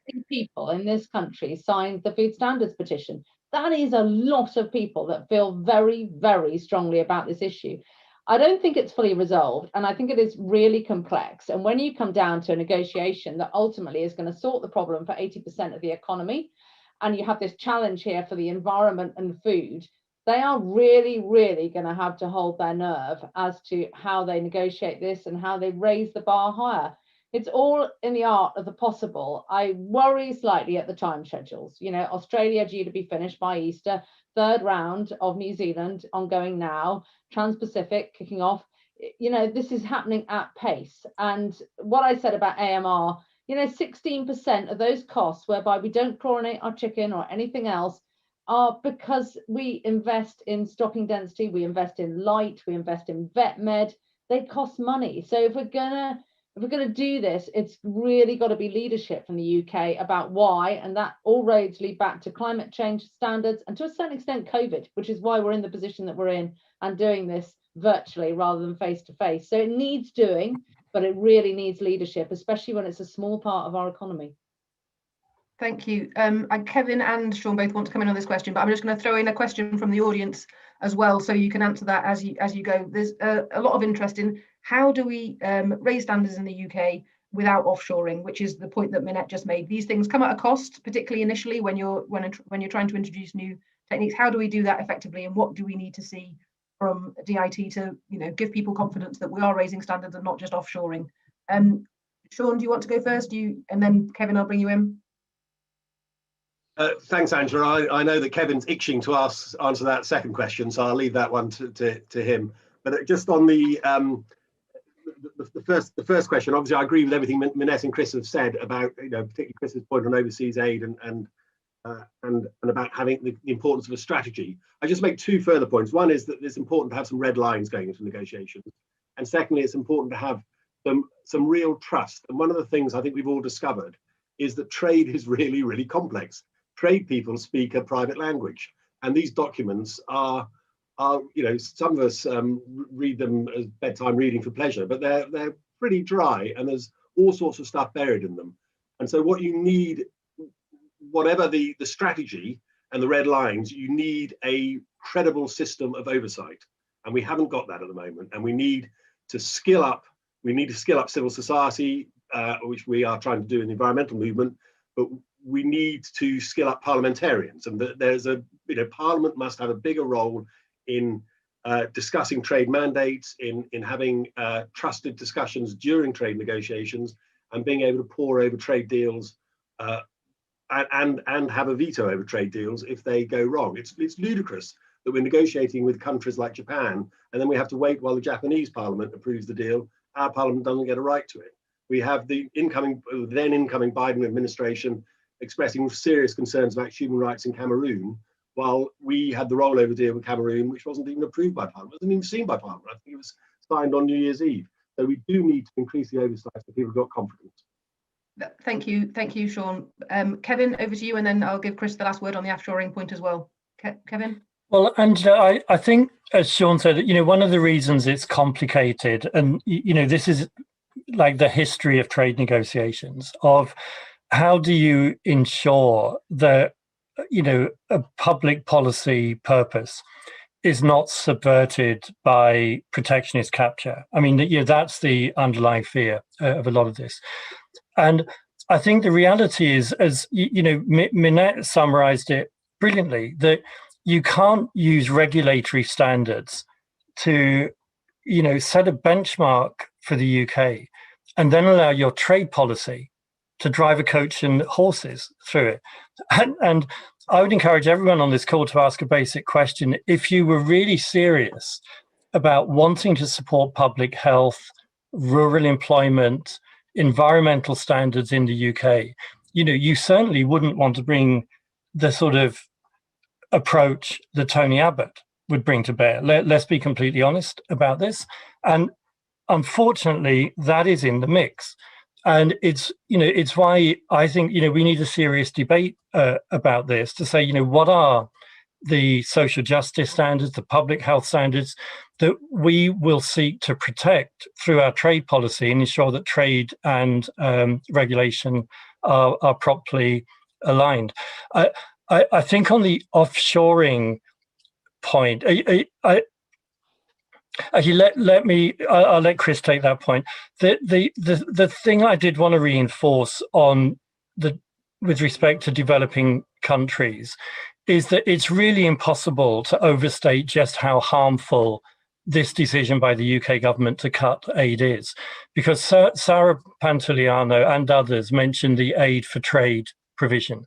60 people in this country signed the food standards petition. That is a lot of people that feel very, very strongly about this issue. I don't think it's fully resolved, and I think it is really complex. And when you come down to a negotiation that ultimately is going to sort the problem for 80% of the economy, and you have this challenge here for the environment and food, they are really, really going to have to hold their nerve as to how they negotiate this and how they raise the bar higher. It's all in the art of the possible. I worry slightly at the time schedules. Australia due to be finished by Easter, 3rd round of New Zealand ongoing now, Trans-Pacific kicking off. This is happening at pace. And what I said about AMR, 16% of those costs whereby we don't chlorinate our chicken or anything else are because we invest in stocking density, we invest in light, we invest in vet med. They cost money. So if we're gonna do this, it's really got to be leadership from the UK about why, and that all roads lead back to climate change standards and to a certain extent COVID, which is why we're in the position that we're in and doing this virtually rather than face to face. So it needs doing, but it really needs leadership, especially when it's a small part of our economy. Thank you. And Kevin and Sean both want to come in on this question, but I'm just going to throw in a question from the audience as well, so you can answer that as you go. There's a lot of interest in how do we raise standards in the UK without offshoring, which is the point that Minette just made. These things come at a cost, particularly initially when you're trying to introduce new techniques. How do we do that effectively, and what do we need to see from DIT to give people confidence that we are raising standards and not just offshoring? Sean, do you want to go first? And then Kevin, I'll bring you in. Thanks, Angela. I know that Kevin's itching to answer that second question, so I'll leave that one to him. But just on the first question, obviously I agree with everything Minette and Chris have said about, particularly Chris's point on overseas aid and about having the importance of a strategy. I just make two further points. One is that it's important to have some red lines going into negotiations, and secondly, it's important to have some real trust. And one of the things I think we've all discovered is that trade is really, really complex. Trade people speak a private language, and these documents are some of us read them as bedtime reading for pleasure, but they're pretty dry, and there's all sorts of stuff buried in them. And so what you need, whatever the strategy and the red lines, you need a credible system of oversight, and we haven't got that at the moment. And we need to skill up. We need to skill up civil society, which we are trying to do in the environmental movement, but we need to skill up parliamentarians, and there's Parliament must have a bigger role in discussing trade mandates, in having trusted discussions during trade negotiations, and being able to pore over trade deals and have a veto over trade deals if they go wrong. It's ludicrous that we're negotiating with countries like Japan, and then we have to wait while the Japanese Parliament approves the deal. Our Parliament doesn't get a right to it. We have the then incoming Biden administration expressing serious concerns about human rights in Cameroon, while we had the rollover deal with Cameroon, which wasn't even approved by Parliament, wasn't even seen by Parliament. I think it was signed on New Year's Eve. So we do need to increase the oversight so people have got confidence. Thank you, Sean. Kevin, over to you, and then I'll give Chris the last word on the offshoring point as well. Kevin? Well, Angela, I think, as Sean said, one of the reasons it's complicated, and this is like the history of trade negotiations, of how do you ensure that a public policy purpose is not subverted by protectionist capture. I mean, that's the underlying fear of a lot of this. And I think the reality is, as Minette summarized it brilliantly, that you can't use regulatory standards to, set a benchmark for the UK and then allow your trade policy to drive a coach and horses through it. And I would encourage everyone on this call to ask a basic question. If you were really serious about wanting to support public health, rural employment, environmental standards in the UK, you certainly wouldn't want to bring the sort of approach that Tony Abbott would bring to bear. Let's be completely honest about this. And unfortunately, that is in the mix. And it's why I think, we need a serious debate about this to say, what are the social justice standards, the public health standards that we will seek to protect through our trade policy and ensure that trade and regulation are properly aligned. I think on the offshoring point, actually, I'll let Chris take that point. The thing I did want to reinforce with respect to developing countries is that it's really impossible to overstate just how harmful this decision by the UK government to cut aid is, because Sarah Pantoliano and others mentioned the aid for trade provision.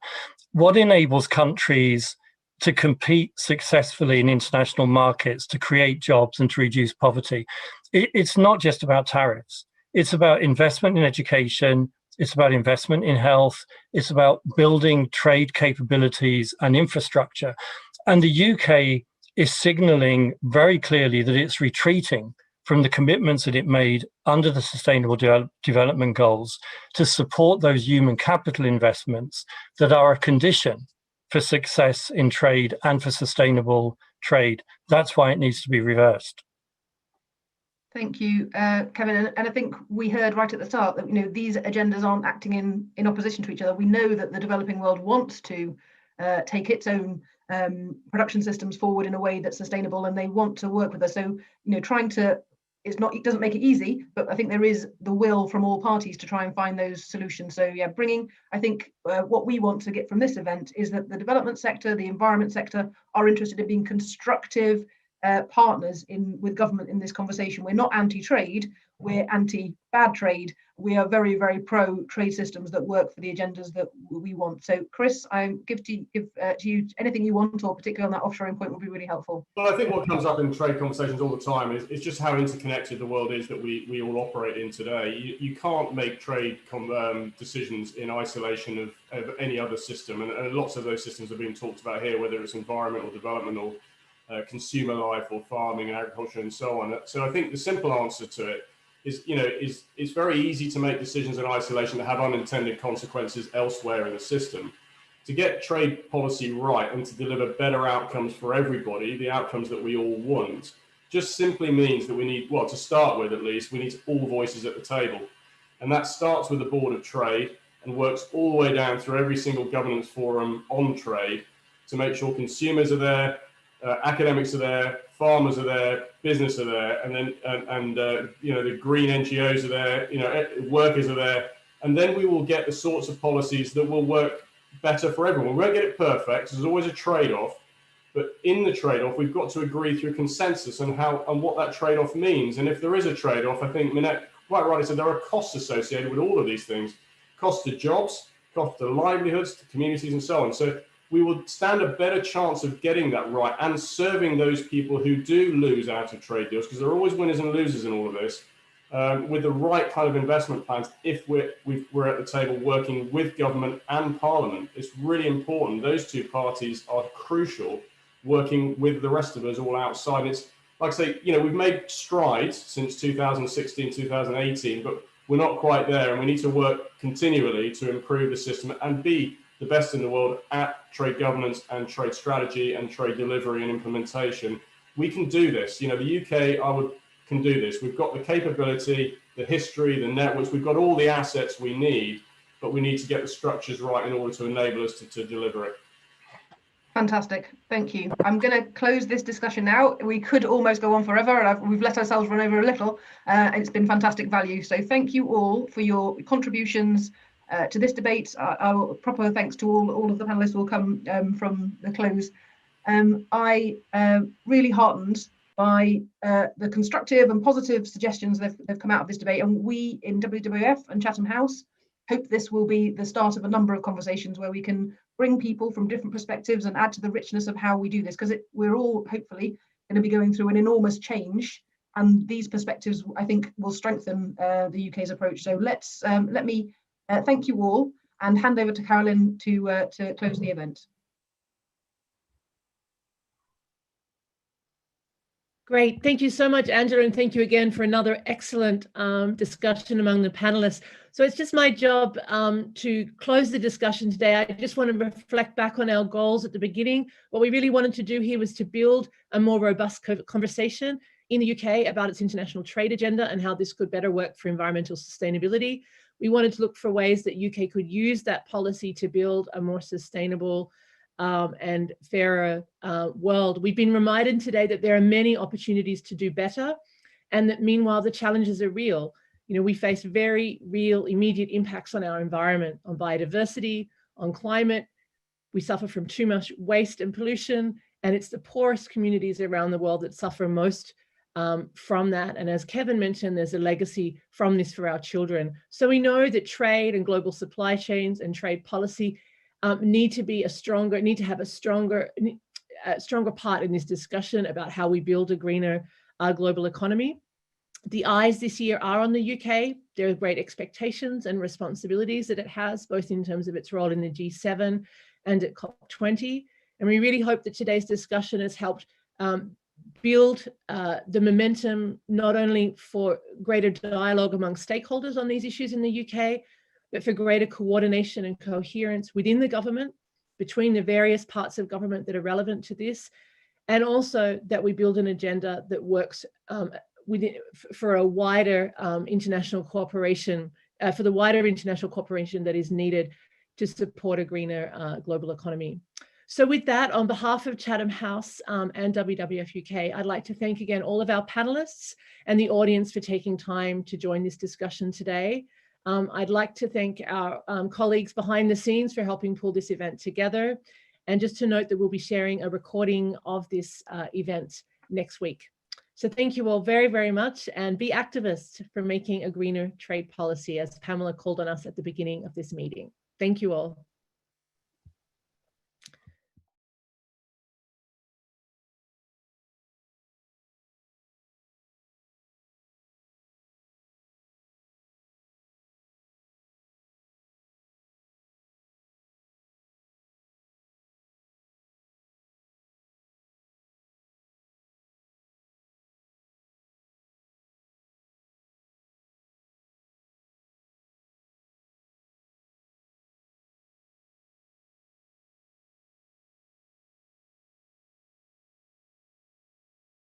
What enables countries to compete successfully in international markets, to create jobs and to reduce poverty? It's not just about tariffs. It's about investment in education. It's about investment in health. It's about building trade capabilities and infrastructure. And the UK is signaling very clearly that it's retreating from the commitments that it made under the Sustainable Development Goals to support those human capital investments that are a condition for success in trade and for sustainable trade. That's why it needs to be reversed. Thank you, Kevin. And I think we heard right at the start that these agendas aren't acting in opposition to each other. We know that the developing world wants to take its own production systems forward in a way that's sustainable, and they want to work with us. So it doesn't make it easy, but I think there is the will from all parties to try and find those solutions. So yeah, I think what we want to get from this event is that the development sector, the environment sector are interested in being constructive, partners with government in this conversation. We're not anti-trade, we're anti-bad trade. We are very, very pro-trade systems that work for the agendas that we want. So Chris, I give to you anything you want, or particularly on that offshoring point would be really helpful. Well, I think what comes up in trade conversations all the time is just how interconnected the world is that we all operate in today. You can't make trade decisions in isolation of any other system, and lots of those systems are being talked about here, whether it's environmental development or consumer life or farming and agriculture and so on. So I think the simple answer to it is, it's very easy to make decisions in isolation that have unintended consequences elsewhere in the system. To get trade policy right and to deliver better outcomes for everybody, the outcomes that we all want, just simply means that we need, well, to start with at least, we need all voices at the table. And that starts with the Board of Trade and works all the way down through every single governance forum on trade to make sure consumers are there, academics are there, farmers are there, business are there, and then the green NGOs are there, workers are there, and then we will get the sorts of policies that will work better for everyone. We won't get it perfect. There's always a trade-off, but in the trade-off, we've got to agree through consensus on what that trade-off means. And if there is a trade-off, I think Minette quite rightly said there are costs associated with all of these things: cost to jobs, cost to livelihoods, to communities, and so on. So we will stand a better chance of getting that right and serving those people who do lose out of trade deals, because there are always winners and losers in all of this, with the right kind of investment plans. If we're at the table working with government and parliament, it's really important. Those two parties are crucial, working with the rest of us all outside. It's like I say, we've made strides since 2016, 2018, but we're not quite there, and we need to work continually to improve the system and be the best in the world at trade governance and trade strategy and trade delivery and implementation. We can do this. The UK, can do this. We've got the capability, the history, the networks. We've got all the assets we need, but we need to get the structures right in order to enable us to deliver it. Fantastic, thank you. I'm going to close this discussion now. We could almost go on forever, and we've let ourselves run over a little, and it's been fantastic value. So thank you all for your contributions to this debate. Our proper thanks to all of the panelists will come from the close. I really heartened by the constructive and positive suggestions that have come out of this debate, and we in WWF and Chatham House hope this will be the start of a number of conversations where we can bring people from different perspectives and add to the richness of how we do this, because we're all hopefully going to be going through an enormous change, and these perspectives I think will strengthen the UK's approach. So let me thank you all and hand over to Carolyn to close the event. Great, thank you so much, Angela, and thank you again for another excellent discussion among the panelists. So it's just my job to close the discussion today. I just want to reflect back on our goals at the beginning. What we really wanted to do here was to build a more robust conversation in the UK about its international trade agenda and how this could better work for environmental sustainability. We wanted to look for ways that UK could use that policy to build a more sustainable and fairer world. We've been reminded today that there are many opportunities to do better, and that meanwhile the challenges are real. We face very real immediate impacts on our environment, on biodiversity, on climate. We suffer from too much waste and pollution, and it's the poorest communities around the world that suffer most from that. And as Kevin mentioned, there's a legacy from this for our children. So we know that trade and global supply chains and trade policy need to have a stronger part in this discussion about how we build a greener global economy. The eyes this year are on the UK. There are great expectations and responsibilities that it has, both in terms of its role in the G7 and at COP20. And we really hope that today's discussion has helped build the momentum, not only for greater dialogue among stakeholders on these issues in the UK, but for greater coordination and coherence within the government, between the various parts of government that are relevant to this, and also that we build an agenda that works for a wider international cooperation, for the wider international cooperation that is needed to support a greener global economy. So with that, on behalf of Chatham House and WWF UK, I'd like to thank again all of our panelists and the audience for taking time to join this discussion today. I'd like to thank our colleagues behind the scenes for helping pull this event together. And just to note that we'll be sharing a recording of this event next week. So thank you all very, very much, and be activists for making a greener trade policy, as Pamela called on us at the beginning of this meeting. Thank you all.